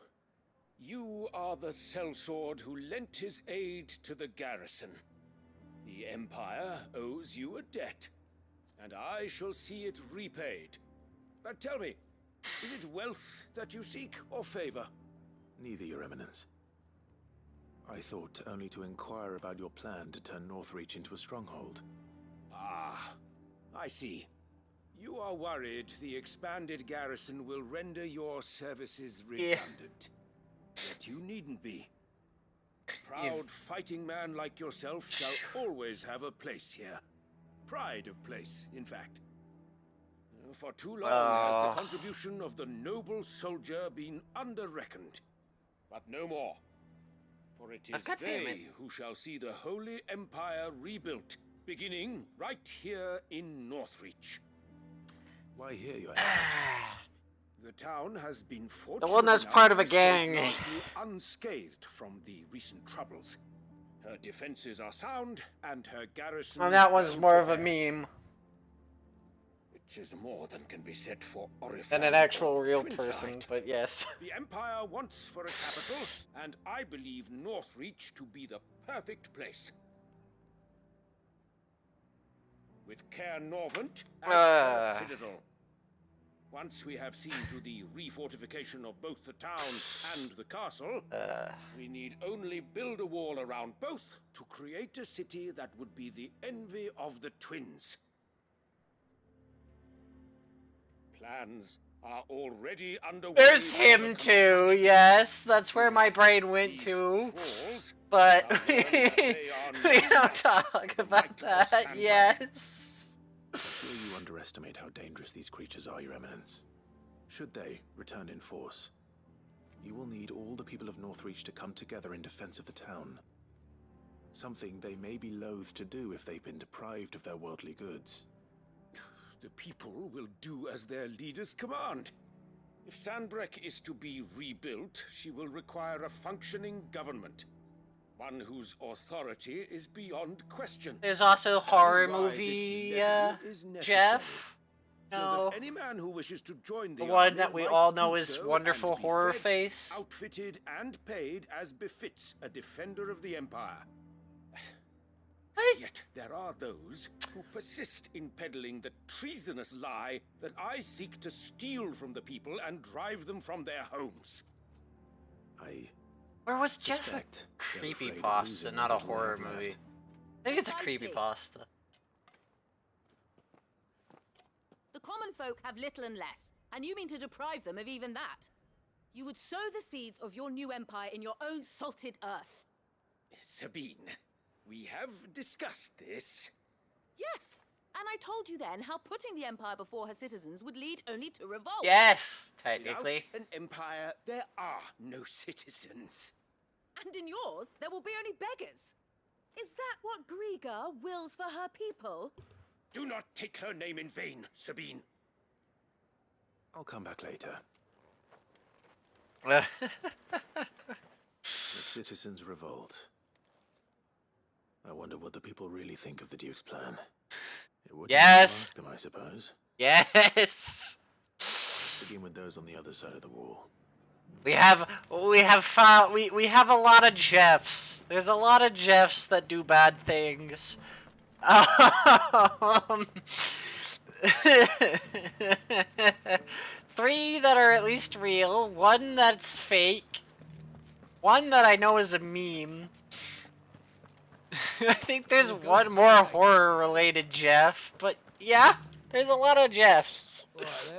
you are the sellsword who lent his aid to the garrison. The Empire owes you a debt, and I shall see it repaid. But tell me, is it wealth that you seek, or favor? Neither, Your Eminence. I thought only to inquire about your plan to turn Northreach into a stronghold. Ah, I see. You are worried the expanded garrison will render your services redundant. Yet you needn't be. A proud fighting man like yourself shall always have a place here. Pride of place, in fact. For too long has the contribution of the noble soldier been under-reckoned. But no more. For it is they who shall see the Holy Empire rebuilt, beginning right here in Northreach. Why here, Your Eminence? The town has been fortunate The one that's part of a enough to gang. escape largely unscathed from the recent troubles. Her defenses are sound, and her garrison. And that one's well more of a prepared. meme Which is more than can be said for Oriflamme than an or actual real Twinside. person, but yes. The Empire wants for a capital, and I believe Northreach to be the perfect place. With Caer Norvent as our citadel. Once we have seen to the refortification of both the town and the castle, we need only build a wall around both to create a city that would be the envy of the twins. Plans are already underway. There's him too, yes. That's where my brain went to. But we don't talk about that, yes. I'm sure you underestimate how dangerous these creatures are, Your Eminence. Should they return in force, you will need all the people of Northreach to come together in defense of the town. Something they may be loath to do if they've been deprived of their worldly goods. The people will do as their leaders command. If Sandbreck is to be rebuilt, she will require a functioning government. One whose authority is beyond question. There's also a horror movie, Jeff. So that any man who wishes to join the the one army that we might all know do is so Wonderful and be Horror fed, Face. outfitted and paid as befits a defender of the Empire. Yet there are those who persist in peddling the treasonous lie that I seek to steal from the people and drive them from their homes. Or was Jeff a creepypasta, not a horror movie? I think it's a creepypasta. The common folk have little and less, and you mean to deprive them of even that? You would sow the seeds of your new empire in your own salted earth. Sabine, we have discussed this. Yes, and I told you then how putting the empire before her citizens would lead only to revolt. Yes, technically. Without an empire, there are no citizens. And in yours, there will be only beggars. Is that what Griga wills for her people? Do not take her name in vain, Sabine. I'll come back later. The citizens revolt. I wonder what the people really think of the Duke's plan. It wouldn't ask them, I suppose. Yes. Let's begin with those on the other side of the wall. We have a lot of Jeffs. There's a lot of Jeffs that do bad things. 3 that are at least real, 1 that's fake, 1 that I know is a meme. I think there's one more horror-related Jeff, but Yeah, there's a lot of Jeffs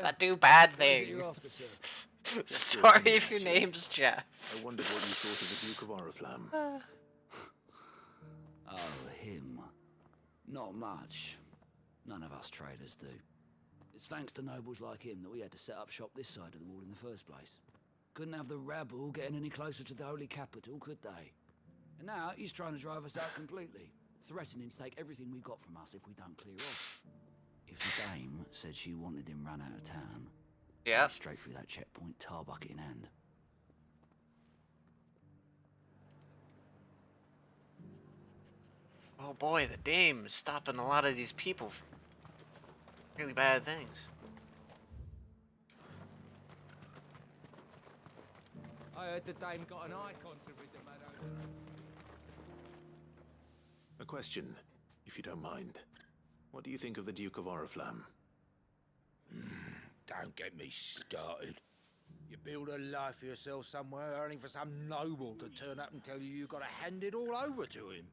that do bad What is it you're after, things. sir? Just your Sorry opinion, if your actually. name's Jeff. I wondered what you thought of the Duke of Oriflamme. Oh, him. Not much. None of us traders do. It's thanks to nobles like him that we had to set up shop this side of the wall in the first place. Couldn't have the rabble getting any closer to the holy capital, could they? And now he's trying to drive us out completely, threatening to take everything we've got from us if we don't clear off. If the dame said she wanted him run out of town, yeah, straight through that checkpoint, tar bucket in hand. Oh boy, the dame's stopping a lot of these people from really bad things. I heard the dame got an icon to rid the man over. A question, if you don't mind. What do you think of the Duke of Oriflamme? Don't get me started. You build a life for yourself somewhere, only for some noble to turn up and tell you you've got to hand it all over to him.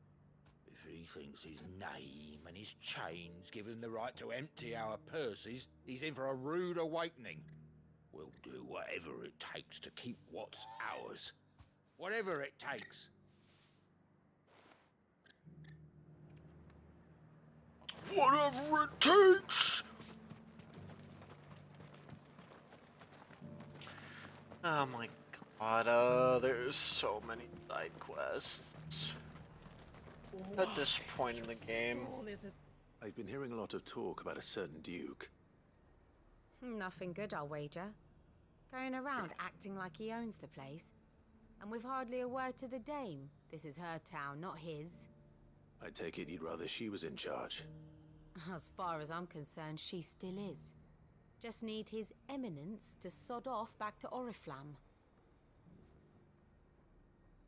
If he thinks his name and his chains give him the right to empty our purses, he's in for a rude awakening. We'll do whatever it takes to keep what's ours. Whatever it takes. Whatever it takes. Oh my god, there's so many side quests at this point in the game. I've been hearing a lot of talk about a certain Duke. Nothing good, I'll wager. Going around acting like he owns the place. And with hardly a word to the dame. This is her town, not his. I take it you'd rather she was in charge. As far as I'm concerned, she still is. Just need his eminence to sod off back to Oriflamme.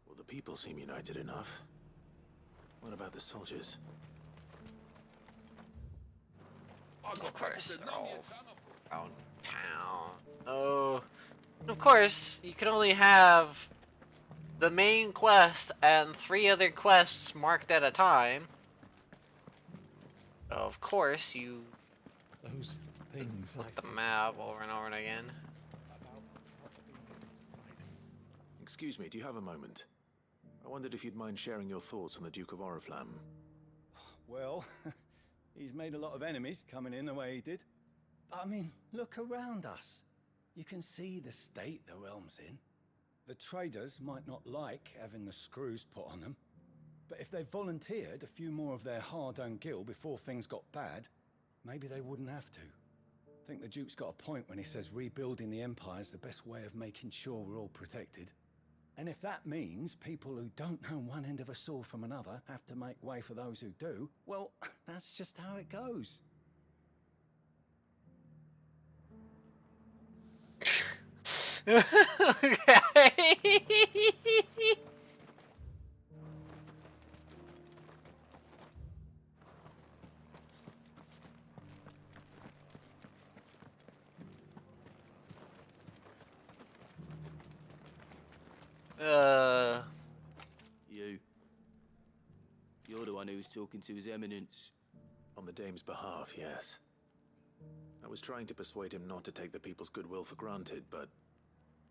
Well, the people seem united enough. What about the soldiers? Of course, they're all around town. Oh, of course, you can only have the main quest and 3 other quests marked at a time. So of course, you Those things look at the map over and over and again. Excuse me, do you have a moment? I wondered if you'd mind sharing your thoughts on the Duke of Oriflamme. Well, he's made a lot of enemies coming in the way he did. But I mean, look around us. You can see the state the realm's in. The traders might not like having the screws put on them, but if they volunteered a few more of their hard-earned gil before things got bad, maybe they wouldn't have to. I think the Duke's got a point when he says rebuilding the Empire's the best way of making sure we're all protected. And if that means people who don't know one end of a sword from another have to make way for those who do, well, that's just how it goes. You're the one who was talking to his eminence. On the dame's behalf, yes. I was trying to persuade him not to take the people's goodwill for granted, but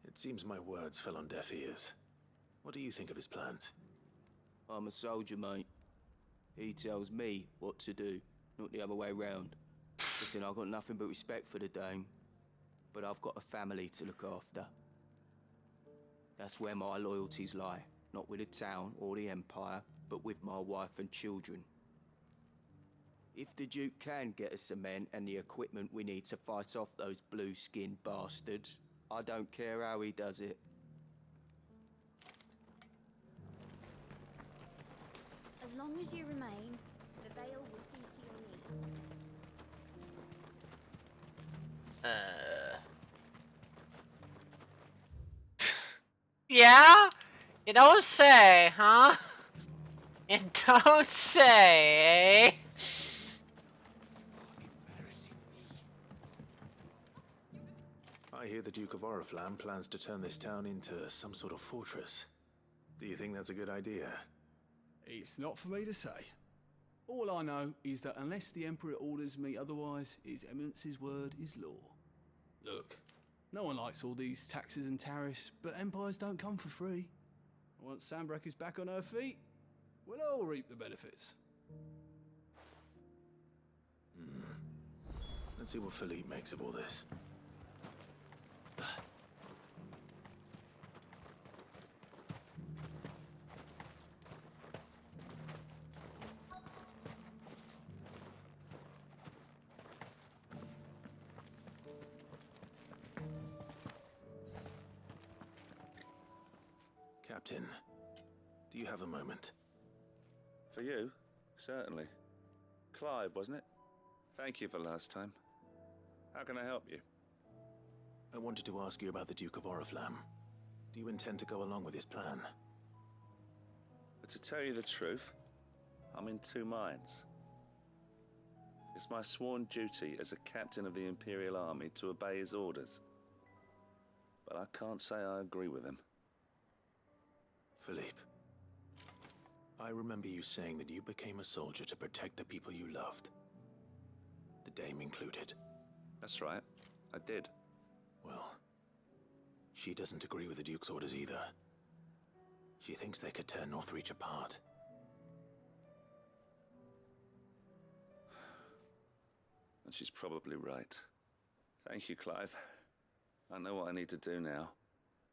it seems my words fell on deaf ears. What do you think of his plans? I'm a soldier, mate. He tells me what to do, not the other way round. Listen, I've got nothing but respect for the dame, but I've got a family to look after. That's where my loyalties lie, not with the town or the Empire, but with my wife and children. If the Duke can get us some men and the equipment we need to fight off those blue-skinned bastards, I don't care how he does it. As long as you remain, the Vale will see to your needs. Yeah? You don't say, huh? You don't say, eh? I hear the Duke of Oriflamme plans to turn this town into some sort of fortress. Do you think that's a good idea? It's not for me to say. All I know is that unless the Emperor orders me otherwise, His Eminence's word is law. Look, no one likes all these taxes and tariffs, but empires don't come for free. Once Sandbreck is back on her feet, we'll all reap the benefits. Let's see what Philippe makes of all this. Captain, do you have a moment? For you? Certainly. Clive, wasn't it? Thank you for last time. How can I help you? I wanted to ask you about the Duke of Oriflamme. Do you intend to go along with his plan? But to tell you the truth, I'm in two minds. It's my sworn duty as a captain of the Imperial Army to obey his orders. But I can't say I agree with him. Philippe, I remember you saying that you became a soldier to protect the people you loved. The Dame included. That's right, I did. Well, she doesn't agree with the Duke's orders either. She thinks they could tear Northreach apart. And she's probably right. Thank you, Clive. I know what I need to do now.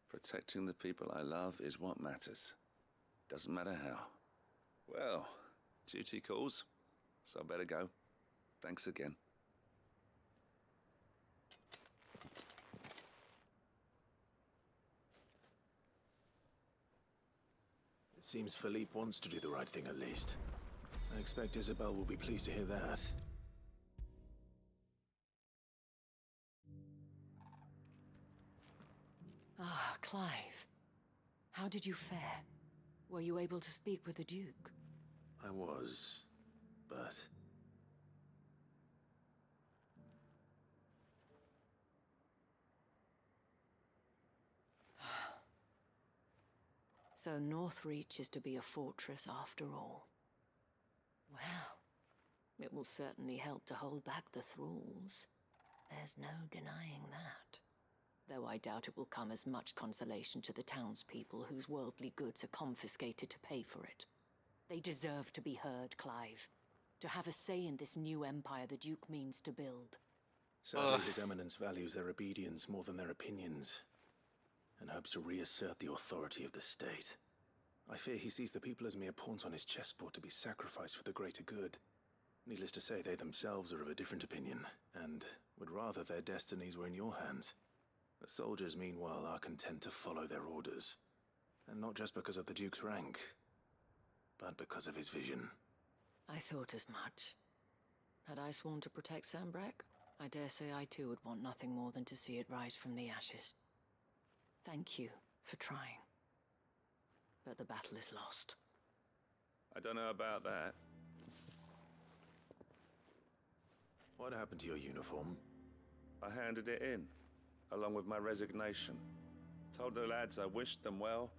Protecting the people I love is what matters. Doesn't matter how. Well, duty calls, so I better go. Thanks again. It seems Philippe wants to do the right thing at least. I expect Isabel will be pleased to hear that. Ah, Clive. How did you fare? Were you able to speak with the Duke? I was, but... So Northreach is to be a fortress after all. Well, it will certainly help to hold back the thralls. There's no denying that. Though I doubt it will come as much consolation to the townspeople whose worldly goods are confiscated to pay for it. They deserve to be heard, Clive. To have a say in this new empire the Duke means to build. Sadly, His Eminence values their obedience more than their opinions, and hopes to reassert the authority of the state. I fear he sees the people as mere pawns on his chessboard to be sacrificed for the greater good. Needless to say, they themselves are of a different opinion, and would rather their destinies were in your hands. The soldiers, meanwhile, are content to follow their orders. And not just because of the Duke's rank, but because of his vision. I thought as much. Had I sworn to protect Sandbreck, I dare say I too would want nothing more than to see it rise from the ashes. Thank you for trying. But the battle is lost. I don't know about that. What happened to your uniform? I handed it in, along with my resignation. Told the lads I wished them well,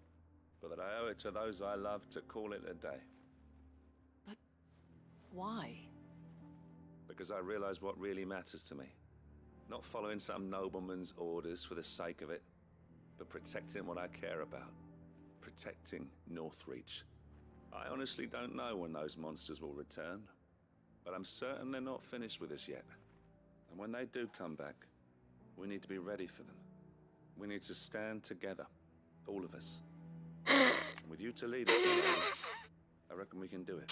but that I owe it to those I love to call it a day. But why? Because I realize what really matters to me. Not following some nobleman's orders for the sake of it, but protecting what I care about. Protecting Northreach. I honestly don't know when those monsters will return, but I'm certain they're not finished with us yet. And when they do come back, we need to be ready for them. We need to stand together, all of us. And with you to lead us, my lady, I reckon we can do it.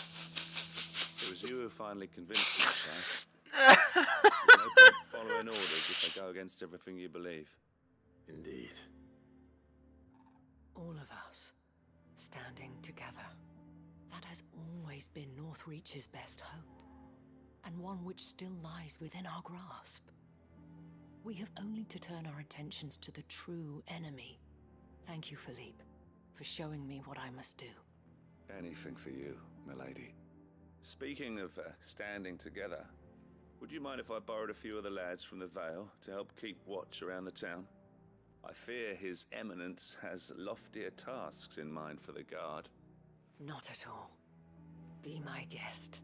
It was you who finally convinced me, Clive. There's no point following orders if they go against everything you believe. Indeed. All of us, standing together. That has always been Northreach's best hope, and one which still lies within our grasp. We have only to turn our attentions to the true enemy. Thank you, Philippe, for showing me what I must do. Anything for you, milady. Speaking of standing together, would you mind if I borrowed a few of the lads from the Vale to help keep watch around the town? I fear His Eminence has loftier tasks in mind for the guard. Not at all. Be my guest.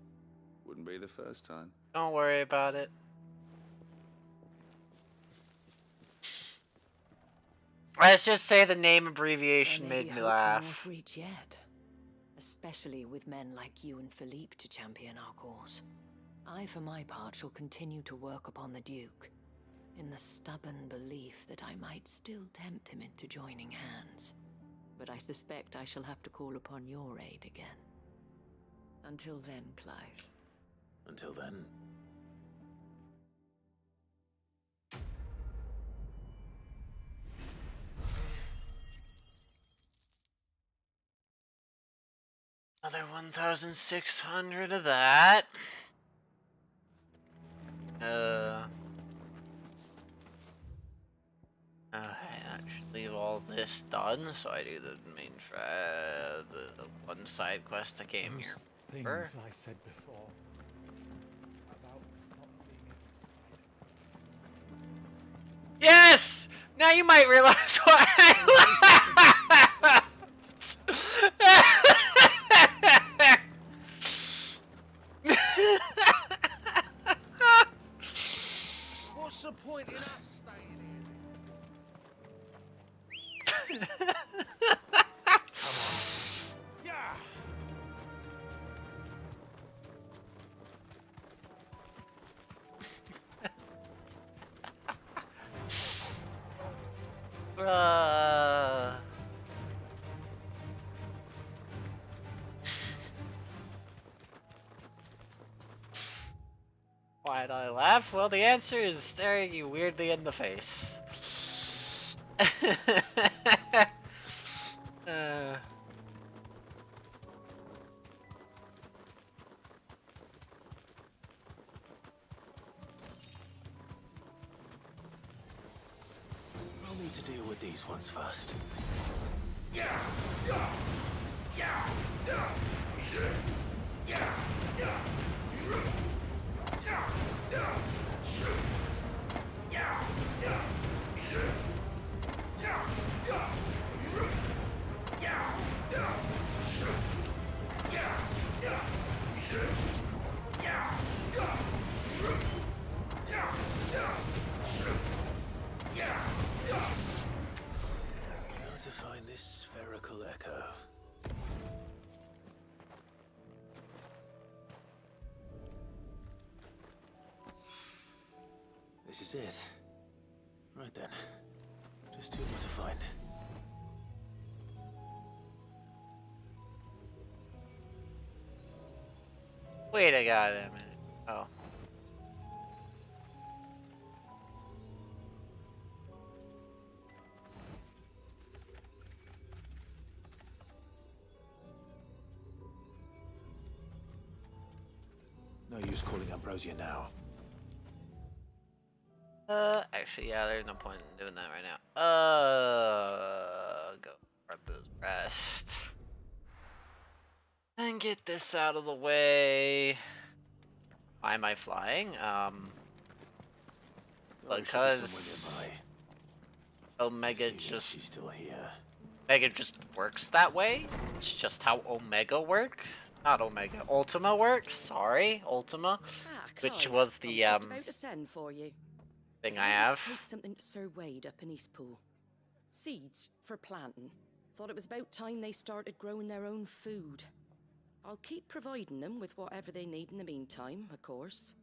Wouldn't be the first time. Don't worry about it. Let's just say the name abbreviation There may made be me hope laugh. for Northreach yet, especially with men like you and Philippe to champion our cause. I, for my part, shall continue to work upon the Duke, in the stubborn belief that I might still tempt him into joining hands. But I suspect I shall have to call upon your aid again. Until then, Clive. Until then. Another 1,600 of that. That should leave all this done, so I do the main the one side quest I came here Things for. I said before about not being able to fight. Yes! Now you might realize why I laughed! What's the point in us staying here? Come on. Yeah. Why did I laugh? Well, the answer is staring you weirdly in the face. I'll need to deal with these ones first. How to find this spherical echo. This is it. Right then. Just two more to find. Wait, I got it a minute. Oh. No use calling Ambrosia now. Actually, yeah, there's no point in doing that right now. Go for the rest. And get this out of the way. Why am I flying? Because Omega just... She's still here. Omega just works that way. It's just how Omega works. Not Omega. Ultima works. Sorry, Ultima. Which Clive, was the I was just about to send for you. thing I I wanted have. to take something to Sir Wade up in Eastpool. Seeds for planting. Thought it was about time they started growing their own food. I'll keep providing them with whatever they need in the meantime, of course.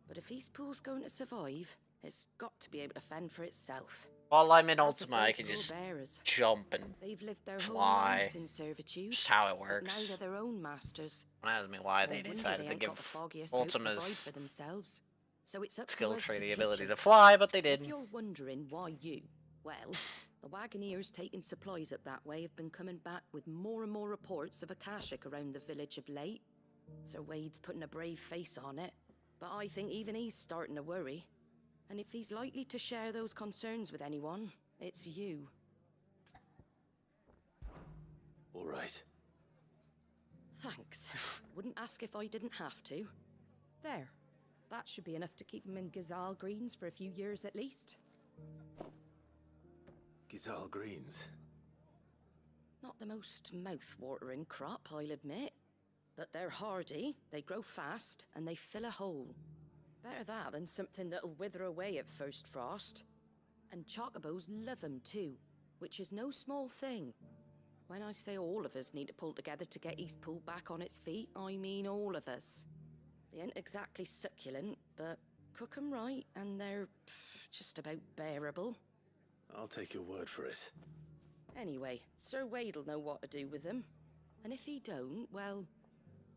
But if Eastpool's going to survive, it's got to be able to fend for itself. While I'm in As of Ultima, I those can poor just bearers, jump and they've lived their whole fly. lives in servitude. Just how it but works. now they're their own masters. Don't ask me why Small they wonder decided they to ain't got the give foggiest hope to provide Ultima's for themselves. So it's up skill to us tree to the teach ability them. to fly, but they If didn't. you're wondering why you, well, the Wagoneers taking supplies up that way have been coming back with more and more reports of Akashic around the village of late. Sir Wade's putting a brave face on it, but I think even he's starting to worry. And if he's likely to share those concerns with anyone, it's you. All right. Thanks. Wouldn't ask if I didn't have to. There. That should be enough to keep him in Gazal Greens for a few years at least. Gizal Greens. Not the most mouth-watering crop, I'll admit. But they're hardy, they grow fast, and they fill a hole. Better that than something that'll wither away at first frost. And chocobos love 'em too, which is no small thing. When I say all of us need to pull together to get Eastpool back on its feet, I mean all of us. They ain't exactly succulent, but cook 'em right, and they're just about bearable. I'll take your word for it. Anyway, Sir Wade'll know what to do with them. And if he don't, well,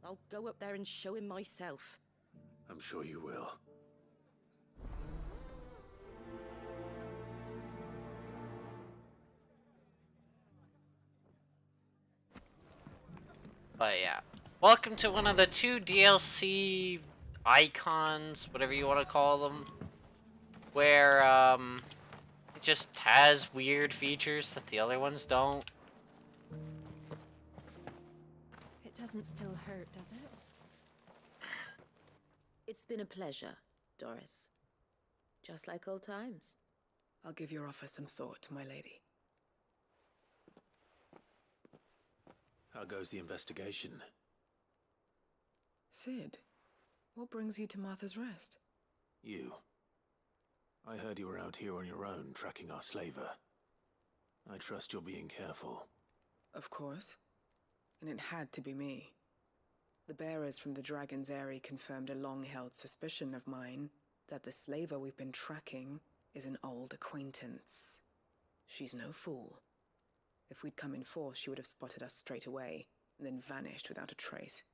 I'll go up there and show him myself. I'm sure you will. But yeah, welcome to one of the 2 DLC icons, whatever you want to call them, where it just has weird features that the other ones don't. It doesn't still hurt, does it? It's been a pleasure, Doris. Just like old times. I'll give your offer some thought, my lady. How goes the investigation? Sid, what brings you to Martha's Rest? You. I heard you were out here on your own, tracking our slaver. I trust you're being careful. Of course. And it had to be me. The bearers from the Dragon's Eyrie confirmed a long-held suspicion of mine that the slaver we've been tracking is an old acquaintance. She's no fool. If we'd come in force, she would have spotted us straight away, and then vanished without a trace.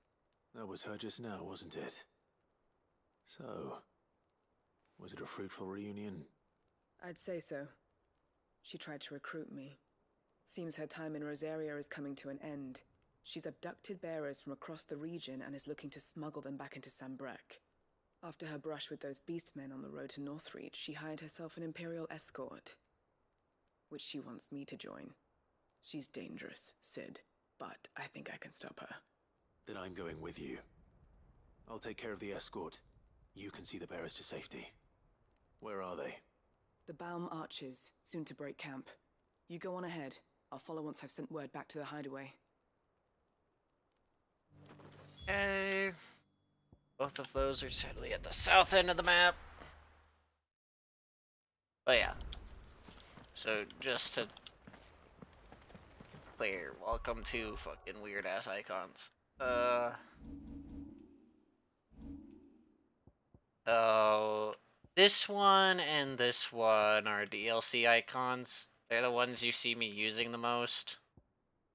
That was her just now, wasn't it? So, was it a fruitful reunion? I'd say so. She tried to recruit me. Seems her time in Rosaria is coming to an end. She's abducted bearers from across the region and is looking to smuggle them back into Sambrek. After her brush with those beastmen on the road to Northreach, she hired herself an Imperial escort, which she wants me to join. She's dangerous, Sid, but I think I can stop her. Then I'm going with you. I'll take care of the escort. You can see the bearers to safety. Where are they? The Baum Archers, soon to break camp. You go on ahead. I'll follow once I've sent word back to the hideaway. Okay. Both of those are sadly at the south end of the map. But yeah. So just to clear, welcome to fucking weird ass icons. So this one and this one are DLC icons. They're the ones you see me using the most.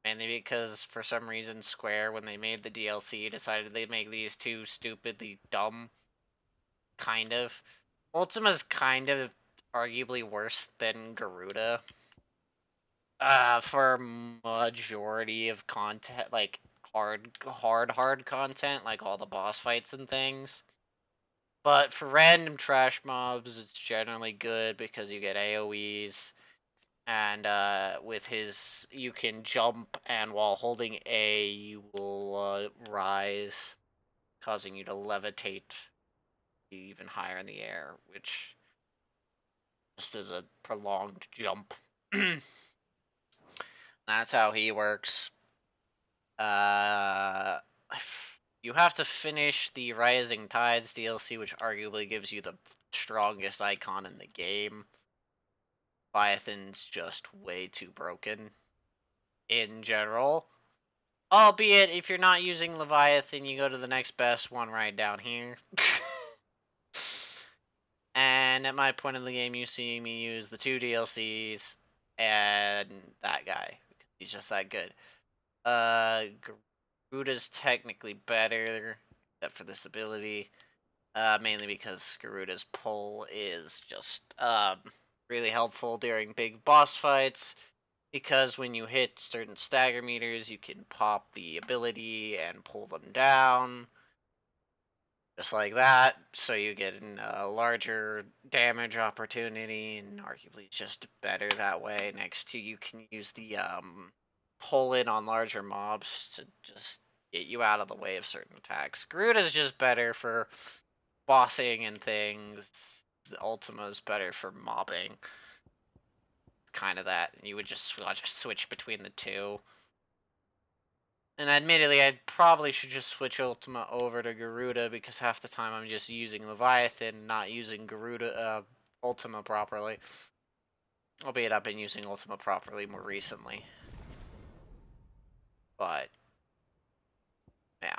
Mainly because for some reason Square, when they made the DLC, decided they'd make these 2 stupidly dumb. Kind of. Ultima's kind of arguably worse than Garuda. For majority of content, like hard content, like all the boss fights and things. But for random trash mobs, it's generally good because you get AoEs. And with his, you can jump, and while holding A, you will rise, causing you to levitate even higher in the air, which just is a prolonged jump. That's how he works. You have to finish the Rising Tides DLC, which arguably gives you the strongest icon in the game. Leviathan's just way too broken in general. Albeit, if you're not using Leviathan, you go to the next best one right down here. And at my point in the game, you see me use the 2 DLCs and that guy. He's just that good. Garuda's technically better, except for this ability. Mainly because Garuda's pull is just really helpful during big boss fights, because when you hit certain stagger meters, you can pop the ability and pull them down, just like that, so you get a larger damage opportunity, and arguably it's just better that way. Next to, you can use the pull in on larger mobs to just get you out of the way of certain attacks. Garuda's just better for bossing and things. The Ultima's better for mobbing. Kind of that. You would just switch between the 2. And admittedly, I probably should just switch Ultima over to Garuda because half the time I'm just using Leviathan, not using Garuda Ultima properly. Albeit I've been using Ultima properly more recently. But, yeah.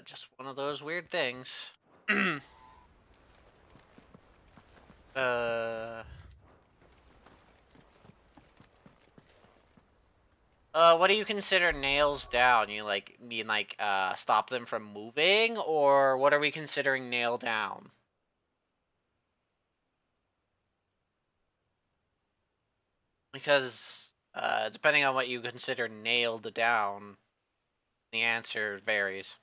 Just one of those weird things. What do you consider nails down? You mean stop them from moving, or what are we considering nail down? Because, depending on what you consider nailed down, the answer varies.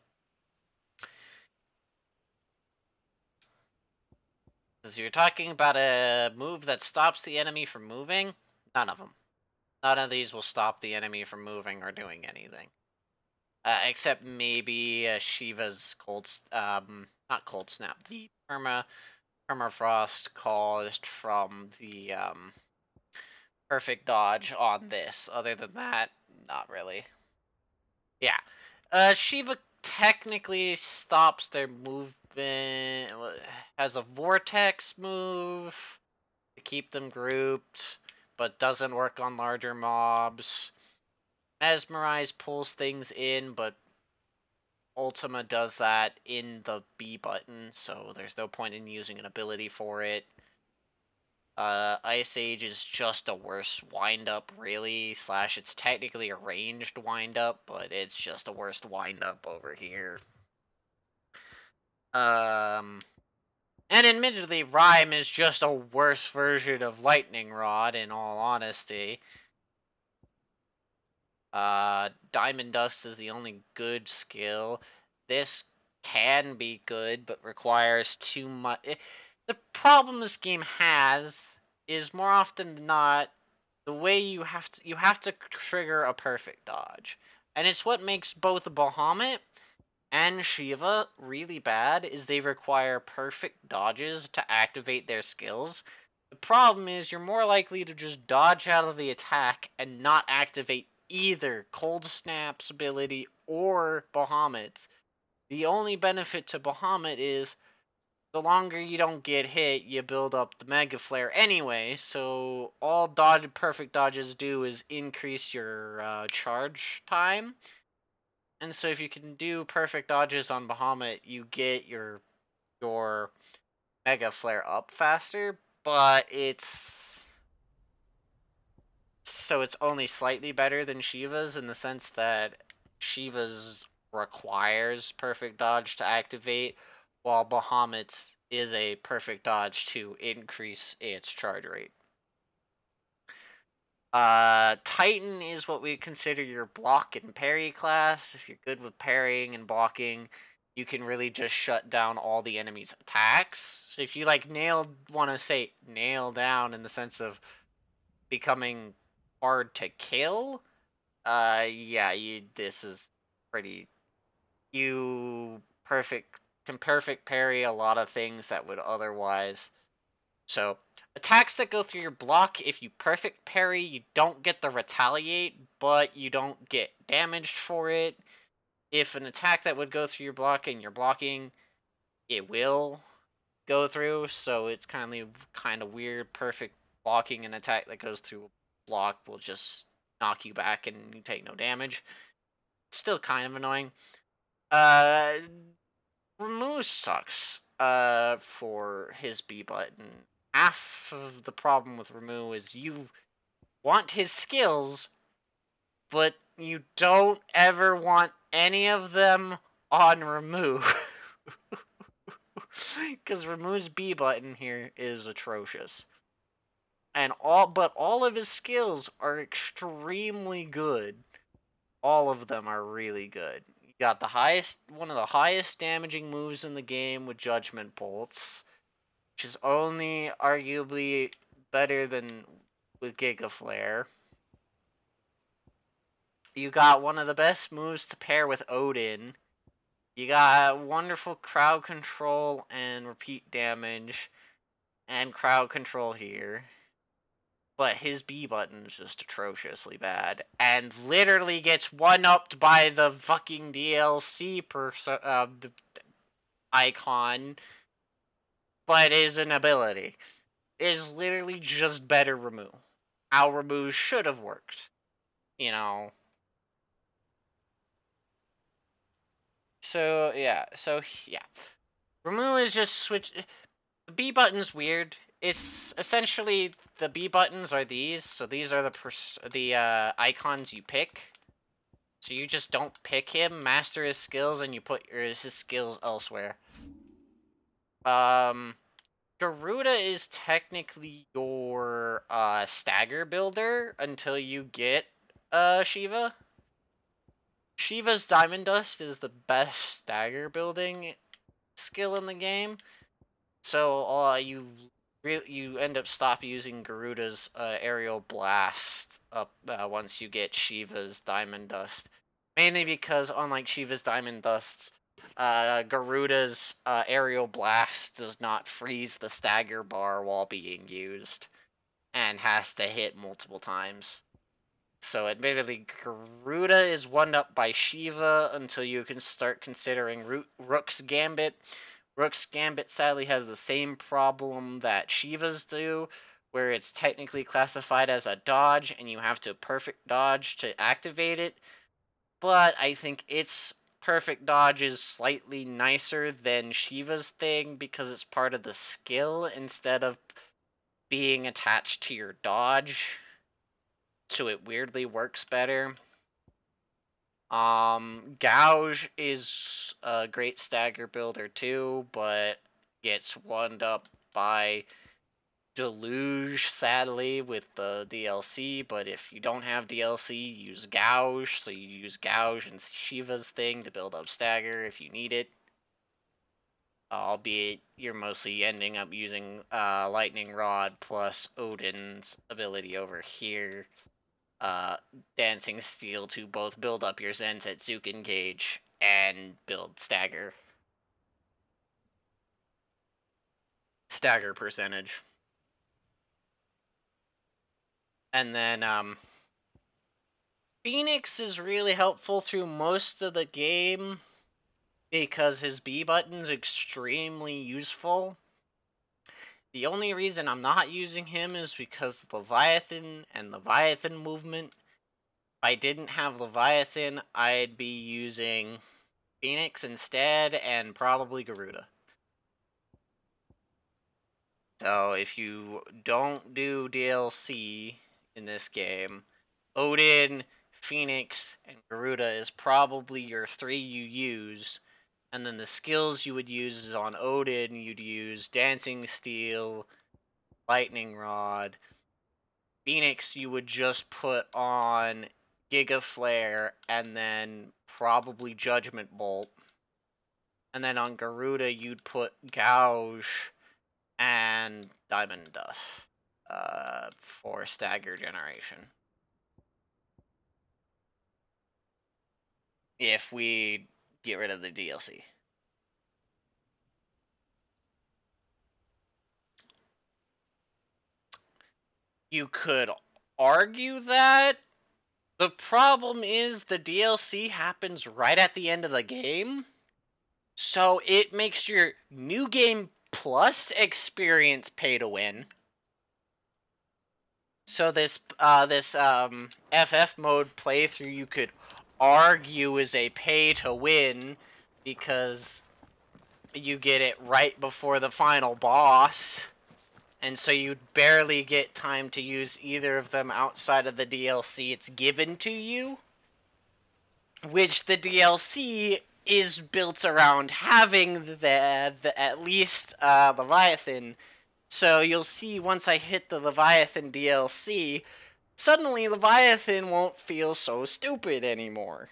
Because you're talking about a move that stops the enemy from moving, none of them. None of these will stop the enemy from moving or doing anything. Except maybe Shiva's not cold snap, the permafrost caused from the perfect dodge on this. Other than that, not really. Yeah. Shiva technically stops their movement, has a vortex move to keep them grouped, but doesn't work on larger mobs. Mesmerize pulls things in, but Ultima does that in the B button, so there's no point in using an ability for it. Ice Age is just a worse wind-up, really, / it's technically a ranged wind-up, but it's just a worse wind-up over here. And admittedly, Rhyme is just a worse version of Lightning Rod, in all honesty. Diamond Dust is the only good skill. This can be good, but requires too much. The problem this game has is more often than not, the way you have to trigger a perfect dodge. And it's what makes both Bahamut and Shiva really bad, is they require perfect dodges to activate their skills. The problem is you're more likely to just dodge out of the attack and not activate either Cold Snap's ability or Bahamut's. The only benefit to Bahamut is the longer you don't get hit, you build up the Mega Flare anyway, so all perfect dodges do is increase your charge time. And so if you can do perfect dodges on Bahamut, you get your Mega Flare up faster, but it's only slightly better than Shiva's in the sense that Shiva's requires perfect dodge to activate, while Bahamut's is a perfect dodge to increase its charge rate. Titan is what we consider your block and parry class. If you're good with parrying and blocking, you can really just shut down all the enemy's attacks. So if you want to say nail down in the sense of becoming hard to kill, yeah, this is pretty. You can perfect parry a lot of things that would otherwise. So attacks that go through your block, if you perfect parry, you don't get the retaliate, but you don't get damaged for it. If an attack that would go through your block and you're blocking, it will go through. So it's kind of weird. Perfect blocking an attack that goes through a block will just knock you back and you take no damage. Still kind of annoying. Remove sucks for his B button. Half of the problem with Ramu is you want his skills, but you don't ever want any of them on Ramu. Because Ramu's B button here is atrocious. And all of his skills are extremely good. All of them are really good. You got one of the highest damaging moves in the game with Judgment Bolts, which is only arguably better than with Giga Flare. You got one of the best moves to pair with Odin You got wonderful crowd control and repeat damage, and crowd control here. But his B button is just atrociously bad, and literally gets one-upped by the fucking DLC icon, but is an ability. It is literally just better remove. How remove should have worked, you know. So yeah, remove is just switch. The B button's weird. It's essentially the B buttons are these, so these are the icons you pick. So you just don't pick him, master his skills, and you put his skills elsewhere. Garuda is technically your stagger builder until you get Shiva. Shiva's Diamond Dust is the best stagger building skill in the game. So you end up stop using Garuda's aerial blast up once you get Shiva's Diamond Dust. Mainly because unlike Shiva's Diamond Dusts, Garuda's aerial blast does not freeze the stagger bar while being used, and has to hit multiple times. So admittedly, Garuda is one up by Shiva until you can start considering Rook's Gambit. Rook's Gambit sadly has the same problem that Shiva's do, where it's technically classified as a dodge and you have to perfect dodge to activate it. But I think its perfect dodge is slightly nicer than Shiva's thing because it's part of the skill instead of being attached to your dodge. So it weirdly works better. Gouge is a great stagger builder too, but gets one up by Deluge, sadly, with the DLC. But if you don't have DLC, use Gouge. So you use Gouge and Shiva's thing to build up stagger if you need it. Albeit you're mostly ending up using Lightning Rod plus Odin's ability over here. Dancing Steel to both build up your Zensetsu Engage and build stagger percentage. And then Phoenix is really helpful through most of the game because his B button's extremely useful. The only reason I'm not using him is because Leviathan and Leviathan movement. If I didn't have Leviathan, I'd be using Phoenix instead, and probably Garuda. So if you don't do DLC in this game, Odin, Phoenix, and Garuda is probably your three you use. And then the skills you would use is on Odin, you'd use Dancing Steel, Lightning Rod. Phoenix you would just put on Giga Flare and then probably Judgment Bolt. And then on Garuda you'd put Gouge and Diamond Dust for stagger generation. If we get rid of the DLC. You could argue that. The problem is the DLC happens right at the end of the game. So it makes your new game plus experience pay to win. So this FF mode playthrough you could argue is a pay to win because you get it right before the final boss. And so you barely get time to use either of them outside of the DLC it's given to you. Which the DLC is built around having the at least Leviathan. So you'll see once I hit the Leviathan DLC, suddenly Leviathan won't feel so stupid anymore.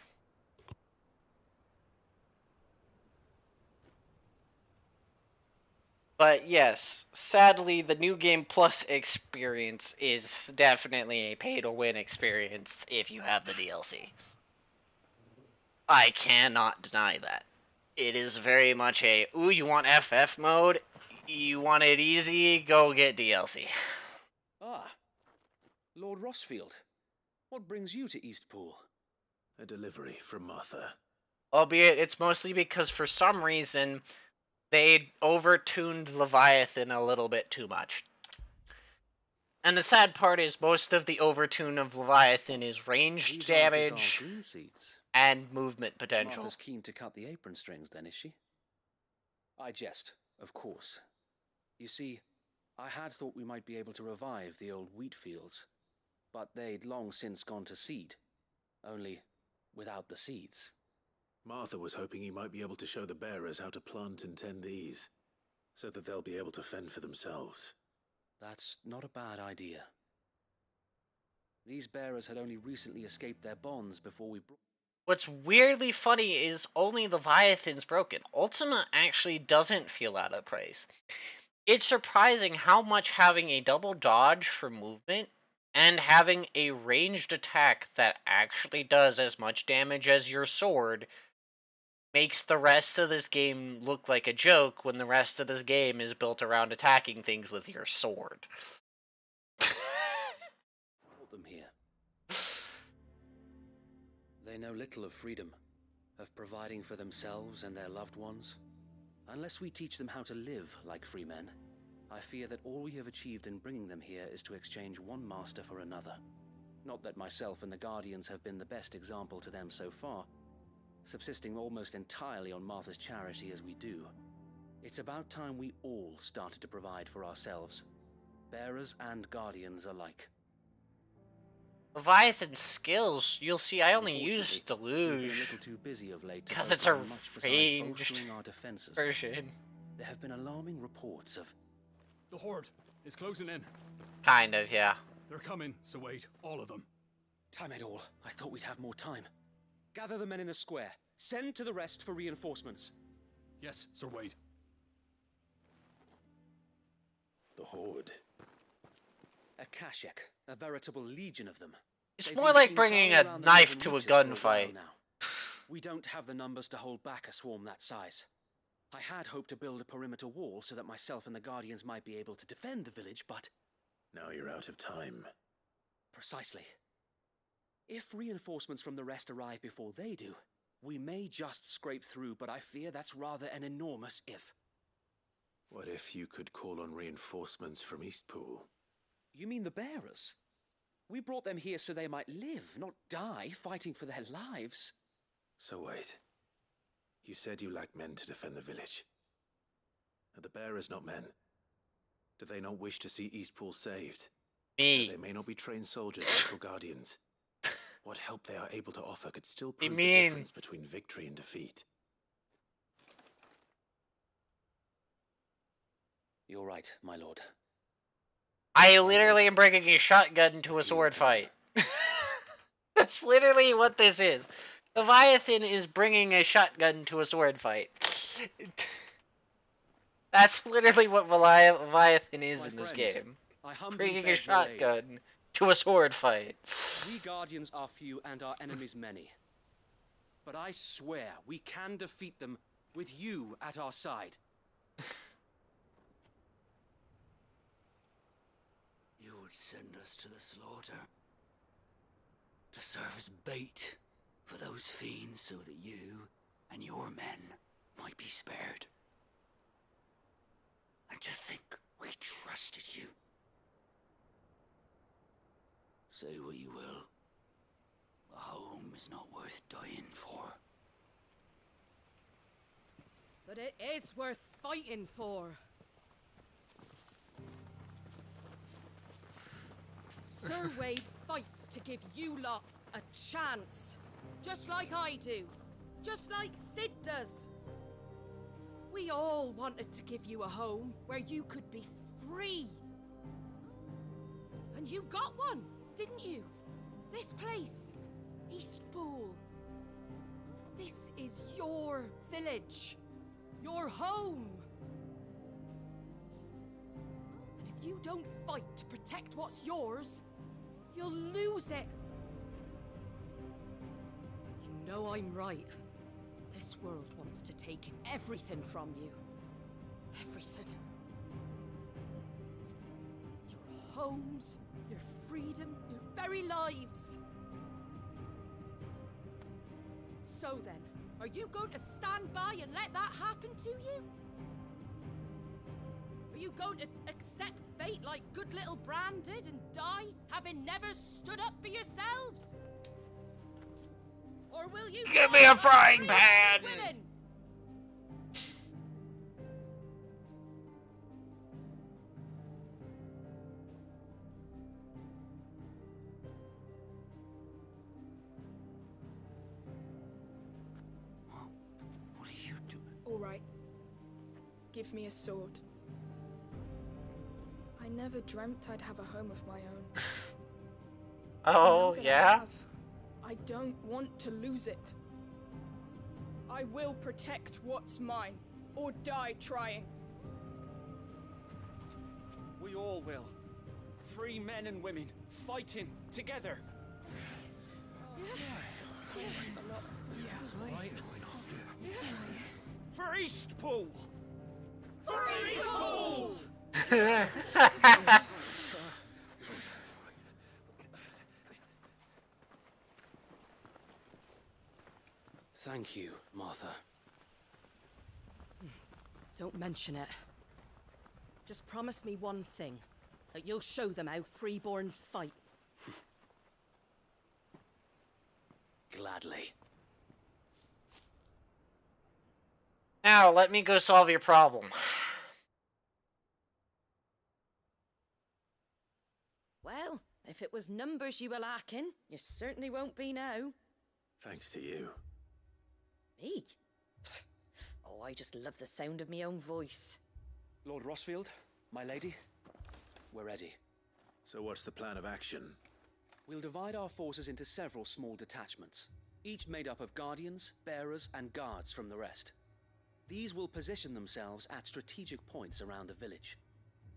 But yes, sadly, the New Game Plus experience is definitely a pay-to-win experience if you have the DLC. I cannot deny that. It is very much a, ooh, you want FF mode? You want it easy? Go get DLC. Ah, Lord Rossfield. What brings you to Eastpool? A delivery from Martha. Albeit, it's mostly because for some reason, they overtuned Leviathan a little bit too much. And the sad part is most of the overtune of Leviathan is ranged These aren't damage dissolved green seeds. and movement potential. Martha's keen to cut the apron strings then, is she? I jest, of course. You see, I had thought we might be able to revive the old wheat fields, but they'd long since gone to seed. Only without the seeds. Martha was hoping he might be able to show the bearers how to plant and tend these, so that they'll be able to fend for themselves. That's not a bad idea. These bearers had only recently escaped their bonds before we brought... What's weirdly funny is only Leviathan's broken. Ultima actually doesn't feel out of place. It's surprising how much having a double dodge for movement and having a ranged attack that actually does as much damage as your sword makes the rest of this game look like a joke when the rest of this game is built around attacking things with your sword. Brought them here. They know little of freedom, of providing for themselves and their loved ones. Unless we teach them how to live like free men, I fear that all we have achieved in bringing them here is to exchange one master for another. Not that myself and the Guardians have been the best example to them so far, subsisting almost entirely on Martha's charity as we do. It's about time we all started to provide for ourselves, bearers and Guardians alike. Leviathan's skills, you'll see I only use Deluge because it's a ranged version. There have been alarming reports of... The Horde is closing in. Kind of, yeah. They're coming, so wait, all of them. Time it all. I thought we'd have more time. Gather the men in the square. Send to the rest for reinforcements. Yes, Sir Wade. The Horde. A Kashek, a veritable legion of them. It's They've more been like seen bringing prowling a around the knife northern to a reaches for while gunfight. now. We don't have the numbers to hold back a swarm that size. I had hoped to build a perimeter wall so that myself and the Guardians might be able to defend the village, but... Now you're out of time. Precisely. If reinforcements from the rest arrive before they do, we may just scrape through, but I fear that's rather an enormous if. What if you could call on reinforcements from Eastpool? You mean the bearers? We brought them here so they might live, not die, fighting for their lives. So wait. You said you lack men to defend the village. Are the bearers not men? Do they not wish to see Eastpool saved? Me. They may not be trained soldiers like your Guardians. What help they are able to offer could still prove the mean? difference between victory and defeat. You're right, my lord. I literally am bringing a shotgun to a sword fight. That's literally what this is. Leviathan is bringing a shotgun to a sword fight. That's literally what Leviathan is in this game. Bringing a shotgun to a sword fight. We Guardians are few and our enemies many. But I swear we can defeat them with you at our side. You would send us to the slaughter, to serve as bait for those fiends so that you and your men might be spared. And to think we trusted you. Say what you will, a home is not worth dying for. But it is worth fighting for. Sir Wade fights to give you lot a chance. Just like I do. Just like Sid does. We all wanted to give you a home where you could be free. And you got one, didn't you? This place, Eastpool. This is your village. Your home. And if you don't fight to protect what's yours, you'll lose it. You know I'm right. This world wants to take everything from you. Everything. Your homes, your freedom, your very lives. So then, are you going to stand by and let that happen to you? Are you going to accept fate like good little Bran did and die, having never stood up for yourselves? Or will you Give me a frying pan! Women? What are you doing? All right. Give me a sword. I never dreamt I'd have a home of my own. Oh, Now that I yeah? have, I don't want to lose it. I will protect what's mine, or die trying. We all will. Free men and women, fighting together. For Eastpool! For Eastpool! Thank you, Martha. Don't mention it. Just promise me one thing. That you'll show them how freeborn fight. Gladly. Now, let me go solve your problem. Well, if it was numbers you were lacking, you certainly won't be now. Thanks to you. Me? Oh, I just love the sound of my own voice. Lord Rossfield, my lady, we're ready. So what's the plan of action? We'll divide our forces into several small detachments, each made up of guardians, bearers, and guards from the rest. These will position themselves at strategic points around the village.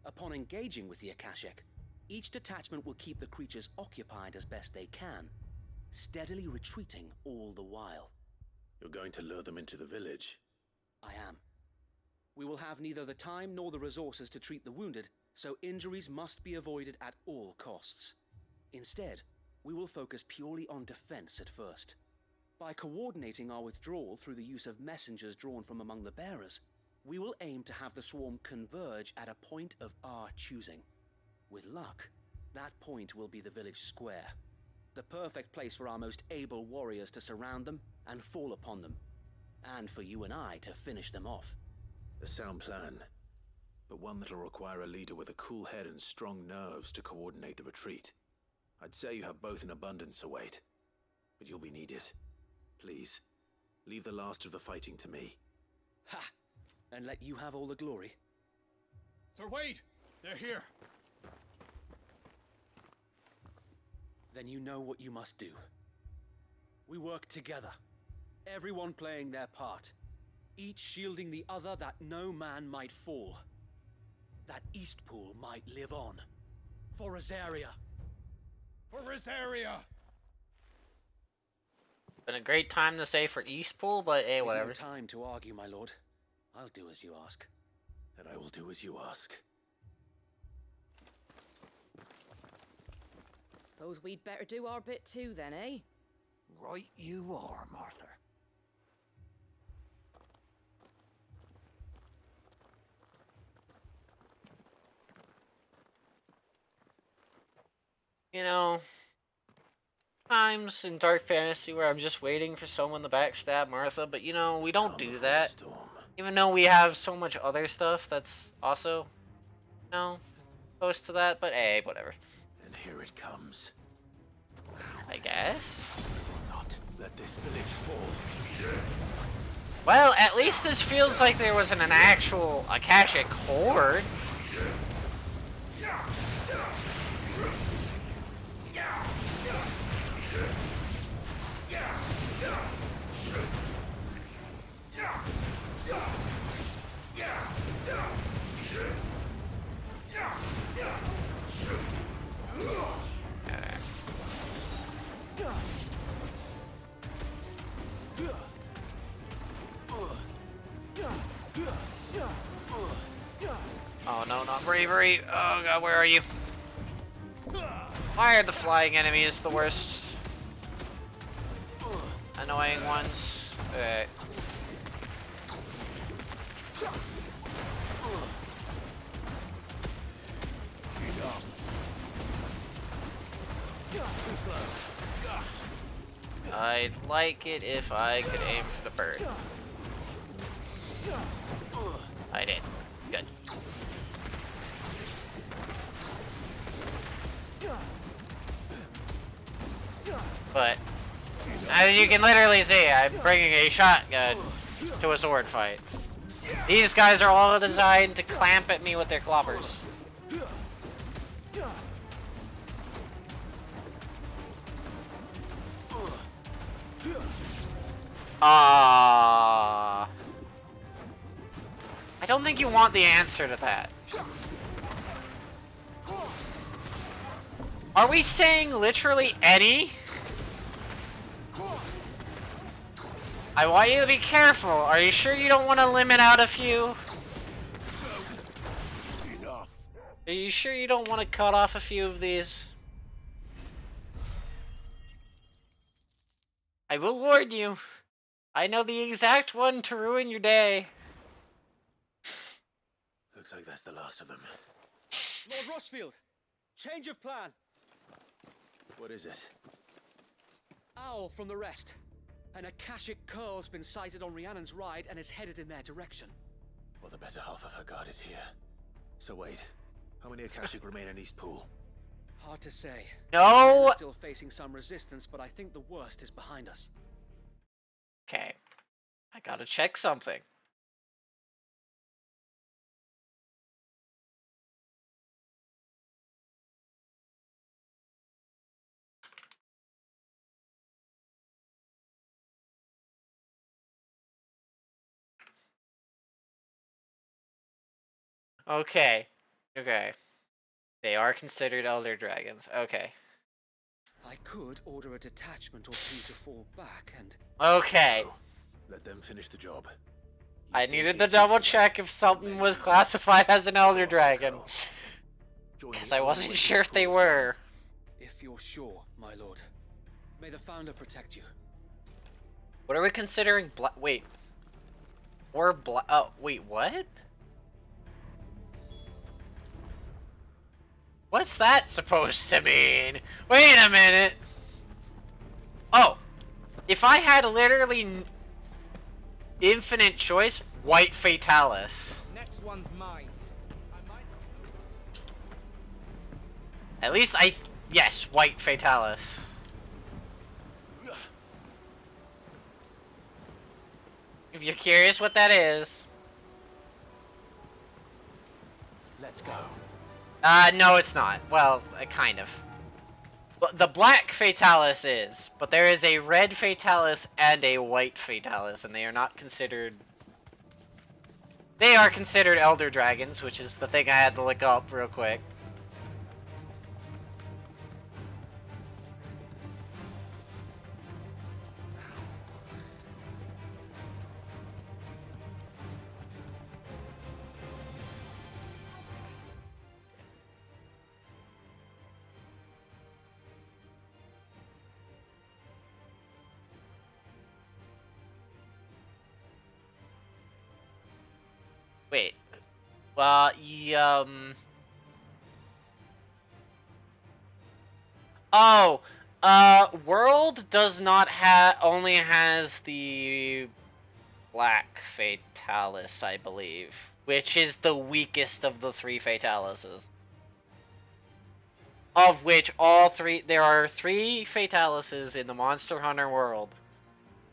Upon engaging with the Akashic, each detachment will keep the creatures occupied as best they can, steadily retreating all the while. You're going to lure them into the village? I am. We will have neither the time nor the resources to treat the wounded, so injuries must be avoided at all costs. Instead, we will focus purely on defense at first. By coordinating our withdrawal through the use of messengers drawn from among the bearers, we will aim to have the swarm converge at a point of our choosing. With luck, that point will be the village square, the perfect place for our most able warriors to surround them and fall upon them, and for you and I to finish them off. A sound plan, but one that'll require a leader with a cool head and strong nerves to coordinate the retreat. I'd say you have both in abundance, Sir Wade, but you'll be needed. Please, leave the last of the fighting to me. Ha! And let you have all the glory. Sir Wade! They're here! Then you know what you must do. We work together, everyone playing their part, each shielding the other that no man might fall, that Eastpool might live on. For Rosaria! For Rosaria! Been a great time to say for Eastpool, but hey, whatever. No time to argue, my lord. I'll do as you ask. And I will do as you ask. Suppose we'd better do our bit too then, eh? Right you are, Martha. You know, times in Dark Fantasy where I'm just waiting for someone to backstab Martha, but you know, we don't do that. Even though we have so much other stuff that's also, you know, close to that, but hey, whatever. And here it comes. I guess. Not let this village fall. Well, at least this feels like there was an actual Akashic horde. no, not bravery. Oh god, where are you? Why are the flying enemies the worst? Annoying ones. Okay. I'd like it if I could aim for the bird. I did. Good. But, as you can literally see, I'm bringing a shotgun to a sword fight. These guys are all designed to clamp at me with their clobbers. I don't think you want the answer to that. Are we saying literally any? I want you to be careful. Are you sure you don't want to limit out a few? Are you sure you don't want to cut off a few of these? I will warn you. I know the exact one to ruin your day. Looks like that's the last of them. Lord Rossfield, change of plan. What is it? Owl from the rest. An Akashic Curl's been sighted on Rhiannon's ride and is headed in their direction. Well, the better half of her guard is here. So wait, how many Akashic remain in East Pool? Hard to say. No! We're still facing some resistance, but I think the worst is behind us. Okay. I gotta check something. Okay. Okay. They are considered elder dragons. Okay. I could order a detachment or two to fall back and... Okay. No. Let them finish the job. I needed to double check if something was classified as an elder dragon. Because I wasn't sure if they were. If you're sure, my lord. May the Founder protect you. What are we considering wait. Or oh, wait, what? What's that supposed to mean? Wait a minute. Oh. If I had literally infinite choice, white Fatalis. Next one's mine. At least yes, white Fatalis. If you're curious what that is. Let's go. No, it's not. Well, kind of. The black Fatalis is, but there is a red Fatalis and a white Fatalis, and they are not considered... They are considered elder dragons, which is the thing I had to look up real quick. Wait. Well, Oh, World does not only has the black Fatalis, I believe, which is the weakest of the three Fatalises. Of which there are three Fatalises in the Monster Hunter world.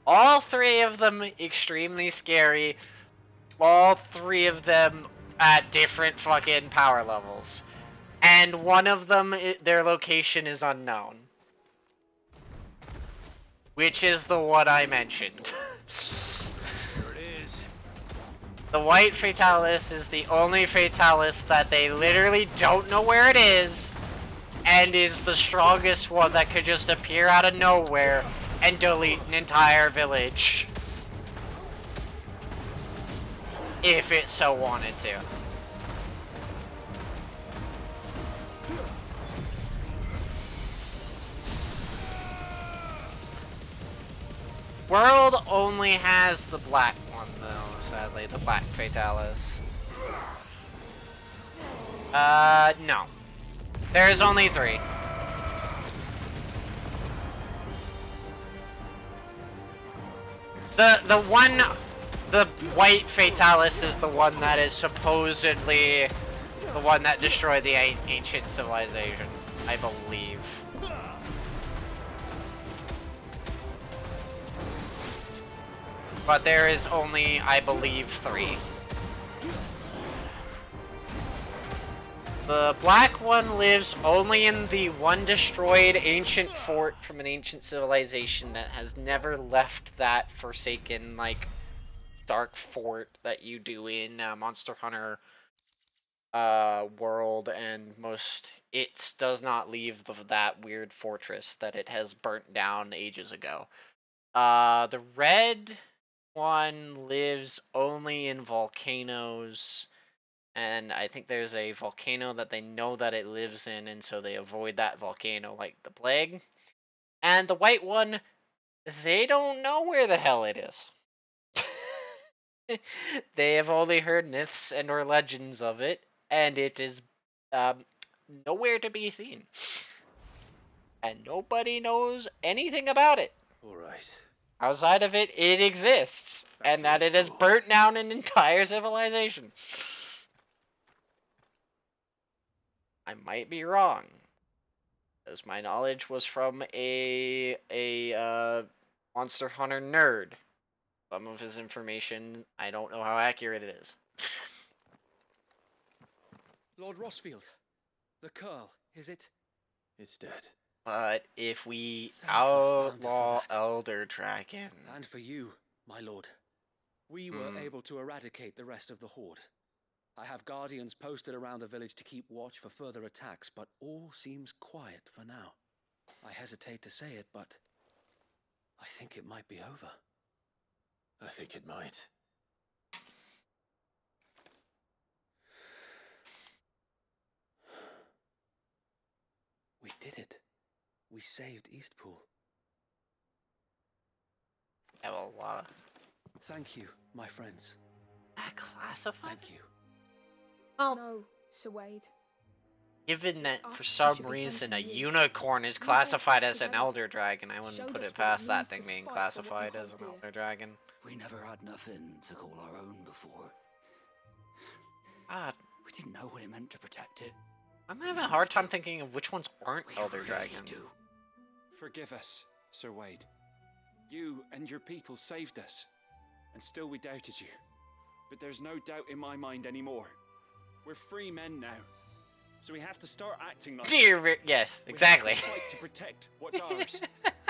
All three of them extremely scary. All three of them at different fucking power levels. And one of them, their location is unknown. Which is the one I mentioned. There it is. The white Fatalis is the only Fatalis that they literally don't know where it is. And is the strongest one that could just appear out of nowhere and delete an entire village. If it so wanted to. world only has the black one, though, sadly. The black Fatalis. No. There's only 3. The white Fatalis is the one that is supposedly the one that destroyed the ancient civilization, I believe. But there is only, I believe, 3. The black one lives only in the one destroyed ancient fort from an ancient civilization that has never left that forsaken, like, dark fort that you do in Monster Hunter world, and it does not leave that weird fortress that it has burnt down ages ago. The red one lives only in volcanoes, and I think there's a volcano that they know that it lives in, and so they avoid that volcano like the plague. And the white one, they don't know where the hell it is. They have only heard myths and or legends of it, and it is nowhere to be seen. And nobody knows anything about it. Alright. Outside of it, it exists, and that it has burnt down an entire civilization. I might be wrong, as my knowledge was from a Monster Hunter nerd. Some of his information, I don't know how accurate it is. Lord Rossfield, the Curl, is it? It's dead. But if we outlaw Elder Dragon... And for you, my lord. We were able to eradicate the rest of the Horde. I have guardians posted around the village to keep watch for further attacks, but all seems quiet for now. I hesitate to say it, but I think it might be over. I think it might. We did it. We saved Eastpool. Yeah, well, a lot of... Thank you, my friends. Classified? Thank you. Well, no, Sir Wade. Given that for some reason a unicorn is classified as an elder dragon, I wouldn't put it past that thing being classified as an elder dragon. We never had nothing to call our own before. God. We didn't know what it meant to protect it. I'm having a hard time thinking of which ones aren't elder dragons. Forgive us, Sir Wade. You and your people saved us, and still we doubted you. But there's no doubt in my mind anymore. We're free men now, so we have to start acting like... Yes, exactly. We have to fight to protect what's ours,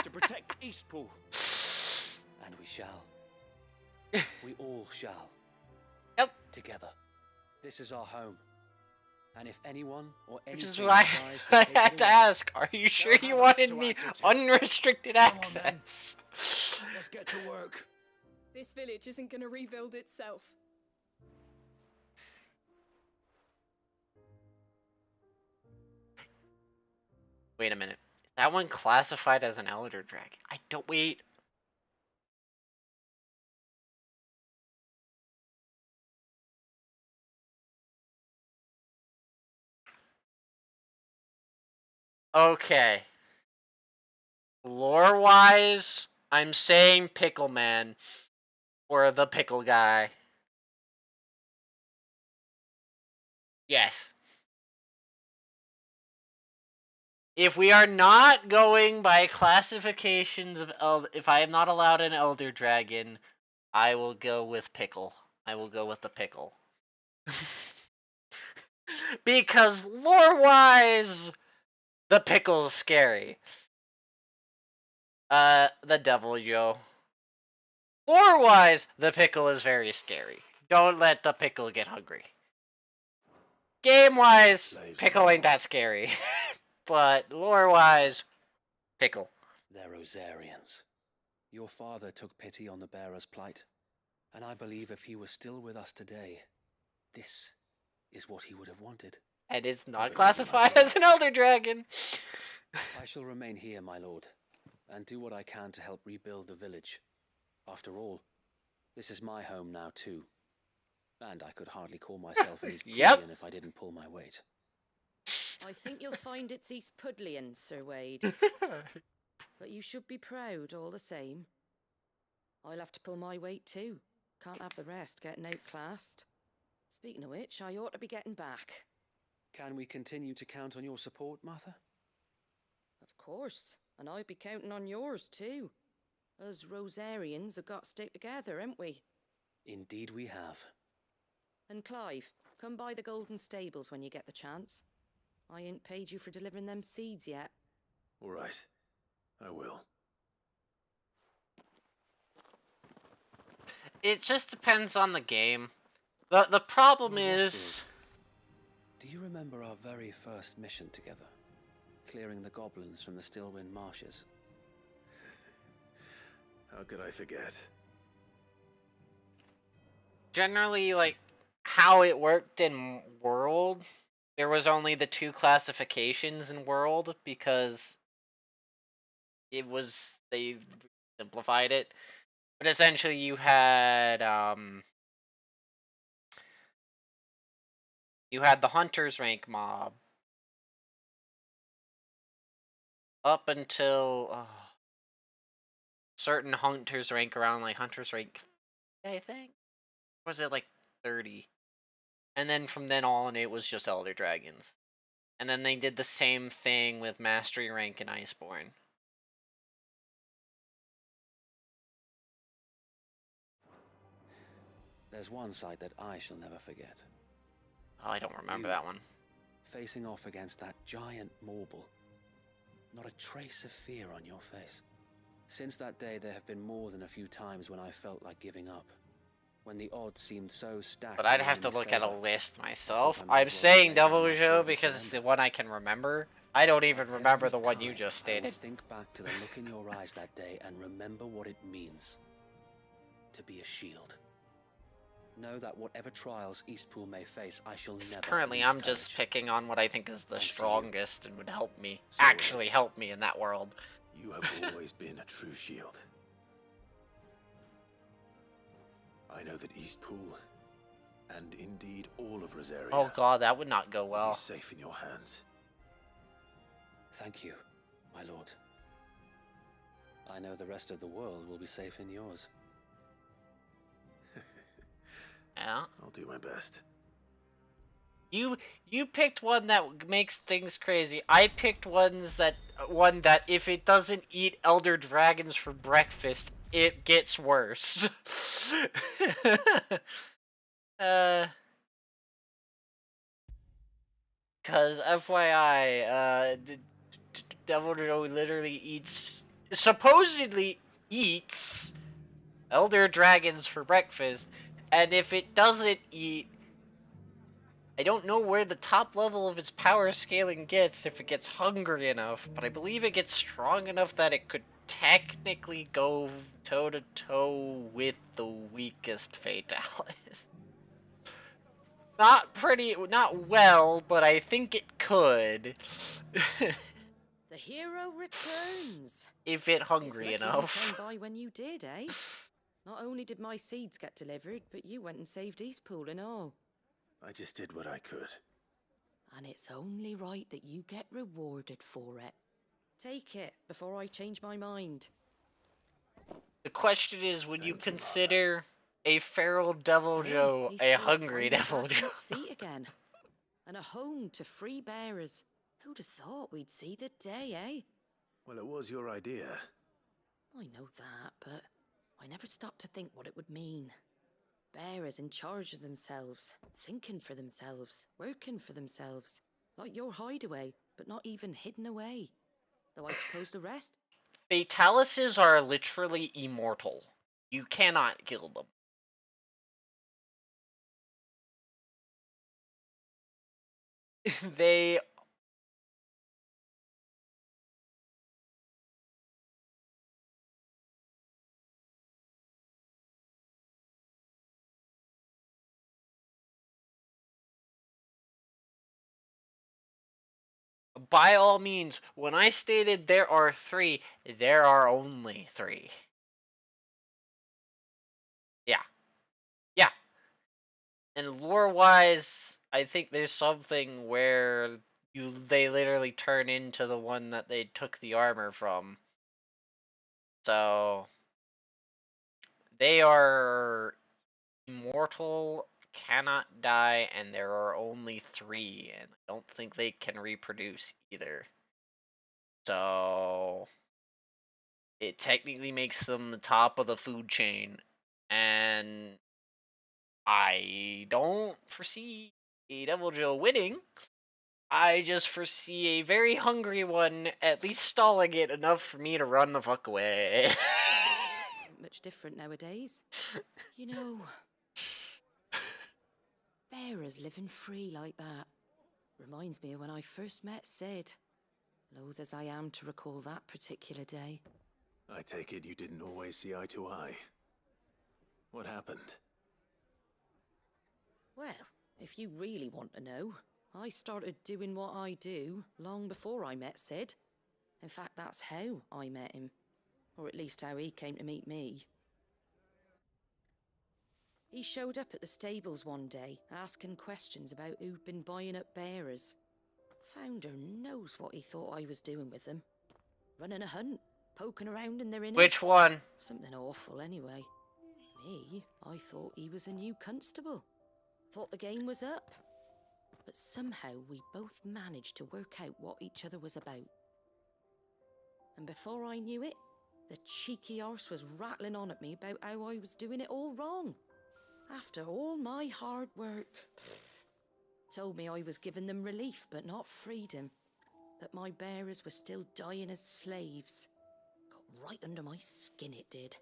to protect Eastpool. And we shall. We all shall. Yep. Together. This is our home. And if anyone or anything Which is why I had to ask, are you sure you wanted me unrestricted access? Let's get to work. This village isn't going to rebuild itself. Wait a minute. Is that one classified as an elder dragon? I don't... Wait. Okay. Lore-wise, I'm saying Pickle Man. Or the Pickle Guy. Yes. If we are not going by classifications of if I am not allowed an Elder Dragon, I will go with Pickle. I will go with the Pickle. Because lore-wise, the Pickle's scary. The Devil Yo. Lore-wise, the Pickle is very scary. Don't let the Pickle get hungry. Game-wise, Pickle ain't that scary. But lore-wise, Pickle. They're Rosarians. Your father took pity on the bearer's plight, and I believe if he was still with us today, this is what he would have wanted. And it's not classified as an Elder Dragon. I shall remain here, my lord, and do what I can to help rebuild the village. After all, this is my home now too. And I could hardly call myself an East Yep. Pudlian if I didn't pull my weight. I think you'll find it's East Pudlian, Sir Wade. But you should be proud all the same. I'll have to pull my weight too. Can't have the rest getting outclassed. Speaking of which, I ought to be getting back. Can we continue to count on your support, Martha? Of course, and I'd be counting on yours too. Us Rosarians have got to stick together, ain't we? Indeed we have. And Clive, come by the Golden Stables when you get the chance. I ain't paid you for delivering them seeds yet. All right. I will. It just depends on the game. The problem Lord is... Westfield, do you remember our very first mission together? Clearing the goblins from the Stillwind marshes? How could I forget? Generally, like, how it worked in World, there was only the 2 classifications in World because they simplified it. But essentially you had the Hunter's rank mob up until certain Hunter's rank around like Hunter's rank, I think. Was it like 30? And then from then on it was just Elder Dragons. And then they did the same thing with Mastery rank and Iceborne. There's one sight that I shall never forget. Oh, I don't remember You, that one. facing off against that giant Morble. Not a trace of fear on your face. Since that day, there have been more than a few times when I felt like giving up. When the odds seemed so stacked. But I'd have to look at a favor. list myself. I might I'm as well saying lay down Devil my Joe sword and because it's the surrender. one I can remember. I don't even remember Every the one you time, just I will stated. think back to the look in your eyes that day and remember what it means to be a shield. Know that whatever trials Eastpool may face, I shall never Currently, lose I'm just courage. picking on what I think is the Thanks to you. strongest and would help me. So Actually help me in that world. You have always been a true shield. I know that Eastpool, and indeed all of Rosaria, Oh god, that would not go will well. be safe in your hands. Thank you, my lord. I know the rest of the world will be safe in yours. Yeah. I'll do my best. You picked one that makes things crazy. I picked one that if it doesn't eat elder dragons for breakfast, it gets worse. Cause FYI, Devil Joe literally supposedly eats elder dragons for breakfast, and if it doesn't eat, I don't know where the top level of its power scaling gets if it gets hungry enough, but I believe it gets strong enough that it could technically go toe to toe with the weakest Fatalis. Not well, but I think it could. The hero returns. If it It's hungry lucky enough. you came by when you did, eh? Not only did my seeds get delivered, but you went and saved Eastpool and all. I just did what I could. And it's only right that you get rewarded for it. Take it before I change my mind. The question is, would you consider a feral Devil So, Joe a Eastpool's hungry finally Devil back Joe? on its feet again. And a home to free bearers. Who'd have thought we'd see the day, eh? Well, it was your idea. I know that, but I never stopped to think what it would mean. Bearers in charge of themselves, thinking for themselves, working for themselves. Like your hideaway, but not even hidden away. Though I suppose the rest? Fatalises are literally immortal. You cannot kill them. They by all means, when I stated there are 3, there are only 3. And lore-wise, I think there's something where they literally turn into the one that they took the armor from. So they are immortal, cannot die, and there are only 3, and I don't think they can reproduce either. So it technically makes them the top of the food chain, and I don't foresee a Devil Joe winning. I just foresee a very hungry one at least stalling it enough for me to run the fuck away. Much different nowadays. You know, bearers living free like that reminds me of when I first met Sid. Loath as I am to recall that particular day. I take it you didn't always see eye to eye. What happened? Well, if you really want to know, I started doing what I do long before I met Sid. In fact, that's how I met him. Or at least how he came to meet me. He showed up at the stables one day, asking questions about who'd been buying up bearers. Founder knows what he thought I was doing with them. Running a hunt, poking around in their innards. Which one? Something awful, anyway. Me, I thought he was a new constable. Thought the game was up. But somehow we both managed to work out what each other was about. And before I knew it, the cheeky arse was rattling on at me about how I was doing it all wrong. After all my hard work. Told me I was giving them relief, but not freedom. That my bearers were still dying as slaves. Got right under my skin, it did.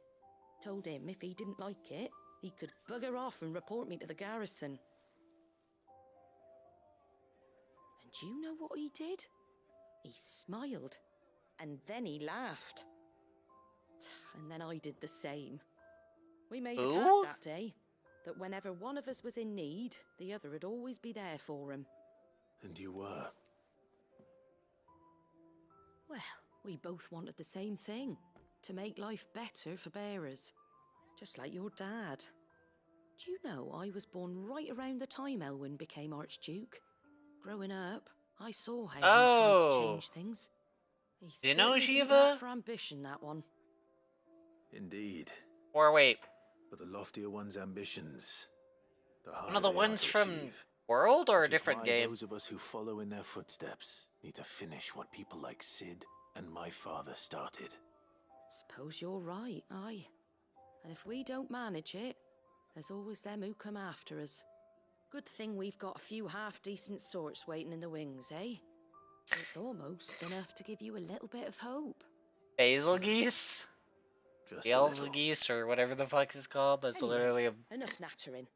Told him if he didn't like it, he could bugger off and report me to the garrison. And do you know what he did? He smiled. And then he laughed. And then I did the same. We made a pact that day, that whenever one of us was in need, the other would always be there for him. And you were? Well, we both wanted the same thing. To make life better for bearers. Just like your dad. Do you know I was born right around the time Elwyn became Archduke? Growing up, I saw how he tried to change things. He You know, certainly didn't Shiva? lack for ambition, that one. Indeed. Or wait. But the loftier one's ambitions, the harder One of the they are ones to from achieve. World or a Which is different why game? those of us who follow in their footsteps need to finish what people like Sid and my father started. Suppose you're right, aye. And if we don't manage it, there's always them who come after us. Good thing we've got a few half-decent sorts waiting in the wings, eh? It's almost enough to give you a little bit of hope. Basil geese? Just Yells geese or whatever the fuck is called. That's Anyway, literally enough nattering.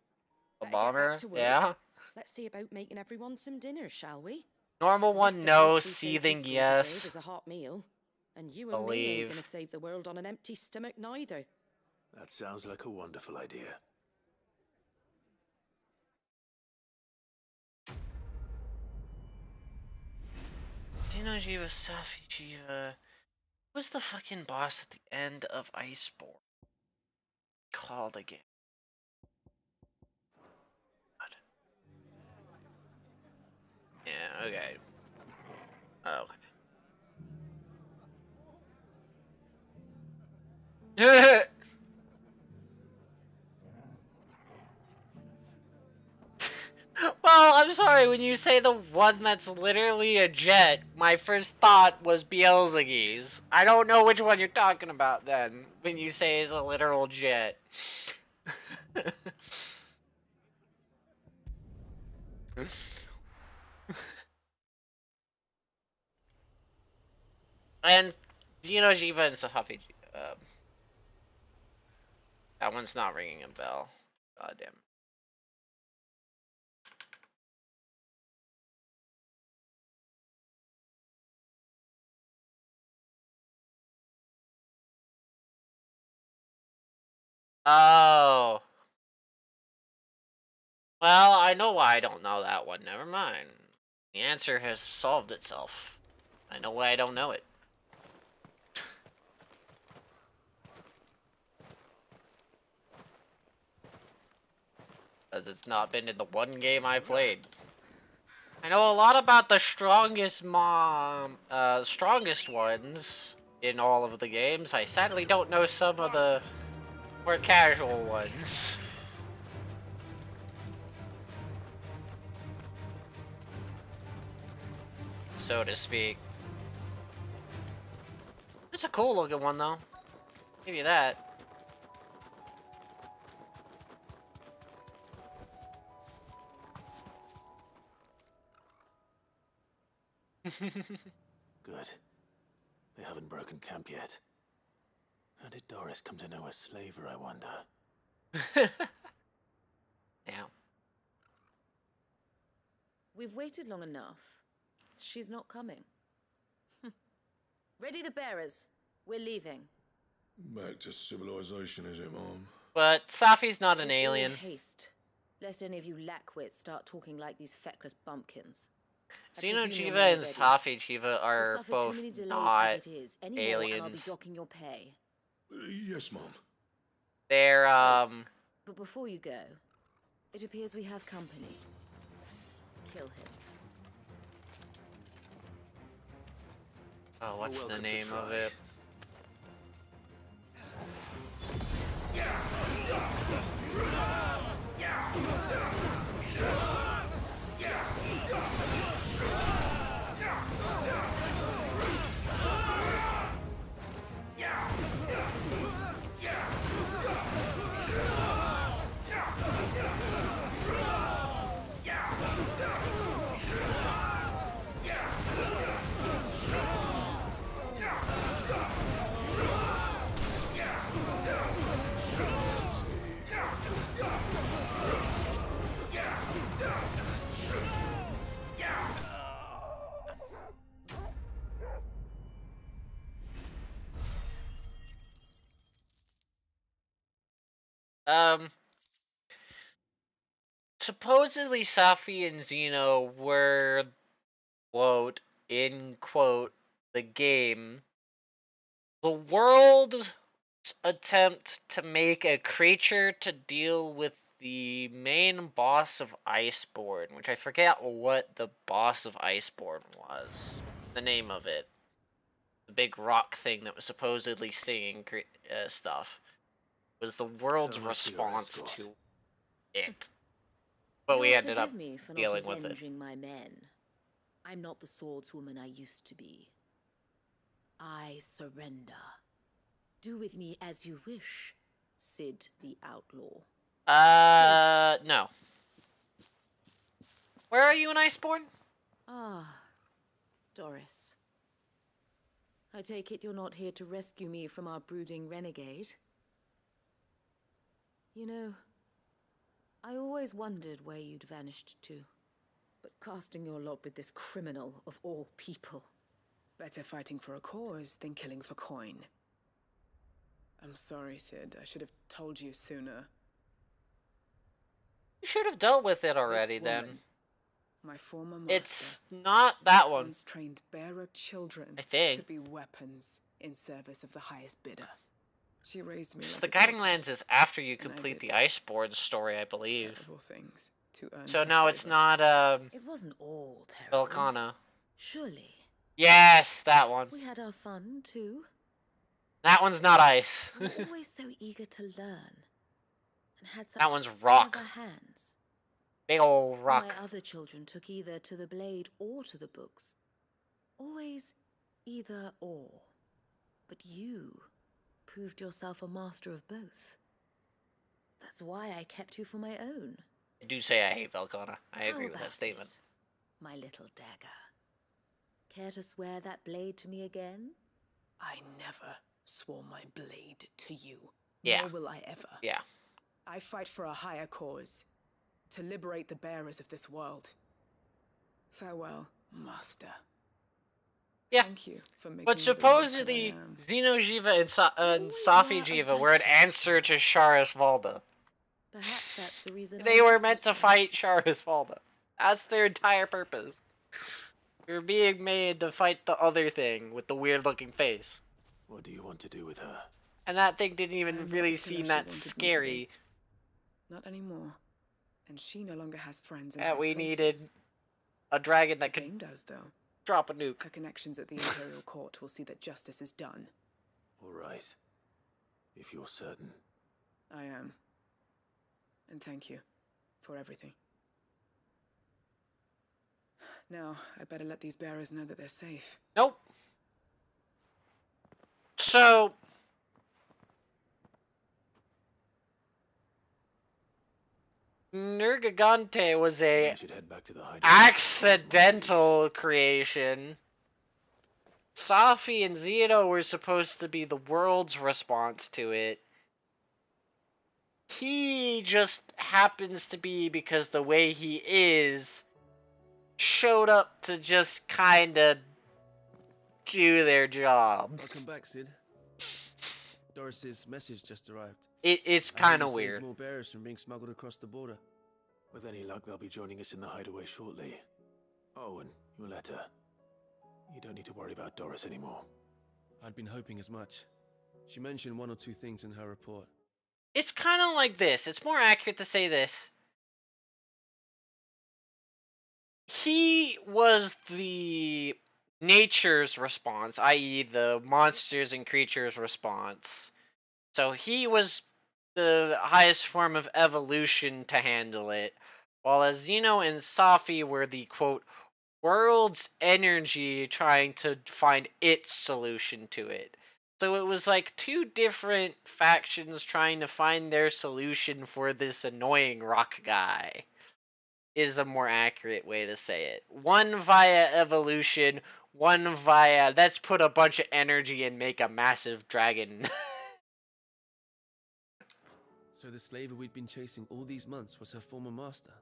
a Better get bomber. back to work. Yeah. Let's see about making everyone some dinner, shall we? Normal The one, least the no. folks who saved Seething, this day yes. deserve is a hot meal. And you and me ain't Believe. gonna save the world on an empty stomach neither. That sounds like a wonderful idea. Dino Jiva, Safi Jiva. Who's the fucking boss at the end of Iceborne? Called again. God. Yeah, okay. Okay. Well, I'm sorry, when you say the one that's literally a jet, my first thought was Beelzebub's. I don't know which one you're talking about then, when you say it's a literal jet. And Dino Jiva and Sahafi, that one's not ringing a bell. God damn. Oh. Well, I know why I don't know that one. Never mind. The answer has solved itself. I know why I don't know it. as it's not been in the one game I played. I know a lot about the strongest strongest ones in all of the games. I sadly don't know some of the more casual ones. So to speak. It's a cool looking one though. Give you that. Good. They haven't broken camp yet. How did Doris come to know a slaver, I wonder? Yeah. We've waited long enough. She's not coming. Ready the bearers. We're leaving. Back to civilization, is it, Mom? But Safi's not an With all alien. haste, lest any of you lackwits start talking like these feckless bumpkins. Xeno Jiva and Safi Jiva are We've suffered both too many delays not as it is. Any more, and I'll be aliens. docking your pay. Yes, Mom. They're, But before you go, it appears we have company. Kill him. Oh, what's the welcome to name of try. it? Supposedly Safi and Xeno were, quote, in quote, the game, the world's attempt to make a creature to deal with the main boss of Iceborne, which I forget what the boss of Iceborne was. The name of it. The big rock thing that was supposedly singing stuff. Was the world's So much for your response escort. to it. But we You'll ended up forgive me for not dealing with it. avenging my men. I'm not the swordswoman I used to be. I surrender. Do with me as you wish, Sid the Outlaw. No. Where are you in Iceborne? Ah, Doris. I take it you're not here to rescue me from our brooding renegade? You know, I always wondered where you'd vanished to. But casting your lot with this criminal of all people. Better fighting for a cause than killing for coin. I'm sorry, Sid. I should have told you sooner. You should have dealt with it already This then. woman, my former master, It's not that one. once trained bearer children I think. to be weapons in service of the highest bidder. She raised me like The a Guiding daughter, Lands is after you and I complete did the Iceborne story, I believe. terrible things to earn So her no, it's favor. not, It wasn't all terrible. Velkhana. Surely. Yes, that one. We had our fun, too. That one's not ice. You were always so eager to learn. And had such That one's rock. clever hands. Big ol' rock. My other children took either to the blade or to the books. Always either or. But you proved yourself a master of both. That's why I kept you for my own. I do say I hate Velkhana. I How agree with that about statement. it, my little dagger? Care to swear that blade to me again? I never swore my blade to you. Yeah. Nor will I ever. Yeah. I fight for a higher cause. To liberate the bearers of this world. Farewell, Master. Yeah. Thank you for making But me the weapon I supposedly, am. Xeno Jiva and Safi Jiva were an answer to Sharis Valda. Perhaps that's the reason They I were loved you meant to so. fight Sharis Valda. That's their entire purpose. You're being made to fight the other thing with the weird looking face. What do you want to do with her? And that thing didn't I even am not really the killer seem she that wanted me to scary. Not anymore. And she no longer has friends in Yeah, high we places. needed a dragon that The could game does, though. drop a nuke. Her connections at the Imperial Court will see that justice is done. All right. If you're certain. I am. And thank you for everything. Now, I better let these bearers know that they're safe. Nope. So... Nergigante was a should head back to the hideout. accidental creation. Safi and Zeno were supposed to be the world's response to it. He just happens to be, because the way he is, showed up to just kinda do their job. Welcome back, Sid. Doris's message just arrived. It's kind of weird. More bearers from being smuggled across the border. With any luck, they'll be joining us in the hideaway shortly. Oh, and your letter. You don't need to worry about Doris anymore. I'd been hoping as much. She mentioned one or two things in her report. It's kind of like this. It's more accurate to say this. He was the nature's response, i.e. the monsters and creatures response. So he was the highest form of evolution to handle it, while Zeno and Safi were the, quote, world's energy trying to find its solution to it. So it was like two different factions trying to find their solution for this annoying rock guy, is a more accurate way to say it. One via evolution, one via let's put a bunch of energy and make a massive dragon. So the slaver we'd been chasing all these months was her former master.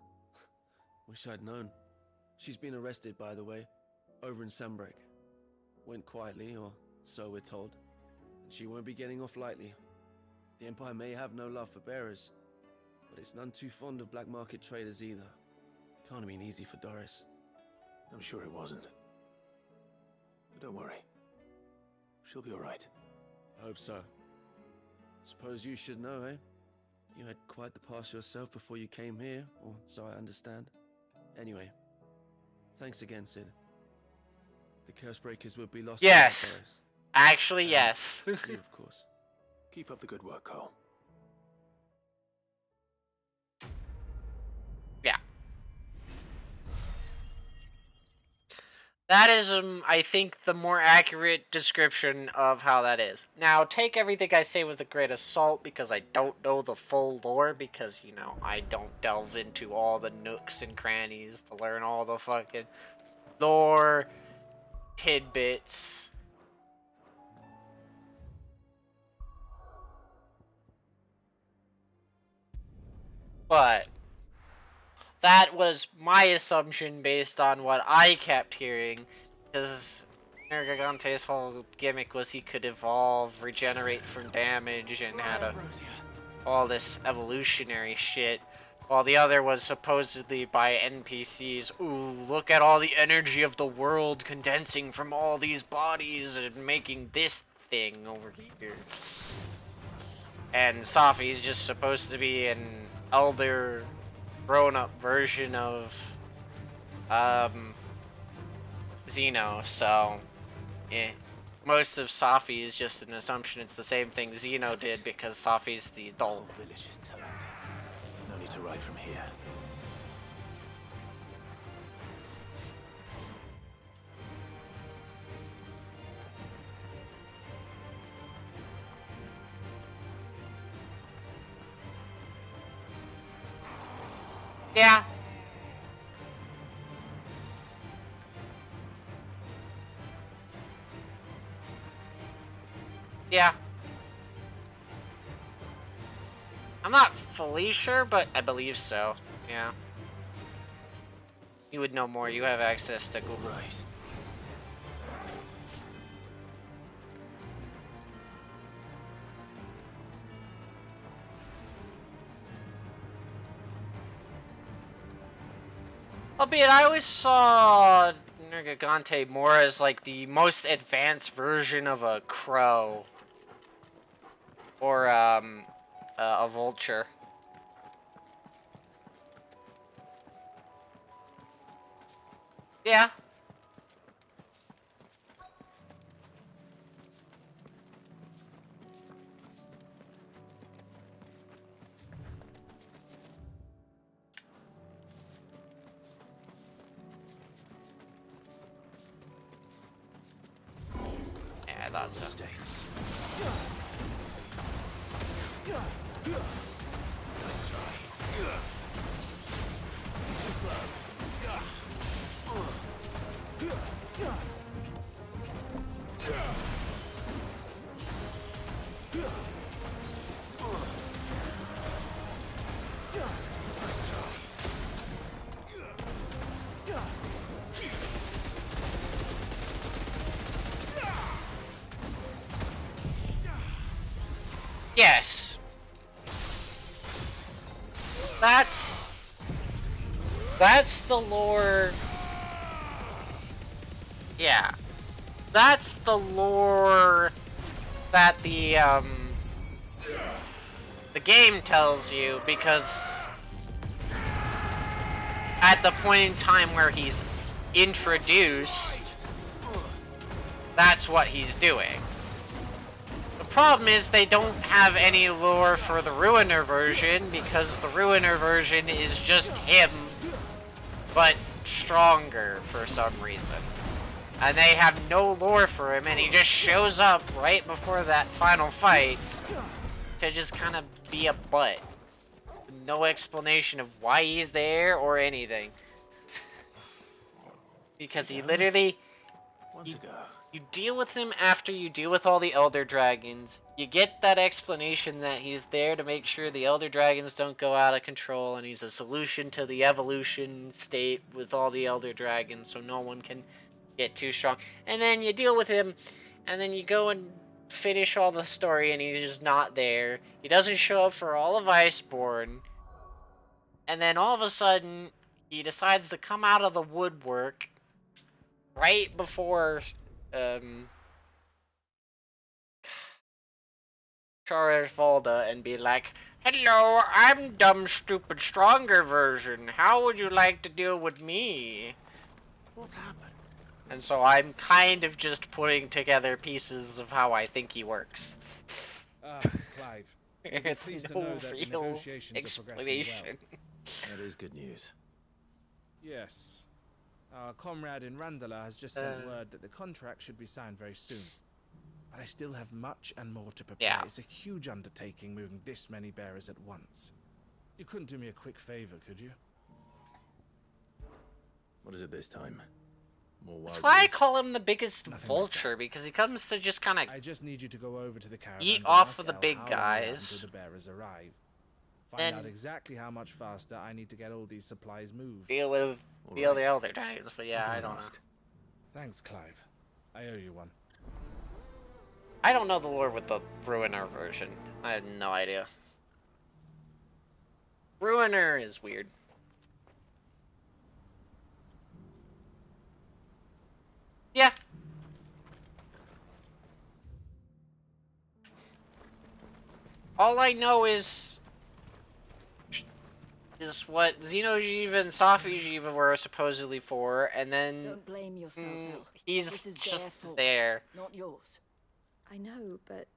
Wish I'd known. She's been arrested, by the way, over in Sunbreak. Went quietly, or so we're told. And she won't be getting off lightly. The Empire may have no love for bearers, but it's none too fond of black market traders either. Can't have been easy for Doris. I'm sure it wasn't. But don't worry. She'll be all right. I hope so. Suppose you should know, eh? You had quite the past yourself before you came here, or so I understand. Anyway, thanks again, Sid. The Cursebreakers will be lost. Yes. Actually, yes. You, of course. Keep up the good work, Cole. Yeah. That is, I think, the more accurate description of how that is. Now, take everything I say with a grain of salt, because I don't know the full lore, because, you know, I don't delve into all the nooks and crannies to learn all the fucking lore tidbits. But that was my assumption based on what I kept hearing, because Nergigante's whole gimmick was he could evolve, regenerate from damage, and had all this evolutionary shit, while the other was supposedly by NPCs. Ooh, look at all the energy of the world condensing from all these bodies and making this thing over here. And Safi's just supposed to be an elder, grown-up version of Zeno, so most of Safi is just an assumption it's the same thing Zeno did, because Safi's the adult. The village is turned. No need to ride from here. Yeah. Yeah. I'm not fully sure, but I believe so. Yeah. You would know more. You have access to Google. Right. Albeit, I always saw Nergigante more as like the most advanced version of a crow. Or, a vulture. Yeah. Yeah, I thought so. Mistakes. Let's try. Too slow. Let's try. Yes. That's the lore. Yeah. That's the lore that the game tells you, because at the point in time where he's introduced, that's what he's doing. The problem is they don't have any lore for the Ruiner version, because the Ruiner version is just him, but stronger for some reason. And they have no lore for him, and he just shows up right before that final fight to just kind of be a butt. No explanation of why he's there or anything. Because he literally... You deal with him after you deal with all the Elder Dragons. You get that explanation that he's there to make sure the Elder Dragons don't go out of control, and he's a solution to the evolution state with all the Elder Dragons, so no one can get too strong. And then you deal with him, and then you go and finish all the story, and he's just not there. He doesn't show up for all of Iceborne. And then all of a sudden, he decides to come out of the woodwork right before Volda and be like, "Hello, I'm dumb, stupid, stronger version. How would you like to deal with me?" What's happened? And so I'm kind of just putting together pieces of how I think he works. Clive. You'll be pleased to No know that the real negotiations are progressing well. That is good news. Yes. Our comrade in Randala has just sent word that the contract should be signed very soon. But I still have much and more to prepare. Yeah. It's a huge undertaking moving this many bearers at once. You couldn't do me a quick favor, could you? What is it this time? More wild That's why I beasts? call him the biggest vulture, because he comes to just kind of I just need you to go over to the caravan eat and off ask of the El big how long we have guys. until the bearers arrive. Find Then- out exactly how much faster I need to get all these supplies moved. deal with the other Elder Dragons, but yeah, I don't know. Thanks, Clive. I owe you one. I don't know the lore with the Ruiner version. I have no idea. Ruiner is weird. Yeah. All I know is what Xeno'jiiva and Safi'jiiva were supposedly for, and then Don't blame yourself, El. he's This is just their fault, there. not yours. I know, but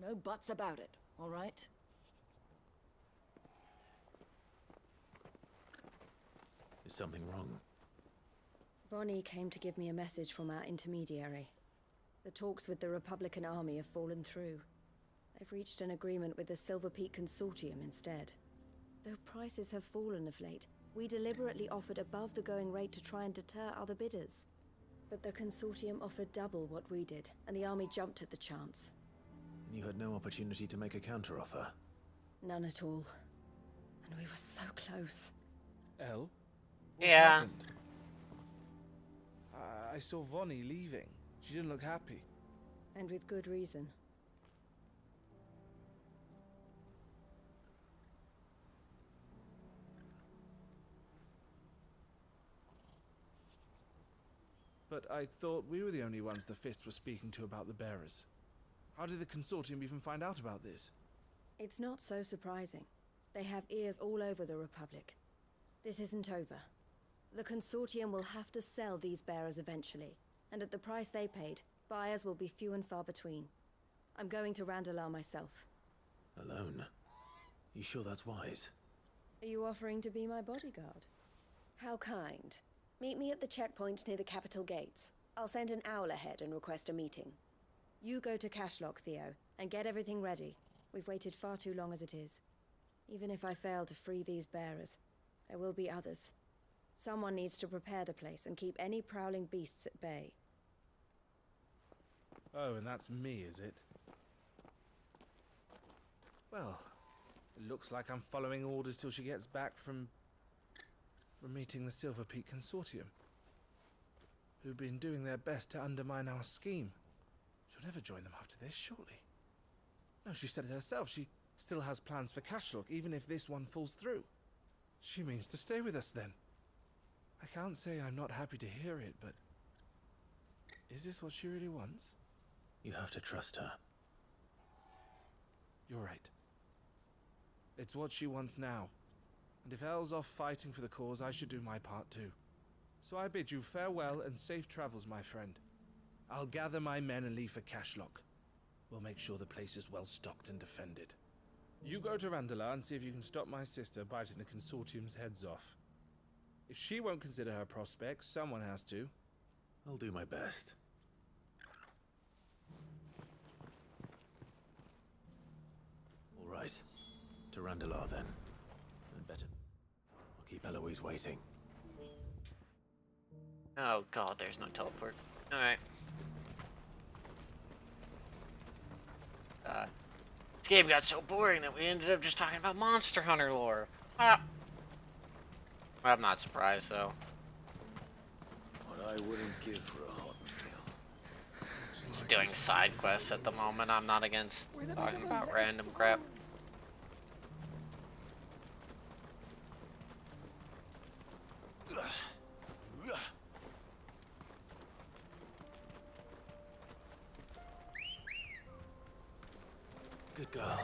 No buts about it, all right? Is something wrong? Vonnie came to give me a message from our intermediary. The talks with the Republican Army have fallen through. They've reached an agreement with the Silver Peak Consortium instead. Though prices have fallen of late, we deliberately offered above the going rate to try and deter other bidders. But the Consortium offered double what we did, and the Army jumped at the chance. And you had no opportunity to make a counteroffer? None at all. And we were so close. El? Yeah. Happened? I saw Vonnie leaving. She didn't look happy. And with good reason. But I thought we were the only ones the Fist were speaking to about the bearers. How did the Consortium even find out about this? It's not so surprising. They have ears all over the Republic. This isn't over. The consortium will have to sell these bearers eventually, and at the price they paid, buyers will be few and far between. I'm going to Randalar myself. Alone? You sure that's wise? Are you offering to be my bodyguard? How kind. Meet me at the checkpoint near the capital gates. I'll send an owl ahead and request a meeting. You go to Cashlock, Theo, and get everything ready. We've waited far too long as it is. Even if I fail to free these bearers, there will be others. Someone needs to prepare the place and keep any prowling beasts at bay. Oh, and that's me, is it? Well, it looks like I'm following orders till she gets back from meeting the Silver Peak Consortium, who've been doing their best to undermine our scheme. She'll never join them after this, surely. No, she said it herself. She still has plans for Cashlock, even if this one falls through. She means to stay with us, then. I can't say I'm not happy to hear it, but... is this what she really wants? You have to trust her. You're right. It's what she wants now. And if Elle's off fighting for the cause, I should do my part too. So I bid you farewell and safe travels, my friend. I'll gather my men and leave for Cashlock. We'll make sure the place is well stocked and defended. You go to Randalar and see if you can stop my sister biting the Consortium's heads off. If she won't consider her prospects, someone has to. I'll do my best. All right. To Randalar, then. And better. I'll keep Eloise waiting. Oh god, there's no teleport. Alright. This game got so boring that we ended up just talking about Monster Hunter lore. Ah. I'm not surprised, though. What I wouldn't give for a hot meal. Just doing side quests at the moment. I'm not against talking about random crap. Good girl.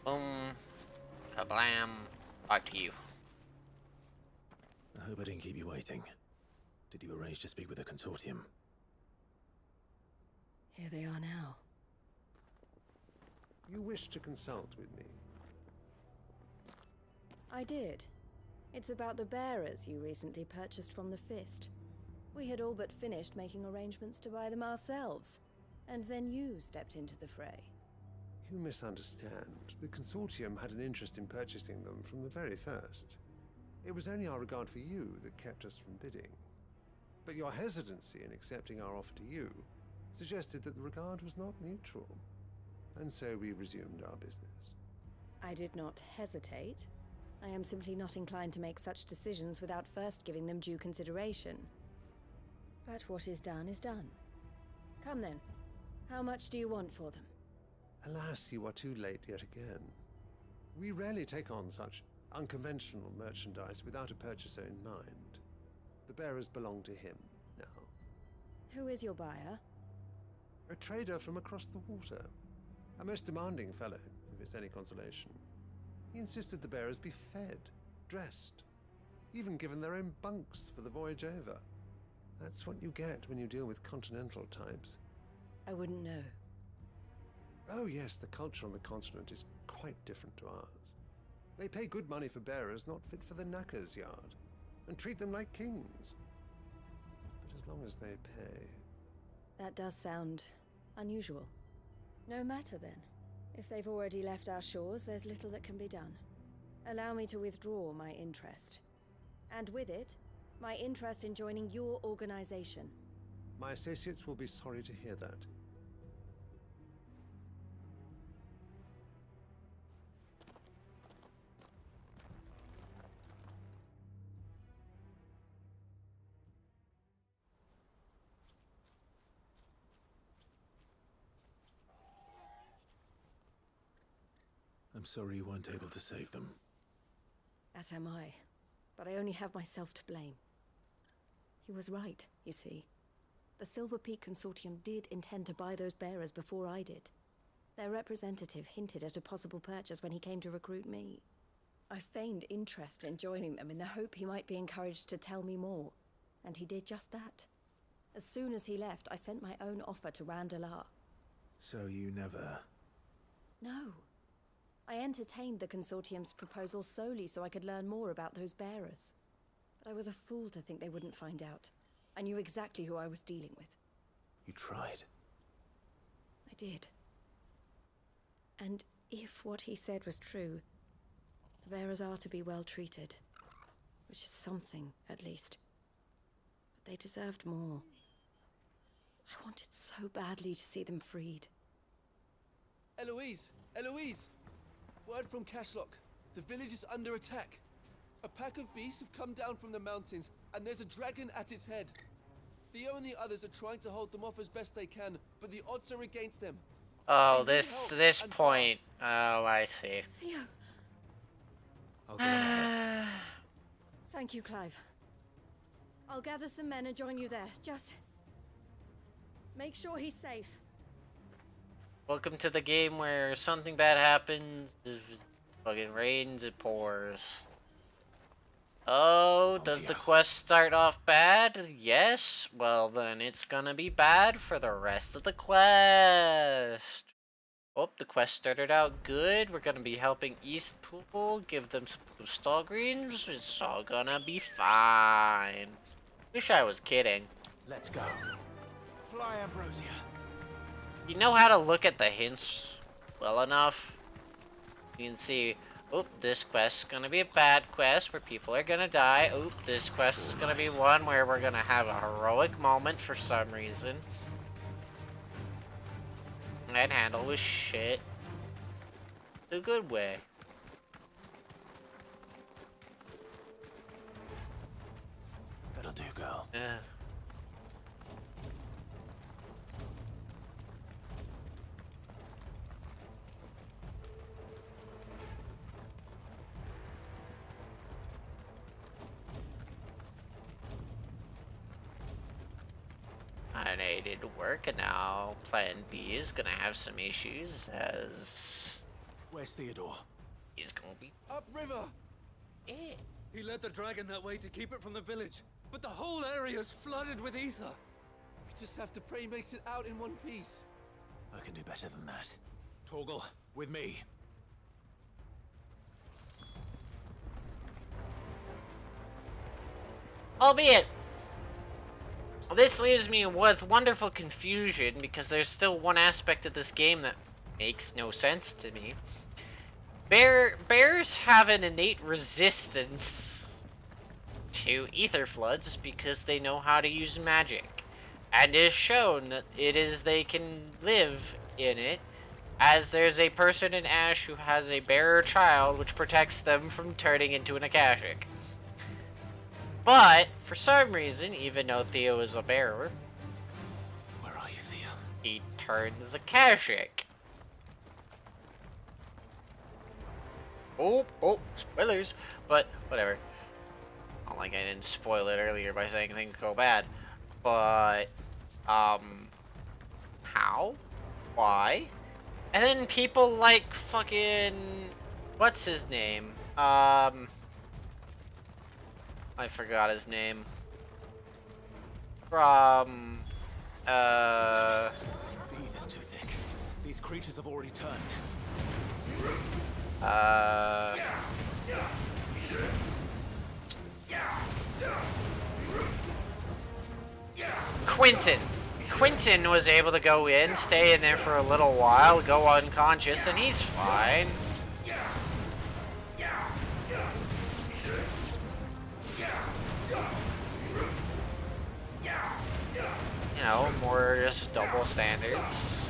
Boom. Kablam. Back to you. I hope I didn't keep you waiting. Did you arrange to speak with the consortium? Here they are now. You wish to consult with me? I did. It's about the bearers you recently purchased from the Fist. We had all but finished making arrangements to buy them ourselves. And then you stepped into the fray. You misunderstand. The consortium had an interest in purchasing them from the very first. It was only our regard for you that kept us from bidding. But your hesitancy in accepting our offer to you suggested that the regard was not mutual. And so we resumed our business. I did not hesitate. I am simply not inclined to make such decisions without first giving them due consideration. But what is done is done. Come then. How much do you want for them? Alas, you are too late yet again. We rarely take on such unconventional merchandise without a purchaser in mind. The bearers belong to him now. Who is your buyer? A trader from across the water. A most demanding fellow, if it's any consolation. He insisted the bearers be fed, dressed, even given their own bunks for the voyage over. That's what you get when you deal with continental types. I wouldn't know. Oh yes, the culture on the continent is quite different to ours. They pay good money for bearers not fit for the knacker's yard, and treat them like kings. But as long as they pay... That does sound unusual. No matter then. If they've already left our shores, there's little that can be done. Allow me to withdraw my interest. And with it, my interest in joining your organization. My associates will be sorry to hear that. I'm sorry you weren't able to save them. As am I. But I only have myself to blame. He was right, you see. The Silver Peak Consortium did intend to buy those bearers before I did. Their representative hinted at a possible purchase when he came to recruit me. I feigned interest in joining them in the hope he might be encouraged to tell me more, and he did just that. As soon as he left, I sent my own offer to Randalar. So you never... No. I entertained the Consortium's proposal solely so I could learn more about those bearers. But I was a fool to think they wouldn't find out. I knew exactly who I was dealing with. You tried. I did. And if what he said was true, the bearers are to be well treated. Which is something, at least. But they deserved more. I wanted so badly to see them freed. Eloise! Eloise! Word from Cashlock. The village is under attack. A pack of beasts have come down from the mountains, and there's a dragon at its head. Theo and the others are trying to hold them off as best they can, but the odds are against them. Oh, this point. Oh, I see. Theo! I'll go on ahead. Thank you, Clive. I'll gather some men and join you there. Just... make sure he's safe. Welcome to the game where something bad happens, it fucking rains, it pours. Oh, does the quest start off bad? Yes? Well then it's gonna be bad for the rest of the quest. Oh, the quest started out good. We're gonna be helping Eastpool, give them some blue Stalgreens. It's all gonna be fine. Wish I was kidding. Let's go. Fly, Ambrosia. You know how to look at the hints well enough. You can see, oh, this quest is gonna be a bad quest where people are gonna die. Oh, this quest is gonna be one where we're gonna have a heroic moment for some reason. And handle with shit the good way. That'll do, girl. Yeah. Plan A didn't work, and now Plan B is gonna have some issues as... Where's Theodore? He's gonna be... Upriver! Yeah. He led the dragon that way to keep it from the village, but the whole area's flooded with ether. We just have to pray he makes it out in one piece. I can do better than that. Torgal, with me. Albeit, this leaves me with wonderful confusion because there's still one aspect of this game that makes no sense to me. Bears have an innate resistance to ether floods because they know how to use magic, and it is shown that they can live in it, as there's a person in Ash who has a bearer child which protects them from turning into an Akashic. But, for some reason, even though Theo is a bearer... Where are you, Theo? He turns Akashic. Oh, spoilers. But, whatever. Not like I didn't spoil it earlier by saying things go bad. But, how? Why? And then people like fucking... What's his name? I forgot his name. From... The ether's too thick. These creatures have already turned. Quentin was able to go in, stay in there for a little while, go unconscious, and he's fine. You know, more just double standards.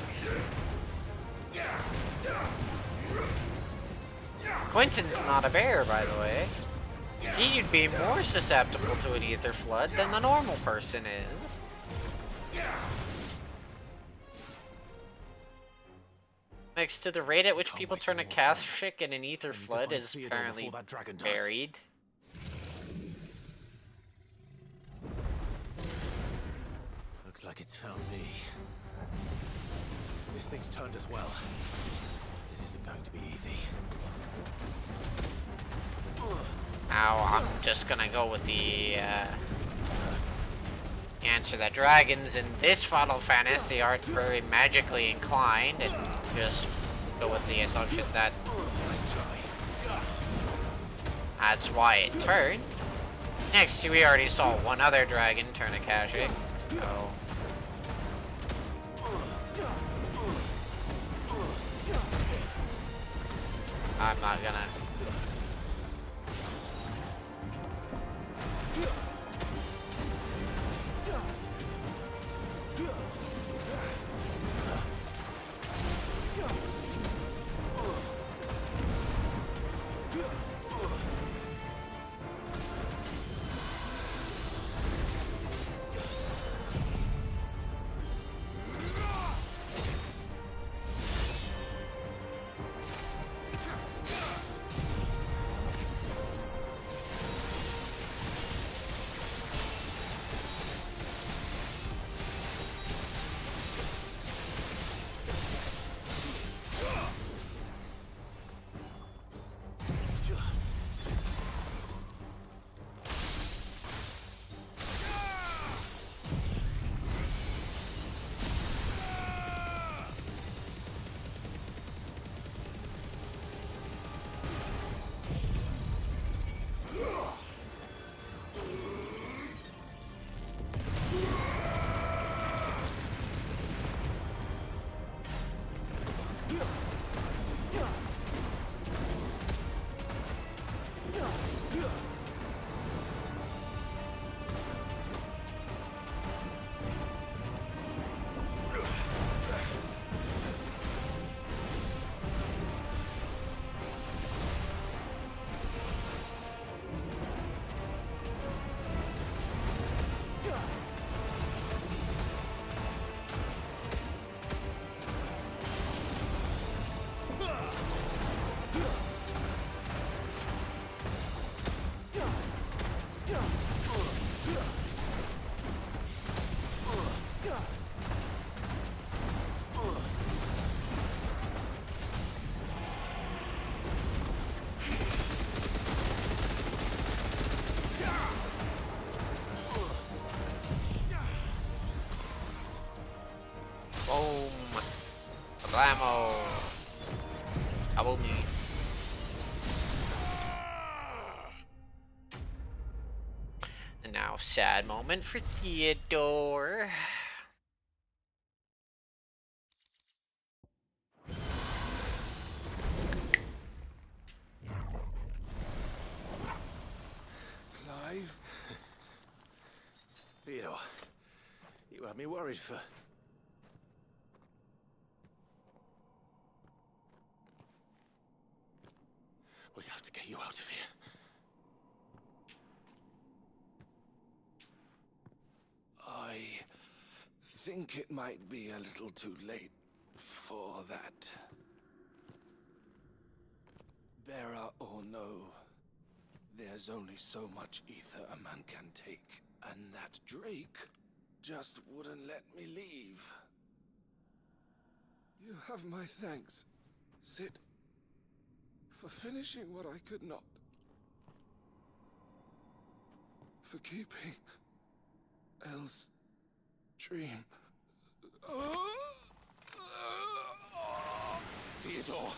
Quentin's not a bear, by the way. He'd be more susceptible to an ether flood than the normal person is. Next to the rate at which people turn a Kashyyyk in an ether flood is apparently buried. Looks like it's found me. This thing's turned as well. This isn't going to be easy. Now I'm just gonna go with the answer that dragons in this Final Fantasy aren't very magically inclined, and just go with the assumption that that's why it turned. Next, we already saw one other dragon turn a Kashyyyk, so I'm not gonna. Boom. Blammo. Double me. And now, sad moment for Theodore. Clive? Theodore, you had me worried for... We have to get you out of here. I think it might be a little too late for that. Bearer or no, there's only so much ether a man can take, and that Drake just wouldn't let me leave. You have my thanks, Sid, for finishing what I could not. For keeping Elle's dream. Theodore!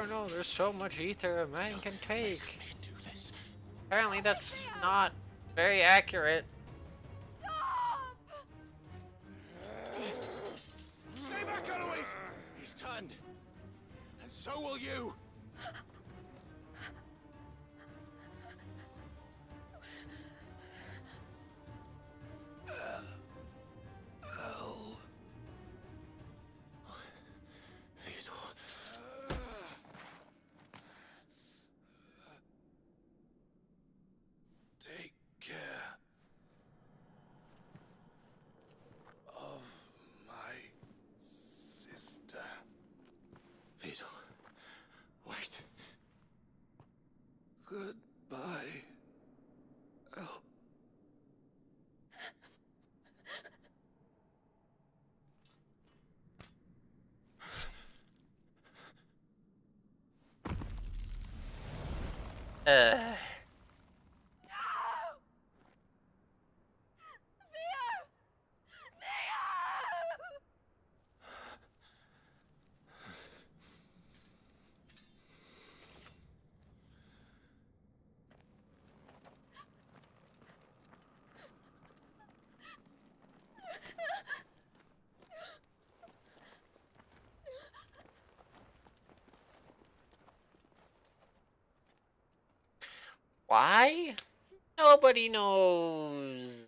No, there's so much ether a man can take. Apparently that's not very accurate. Stay back, Eloise! He's turned. And so will you. Uh. Why? Nobody knows.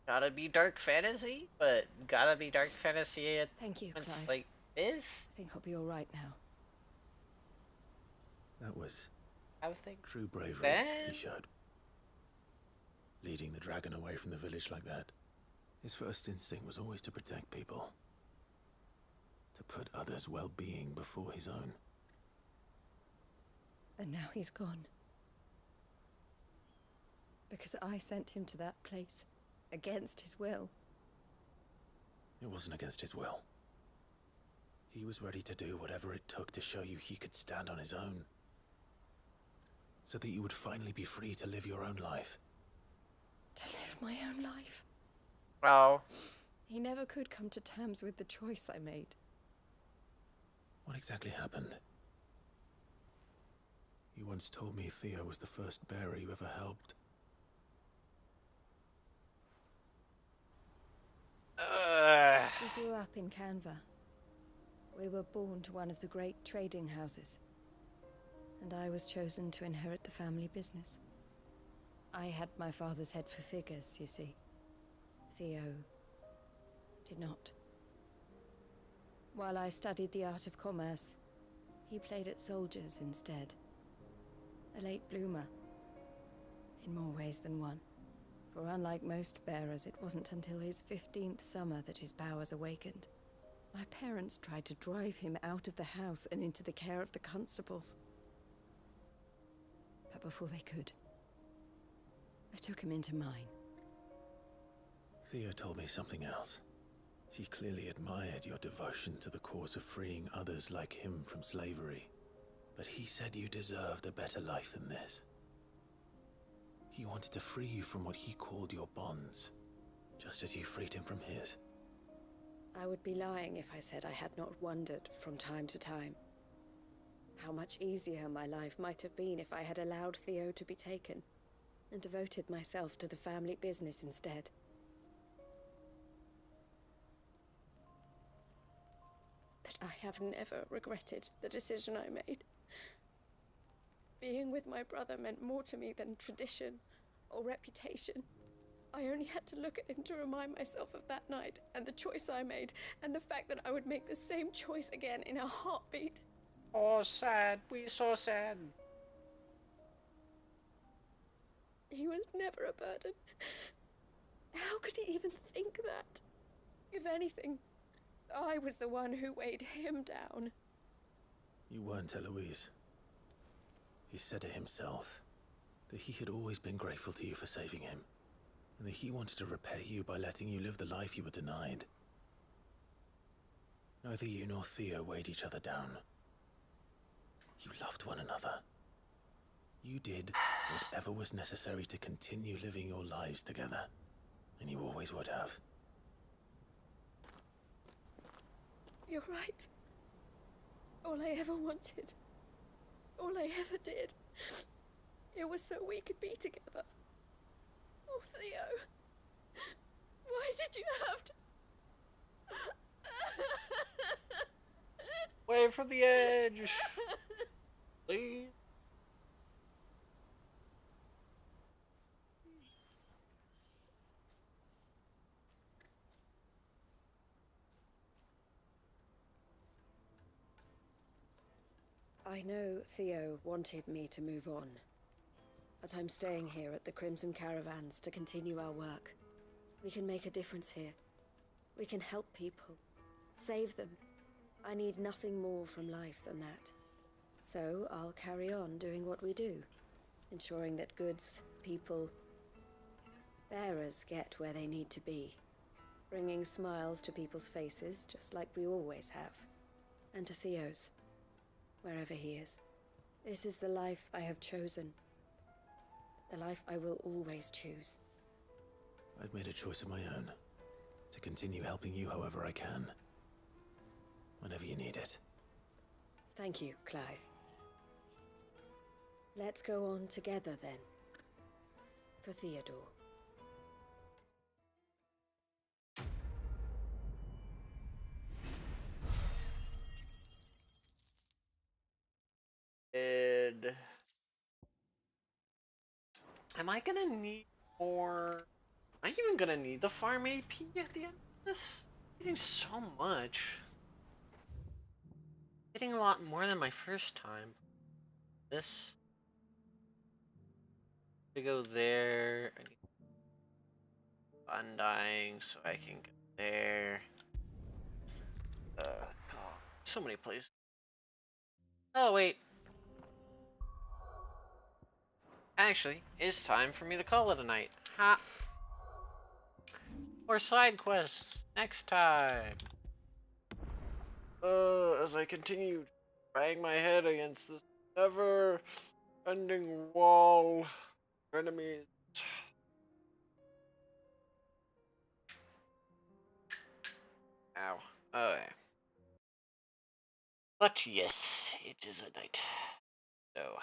Gotta be dark fantasy, but gotta be dark fantasy at Thank you, moments Clive. like this. I think I'll be all right now. That was I think true bravery then... he showed. Leading the dragon away from the village like that. His first instinct was always to protect people. To put others' well-being before his own. And now he's gone. Because I sent him to that place. Against his will. It wasn't against his will. He was ready to do whatever it took to show you he could stand on his own. So that you would finally be free to live your own life. To live my own life. Well... He never could come to terms with the choice I made. What exactly happened? You once told me Theo was the first bearer you ever helped. We grew up in Canva. We were born to one of the great trading houses. And I was chosen to inherit the family business. I had my father's head for figures, you see. Theo did not. While I studied the art of commerce, he played at soldiers instead. A late bloomer. In more ways than one. For unlike most bearers, it wasn't until his 15th summer that his powers awakened. My parents tried to drive him out of the house and into the care of the constables. But before they could, I took him into mine. Theo told me something else. He clearly admired your devotion to the cause of freeing others like him from slavery. But he said you deserved a better life than this. He wanted to free you from what he called your bonds, just as you freed him from his. I would be lying if I said I had not wondered from time to time how much easier my life might have been if I had allowed Theo to be taken and devoted myself to the family business instead. But I have never regretted the decision I made. Being with my brother meant more to me than tradition or reputation. I only had to look at him to remind myself of that night and the choice I made and the fact that I would make the same choice again in a heartbeat. Oh, sad. We so sad. He was never a burden. How could he even think that? If anything, I was the one who weighed him down. You weren't, Eloise. He said it himself, that he had always been grateful to you for saving him, and that he wanted to repay you by letting you live the life you were denied. Neither you nor Theo weighed each other down. You loved one another. You did whatever was necessary to continue living your lives together, and you always would have. You're right. All I ever wanted, all I ever did, it was so we could be together. Oh, Theo, why did you have to... Away from the edge, please. I know Theo wanted me to move on, but I'm staying here at the Crimson Caravans to continue our work. We can make a difference here. We can help people, save them. I need nothing more from life than that. So I'll carry on doing what we do, ensuring that goods, people, Bearers get where they need to be, bringing smiles to people's faces, just like we always have. And to Theo's, wherever he is. This is the life I have chosen. The life I will always choose. I've made a choice of my own. To continue helping you however I can. Whenever you need it. Thank you, Clive. Let's go on together then. For Theodore. Am I gonna need more? Am I even gonna need the farm AP at the end of this? I'm getting so much. Getting a lot more than my first time. This. To go there. I need undying so I can go there. God, so many places. Oh wait. Actually, it's time for me to call it a night. Ha! Or side quests next time. As I continue to bang my head against this never-ending wall of enemies. Ow. Okay. But yes, it is a night. So,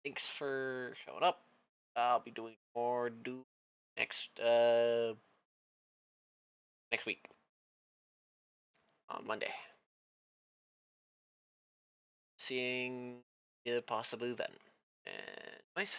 thanks for showing up. I'll be doing more next next week on Monday. Seeing you possibly then. And nice.